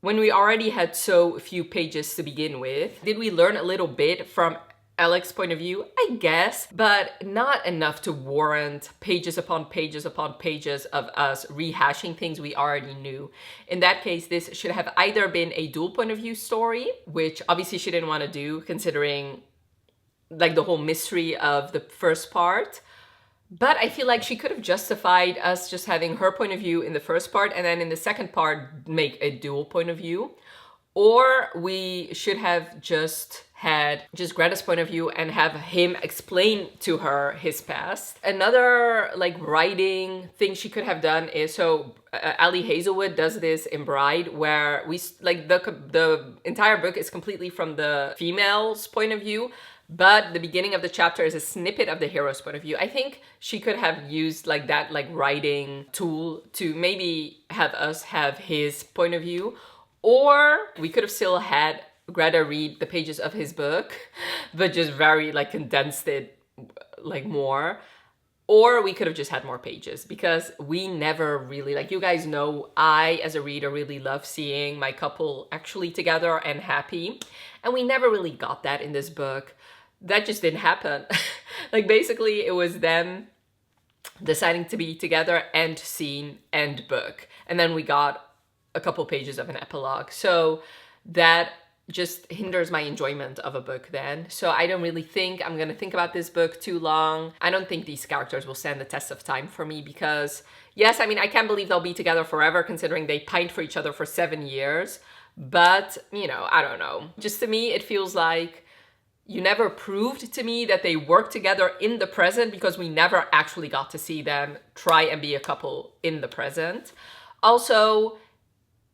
when we already had so few pages to begin with. Did we learn a little bit from Alex's point of view? I guess, but not enough to warrant pages upon pages upon pages of us rehashing things we already knew. In that case, this should have either been a dual point of view story, which obviously she didn't want to do considering, like, the whole mystery of the first part. But I feel like she could have justified us just having her point of view in the first part, and then in the second part make a dual point of view. Or we should have just had just Greta's point of view and have him explain to her his past. Another, like, writing thing she could have done is, so Ali Hazelwood does this in Bride, where we, like, the entire book is completely from the female's point of view, but the beginning of the chapter is a snippet of the hero's point of view. I think she could have used, like, that, like, writing tool to maybe have us have his point of view. Or we could have still had Greta read the pages of his book, but just very like condensed it like more. Or we could have just had more pages, because we never really, like you guys know, I as a reader really love seeing my couple actually together and happy. And we never really got that in this book. That just didn't happen. Like basically it was them deciding to be together, end scene, end book. And then we got a couple pages of an epilogue. So that just hinders my enjoyment of a book then. So I don't really think I'm gonna think about this book too long. I don't think these characters will stand the test of time for me, because yes, I mean, I can't believe they'll be together forever considering they pined for each other for 7 years. But, you know, I don't know. Just to me, it feels like you never proved to me that they work together in the present, because we never actually got to see them try and be a couple in the present. Also,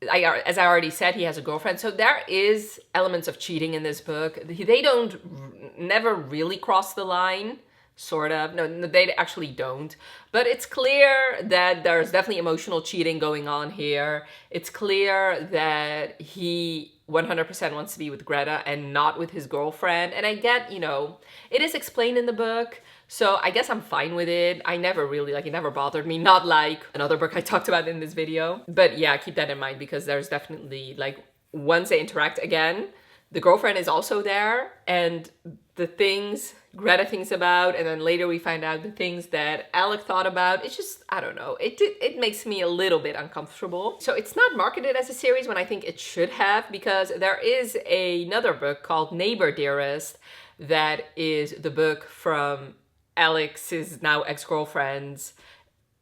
as I already said, he has a girlfriend. So there is elements of cheating in this book. They don't never really cross the line, sort of. No, they actually don't. But it's clear that there's definitely emotional cheating going on here. It's clear that he 100% wants to be with Greta and not with his girlfriend. And I get, you know, it is explained in the book. So I guess I'm fine with it. I never really, like, it never bothered me. Not like another book I talked about in this video. But yeah, keep that in mind, because there's definitely, like, once they interact again, the girlfriend is also there. And the things Greta thinks about, and then later we find out the things that Alec thought about. It's just, I don't know. It makes me a little bit uncomfortable. So it's not marketed as a series when I think it should have, because there is another book called Neighbor Dearest that is the book from Alex's now ex-girlfriend's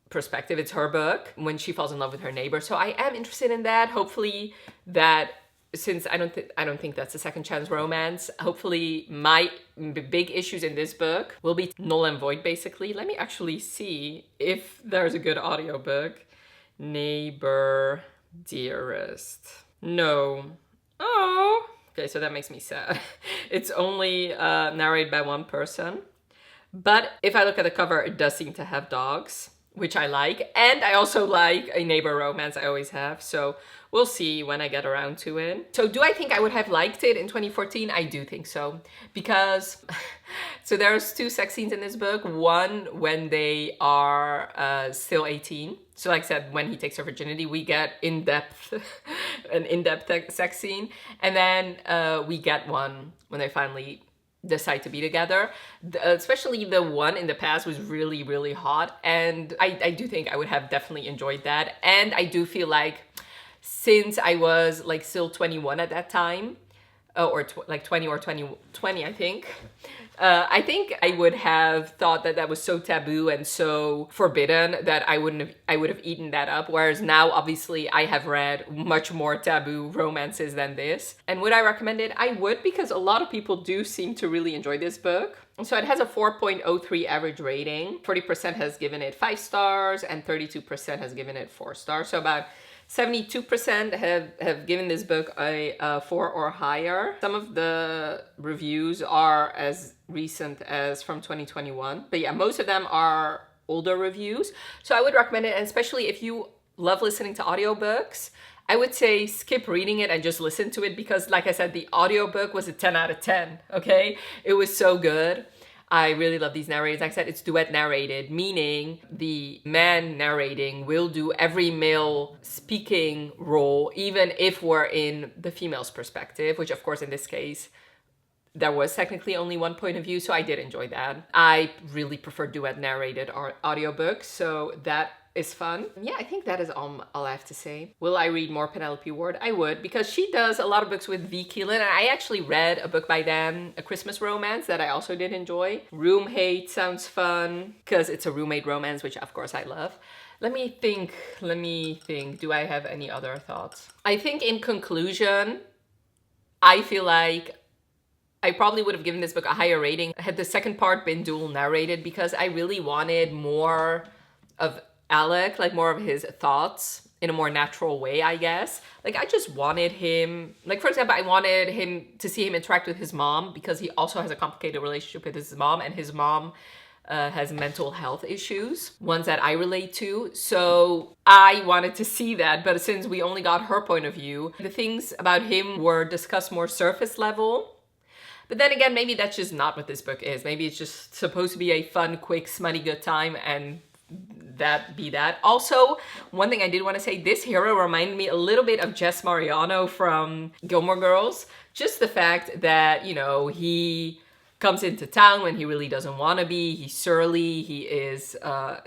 perspective. It's her book when she falls in love with her neighbor. So I am interested in that. Hopefully that, since I don't think that's a second chance romance, hopefully my big issues in this book will be null and void, basically. Let me actually see if there's a good audiobook. Neighbor Dearest. No. Oh. Okay, so that makes me sad. It's only narrated by one person. But if I look at the cover, it does seem to have dogs, which I like. And I also like a neighbor romance, I always have. So we'll see when I get around to it. So do I think I would have liked it in 2014? I do think so. Because, so there's 2 sex scenes in this book. One, when they are still 18. So like I said, when he takes her virginity, we get an in-depth sex scene. And then we get one when they finally decide to be together. Especially the one in the past was really, really hot. And I do think I would have definitely enjoyed that. And I do feel like, since I was like still 21 at that time, or like 20 or 20, I think I would have thought that that was so taboo and so forbidden that I would have eaten that up. Whereas now, obviously, I have read much more taboo romances than this. And would I recommend it? I would, because a lot of people do seem to really enjoy this book. So it has a 4.03 average rating. 40% has given it 5 stars and 32% has given it 4 stars. So about 72% have given this book a 4 or higher. Some of the reviews are as recent as from 2021. But yeah, most of them are older reviews. So I would recommend it, and especially if you love listening to audiobooks, I would say skip reading it and just listen to it, because like I said, the audiobook was a 10 out of 10, okay? It was so good. I really love these narrators. Like I said, it's duet narrated, meaning the man narrating will do every male speaking role, even if we're in the female's perspective, which of course in this case, there was technically only one point of view, so I did enjoy that. I really prefer duet narrated audiobooks, so that is fun. Yeah, I think that is all I have to say. Will I read more Penelope Ward? I would, because she does a lot of books with V. Keelan, and I actually read a book by them, a Christmas romance, that I also did enjoy. Room Hate sounds fun, because it's a roommate romance, which of course I love. Let me think. Do I have any other thoughts? I think in conclusion, I feel like I probably would have given this book a higher rating had the second part been dual narrated, because I really wanted more of Alec, like more of his thoughts in a more natural way, I guess. Like I just wanted him, like for example, I wanted him to see him interact with his mom, because he also has a complicated relationship with his mom, and his mom has mental health issues, ones that I relate to. So I wanted to see that, but since we only got her point of view, the things about him were discussed more surface level. But then again, maybe that's just not what this book is. Maybe it's just supposed to be a fun, quick, smutty, good time, and that be that. Also, one thing I did want to say, this hero reminded me a little bit of Jess Mariano from Gilmore Girls. Just the fact that, you know, he comes into town when he really doesn't want to be. He's surly. He is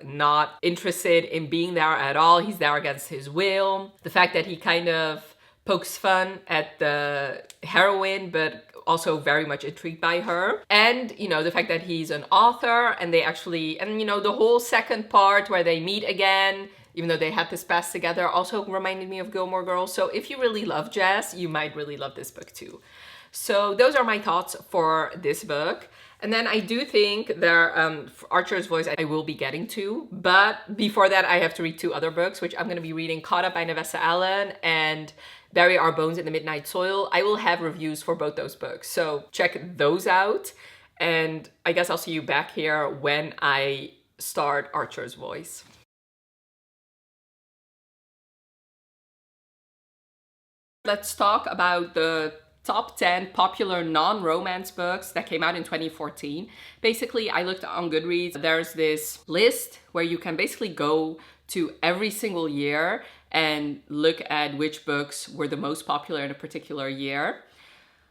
not interested in being there at all. He's there against his will. The fact that he kind of pokes fun at the heroine, but also very much intrigued by her. And, you know, the fact that he's an author and they actually, and you know, the whole second part where they meet again, even though they had this past together, also reminded me of Gilmore Girls. So if you really love Jess, you might really love this book too. So those are my thoughts for this book. And then I do think there, Archer's Voice I will be getting to, but before that I have to read two other books, which I'm going to be reading, Caught Up by Nevessa Allen and Bury Our Bones in the Midnight Soil. I will have reviews for both those books, so check those out. And I guess I'll see you back here when I start Archer's Voice. Let's talk about the top 10 popular non-romance books that came out in 2014. Basically, I looked on Goodreads. There's this list where you can basically go to every single year and look at which books were the most popular in a particular year.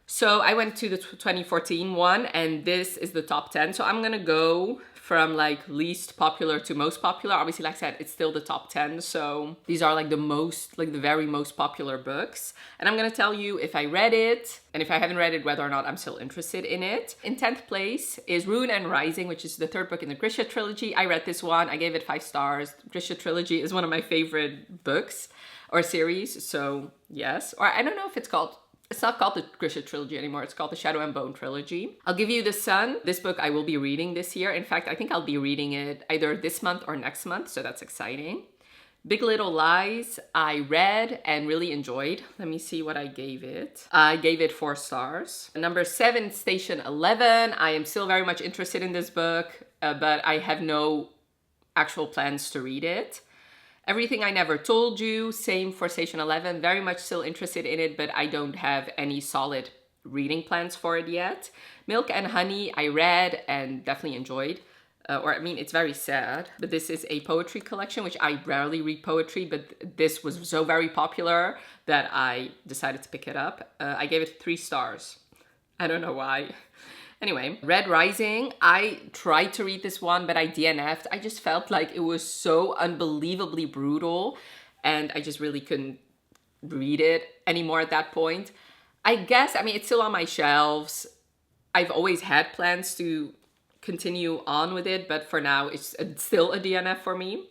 So I went to the 2014 one, and this is the top 10. So I'm gonna go from like least popular to most popular. Obviously, like I said, it's still the top 10. So these are like the most, like the very most popular books. And I'm gonna tell you if I read it, and if I haven't read it, whether or not I'm still interested in it. In 10th place is Rune and Rising, which is the third book in the Grisha trilogy. I read this one, I gave it 5 stars. The Grisha trilogy is one of my favorite books or series, so yes. Or I don't know if it's not called the Grisha trilogy anymore. It's called the Shadow and Bone trilogy. I'll give you The Sun. This book I will be reading this year. In fact, I think I'll be reading it either this month or next month, so that's exciting. Big Little Lies, I read and really enjoyed. Let me see what I gave it. I gave it 4 stars. Number 7, Station 11. I am still very much interested in this book, but I have no actual plans to read it. Everything I Never Told You, same for Station 11. Very much still interested in it, but I don't have any solid reading plans for it yet. Milk and Honey, I read and definitely enjoyed. It's very sad, but this is a poetry collection, which I rarely read poetry, but this was so very popular that I decided to pick it up. I gave it 3 stars. I don't know why. Anyway, Red Rising, I tried to read this one, but I DNF'd. I just felt like it was so unbelievably brutal, and I just really couldn't read it anymore at that point. I guess, it's still on my shelves. I've always had plans to continue on with it, but for now, it's still a DNF for me.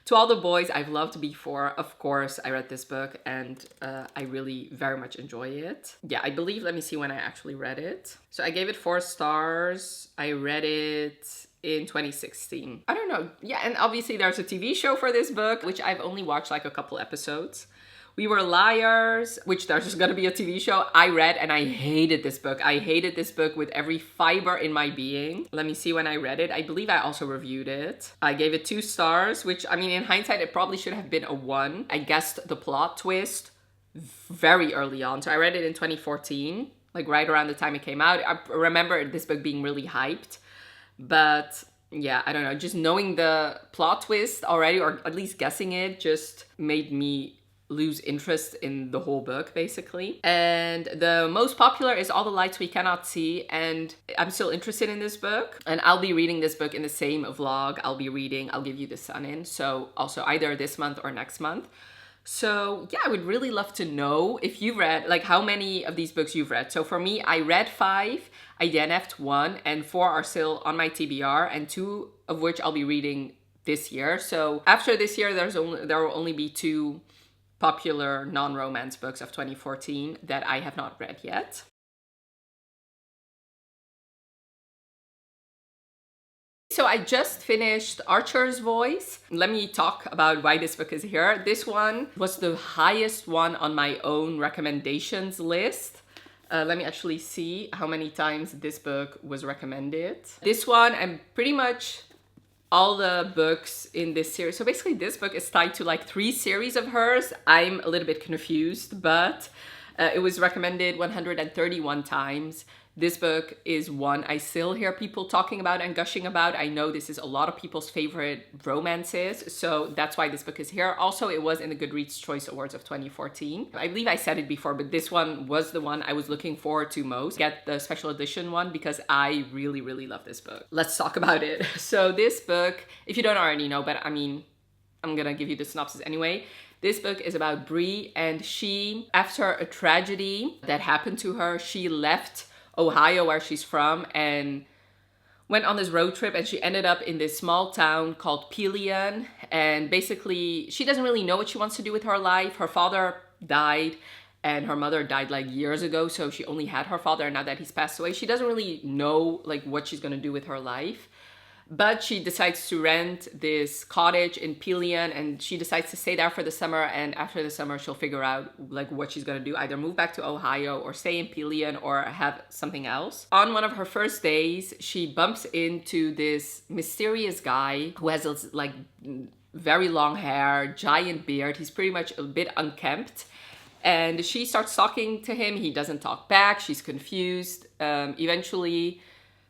To All the Boys I've Loved Before, of course, I read this book and I really very much enjoy it. Yeah, I believe, let me see when I actually read it. So I gave it 4 stars. I read it in 2016. I don't know. Yeah, and obviously there's a TV show for this book, which I've only watched like a couple episodes. We Were Liars, which there's just gonna be a TV show. I read and I hated this book. I hated this book with every fiber in my being. Let me see when I read it. I believe I also reviewed it. I gave it 2 stars, which, in hindsight, it probably should have been a 1. I guessed the plot twist very early on. So I read it in 2014, like right around the time it came out. I remember this book being really hyped, but yeah, I don't know. Just knowing the plot twist already, or at least guessing it, just made me lose interest in the whole book, basically. And the most popular is All the Lights We Cannot See, and I'm still interested in this book, and I'll be reading this book in the same vlog I'll Give You the Sun in, so also either this month or next month. So yeah, I would really love to know if you've read, like, how many of these books you've read. So for me, I read 5, I DNF'd 1, and 4 are still on my TBR, and 2 of which I'll be reading this year. So after this year, there will only be 2 popular non-romance books of 2014 that I have not read yet. So I just finished Archer's Voice. Let me talk about why this book is here. This one was the highest one on my own recommendations list. Let me actually see how many times this book was recommended. This one, and pretty much all the books in this series. So basically this book is tied to like 3 series of hers. I'm a little bit confused, but it was recommended 131 times. This book is one I still hear people talking about and gushing about. I know this is a lot of people's favorite romances, so that's why this book is here. Also, it was in the Goodreads Choice Awards of 2014. I believe I said it before, but this one was the one I was looking forward to most. Get the special edition one because I really, really love this book. Let's talk about it. So this book, if you don't already know, but I mean, I'm gonna give you the synopsis anyway. This book is about Bree, and she, after a tragedy that happened to her, she left Ohio, where she's from, and went on this road trip, and she ended up in this small town called Callihan. And basically she doesn't really know what she wants to do with her life. Her father died and her mother died like years ago, so she only had her father, and now that he's passed away, she doesn't really know like what she's gonna do with her life. But she decides to rent this cottage in Callihan, and she decides to stay there for the summer, and after the summer she'll figure out like what she's gonna do, either move back to Ohio or stay in Callihan or have something else. On one of her first days, she bumps into this mysterious guy who has this, like very long hair, giant beard. He's pretty much a bit unkempt. And she starts talking to him. He doesn't talk back. She's confused. Eventually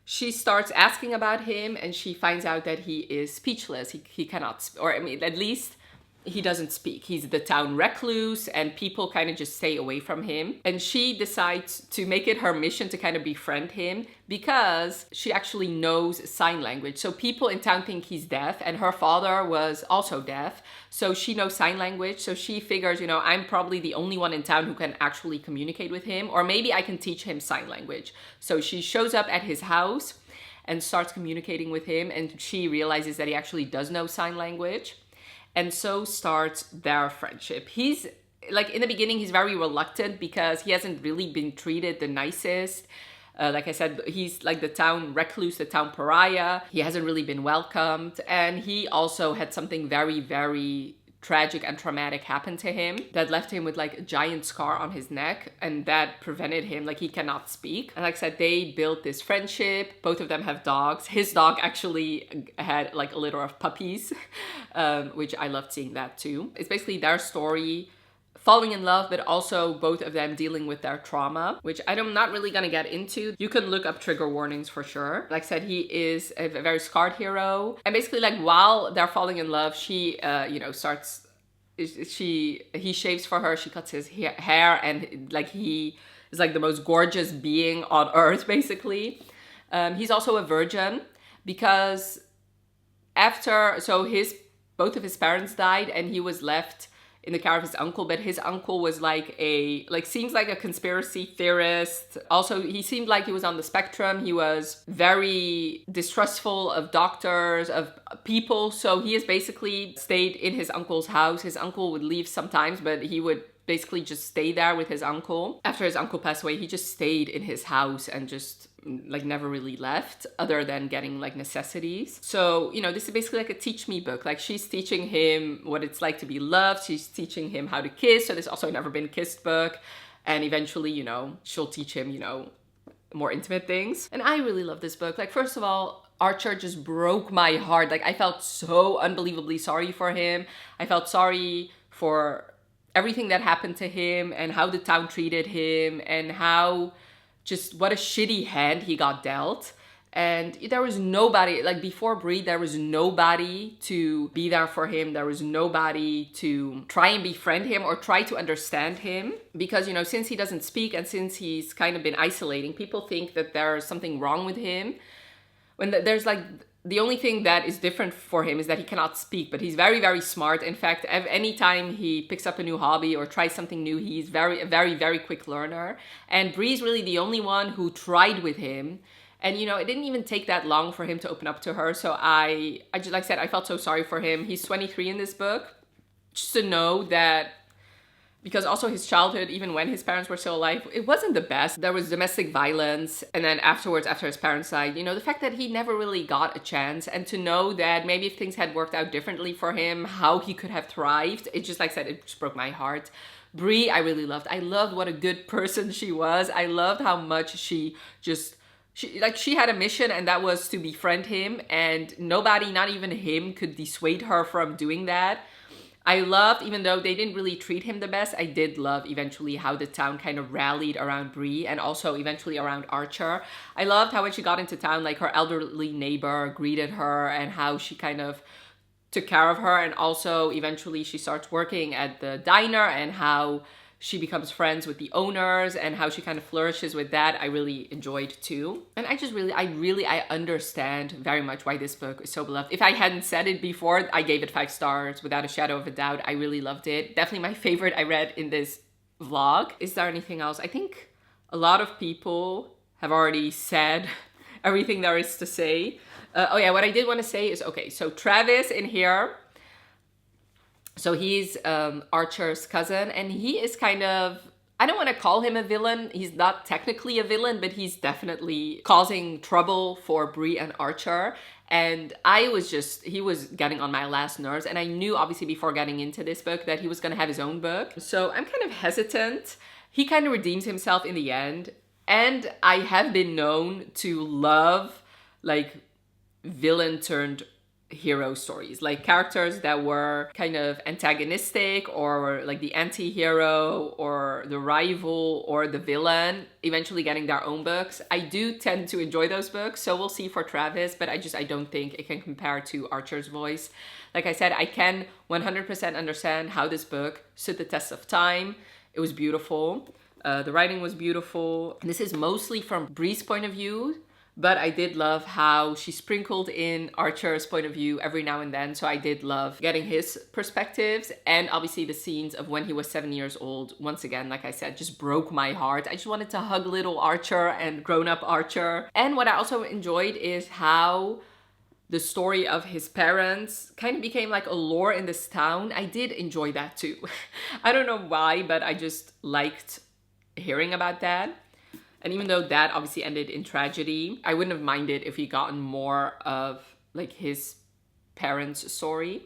she starts asking about him, and she finds out that he is speechless. He cannot, or I mean, at least he doesn't speak. He's the town recluse, and people kind of just stay away from him. And she decides to make it her mission to kind of befriend him because she actually knows sign language. So people in town think he's deaf, and her father was also deaf. So she knows sign language. So she figures, you know, I'm probably the only one in town who can actually communicate with him, or maybe I can teach him sign language. So she shows up at his house and starts communicating with him, and she realizes that he actually does know sign language. And so starts their friendship. He's, like, in the beginning, he's very reluctant because he hasn't really been treated the nicest. Like I said, he's like the town recluse, the town pariah. He hasn't really been welcomed. And he also had something very, very tragic and traumatic happen to him that left him with like a giant scar on his neck, and that prevented him, like he cannot speak. And like I said, they built this friendship. Both of them have dogs. His dog actually had like a litter of puppies, which I loved seeing that too. It's basically their story, falling in love, but also both of them dealing with their trauma, which I'm not really gonna get into. You can look up trigger warnings for sure. Like I said, he is a very scarred hero. And basically, like, while they're falling in love, she, he shaves for her, she cuts his hair, and like he is like the most gorgeous being on earth, basically. He's also a virgin because both of his parents died, and he was left in the care of his uncle, but his uncle was seems like a conspiracy theorist. Also, he seemed like he was on the spectrum. He was very distrustful of doctors, of people. So he has basically stayed in his uncle's house. His uncle would leave sometimes, but he would basically just stay there with his uncle. After his uncle passed away, he just stayed in his house and just like never really left, other than getting like necessities. So, you know, this is basically like a teach me book. Like, she's teaching him what it's like to be loved. She's teaching him how to kiss. So there's also a never been kissed book. And eventually, you know, she'll teach him, you know, more intimate things. And I really love this book. Like, first of all, Archer just broke my heart. Like, I felt so unbelievably sorry for him. I felt sorry for everything that happened to him and how the town treated him and how just what a shitty hand he got dealt. And there was nobody, like before Bree, there was nobody to be there for him. There was nobody to try and befriend him or try to understand him. Because, you know, since he doesn't speak and since he's kind of been isolating, people think that there's something wrong with him. When there's like, the only thing that is different for him is that he cannot speak, but he's very, very smart. In fact, anytime he picks up a new hobby or tries something new, he's a very, very quick learner. And Bree's really the only one who tried with him. And, you know, it didn't even take that long for him to open up to her. So I just, like I said, I felt so sorry for him. He's 23 in this book. Just to know that, because also his childhood, even when his parents were still alive, it wasn't the best. There was domestic violence. And then afterwards, after his parents died, you know, the fact that he never really got a chance, and to know that maybe if things had worked out differently for him, how he could have thrived. It just, like I said, it just broke my heart. Bree, I really loved. I loved what a good person she was. I loved how much she had a mission, and that was to befriend him, and nobody, not even him, could dissuade her from doing that. I loved, even though they didn't really treat him the best, I did love eventually how the town kind of rallied around Bree and also eventually around Archer. I loved how when she got into town, like her elderly neighbor greeted her and how she kind of took care of her, and also eventually she starts working at the diner and how she becomes friends with the owners and how she kind of flourishes with that. I really enjoyed too. And I understand very much why this book is so beloved. If I hadn't said it before, I gave it 5 stars without a shadow of a doubt. I really loved it. Definitely my favorite I read in this vlog. Is there anything else? I think a lot of people have already said everything there is to say. Oh yeah, what I did want to say is, okay, so Travis in here, so he's Archer's cousin, and he is kind of, I don't want to call him a villain. He's not technically a villain, but he's definitely causing trouble for Bree and Archer. And he was getting on my last nerves. And I knew obviously before getting into this book that he was going to have his own book. So I'm kind of hesitant. He kind of redeems himself in the end. And I have been known to love like villain turned hero stories, like characters that were kind of antagonistic or like the anti-hero or the rival or the villain eventually getting their own books. I do tend to enjoy those books, so we'll see for Travis, but I don't think it can compare to Archer's voice. Like I said, I can 100% understand how this book stood the test of time. It was beautiful. The writing was beautiful. This is mostly from Bree's point of view, but I did love how she sprinkled in Archer's point of view every now and then. So I did love getting his perspectives, and obviously the scenes of when he was 7 years old, once again, like I said, just broke my heart. I just wanted to hug little Archer and grown-up Archer. And what I also enjoyed is how the story of his parents kind of became like a lore in this town. I did enjoy that too. I don't know why, but I just liked hearing about that. And even though that obviously ended in tragedy, I wouldn't have minded if he gotten more of like his parents' story.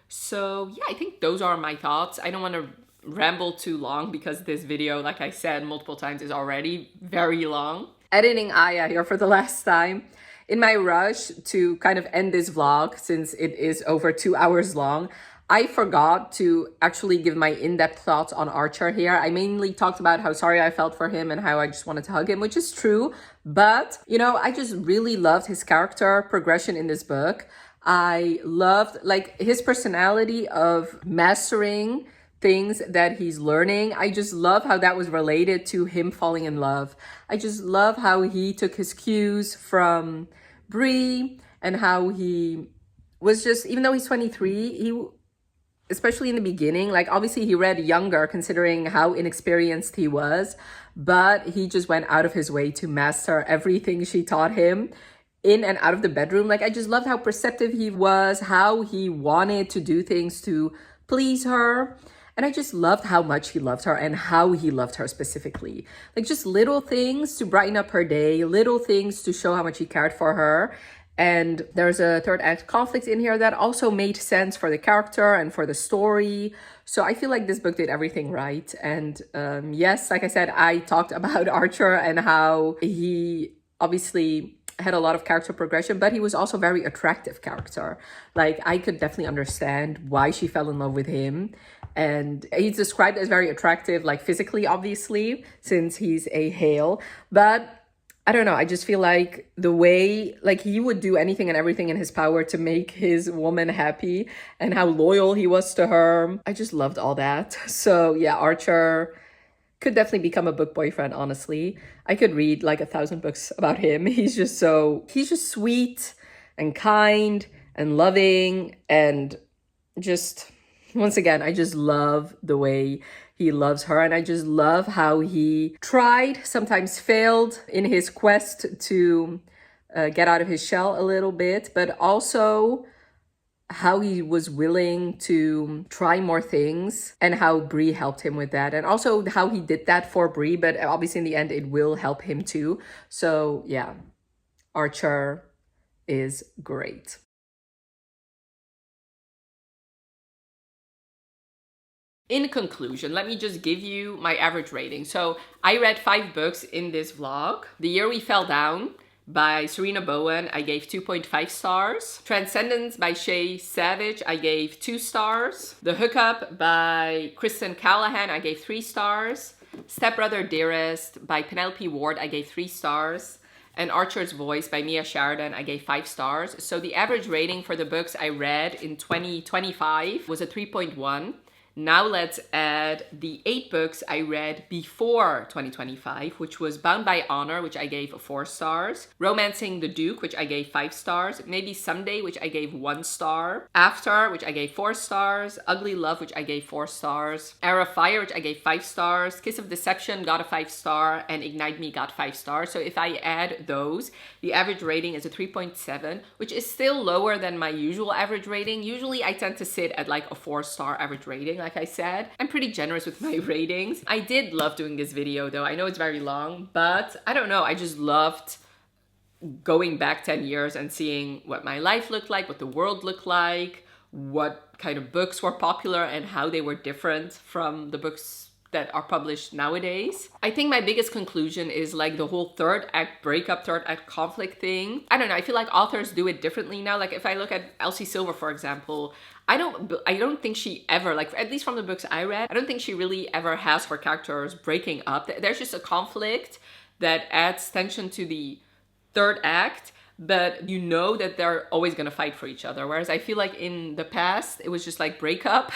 So yeah, I think those are my thoughts. I don't want to ramble too long because this video, like I said multiple times, is already very long. Editing Aya here for the last time. In my rush to kind of end this vlog, since it is over 2 hours long, I forgot to actually give my in-depth thoughts on Archer here. I mainly talked about how sorry I felt for him and how I just wanted to hug him, which is true. But, you know, I just really loved his character progression in this book. I loved, like, his personality of mastering things that he's learning. I just love how that was related to him falling in love. I just love how he took his cues from Bree and how he was just, even though he's 23, especially in the beginning, like obviously he read younger considering how inexperienced he was, but he just went out of his way to master everything she taught him in and out of the bedroom. Like I just loved how perceptive he was, how he wanted to do things to please her. And I just loved how much he loved her and how he loved her specifically. Like just little things to brighten up her day, little things to show how much he cared for her. And there's a third act conflict in here that also made sense for the character and for the story. So I feel like this book did everything right. And yes, like I said, I talked about Archer and how he obviously had a lot of character progression, but he was also a very attractive character. Like I could definitely understand why she fell in love with him. And he's described as very attractive, like physically, obviously, since he's a Hale. But I don't know, I just feel like the way, like he would do anything and everything in his power to make his woman happy and how loyal he was to her. I just loved all that. So yeah, Archer could definitely become a book boyfriend, honestly. I could read like 1,000 books about him. He's just sweet and kind and loving, and just, once again, I just love the way he loves her, and I just love how he tried, sometimes failed in his quest to get out of his shell a little bit, but also how he was willing to try more things and how Bree helped him with that, and also how he did that for Bree, but obviously in the end it will help him too. So yeah, Archer is great. In conclusion, let me just give you my average rating. So I read 5 books in this vlog. The Year We Fell Down by Serena Bowen, I gave 2.5 stars. Transcendence by Shay Savage, I gave 2 stars. The Hookup by Kristen Callihan, I gave 3 stars. Stepbrother Dearest by Penelope Ward, I gave 3 stars. And Archer's Voice by Mia Sheridan, I gave 5 stars. So the average rating for the books I read in 2025 was a 3.1. Now let's add the 8 books I read before 2025, which was Bound by Honor, which I gave 4 stars, Romancing the Duke, which I gave 5 stars, Maybe Someday, which I gave 1 star, After, which I gave 4 stars, Ugly Love, which I gave 4 stars, Heir of Fire, which I gave 5 stars, Kiss of Deception got a 5 star, and Ignite Me got 5 stars. So if I add those, the average rating is a 3.7, which is still lower than my usual average rating. Usually I tend to sit at like a 4-star average rating. Like I said, I'm pretty generous with my ratings. I did love doing this video though. I know it's very long, but I don't know. I just loved going back 10 years and seeing what my life looked like, what the world looked like, what kind of books were popular and how they were different from the books that are published nowadays. I think my biggest conclusion is like the whole 3rd act breakup, 3rd act conflict thing. I don't know, I feel like authors do it differently now. Like if I look at Elsie Silver, for example, I don't think she ever, like at least from the books I read, I don't think she really ever has her characters breaking up. There's just a conflict that adds tension to the 3rd act, but you know that they're always gonna fight for each other. Whereas I feel like in the past, it was just like breakup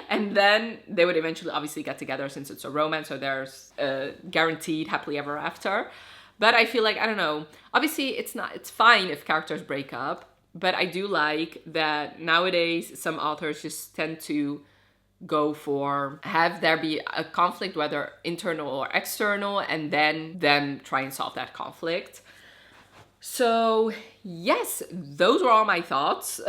and then they would eventually obviously get together since it's a romance, so there's a guaranteed happily ever after. But I feel like, I don't know, obviously it's fine if characters break up, but I do like that nowadays some authors just tend to go for have there be a conflict, whether internal or external, and then them try and solve that conflict. So yes, those were all my thoughts.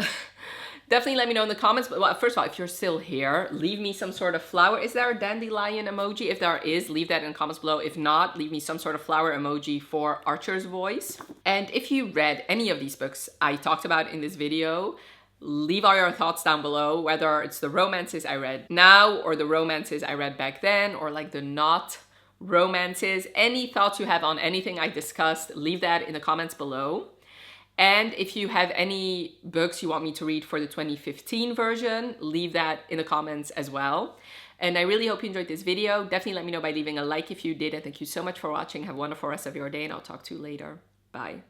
Definitely let me know in the comments. But well, first of all, if you're still here, leave me some sort of flower. Is there a dandelion emoji? If there is, leave that in the comments below. If not, leave me some sort of flower emoji for Archer's Voice. And if you read any of these books I talked about in this video, leave all your thoughts down below, whether it's the romances I read now or the romances I read back then, or like the not romances. Any thoughts you have on anything I discussed, leave that in the comments below. And if you have any books you want me to read for the 2015 version, leave that in the comments as well. And I really hope you enjoyed this video. Definitely let me know by leaving a like if you did. And thank you so much for watching. Have a wonderful rest of your day and I'll talk to you later. Bye.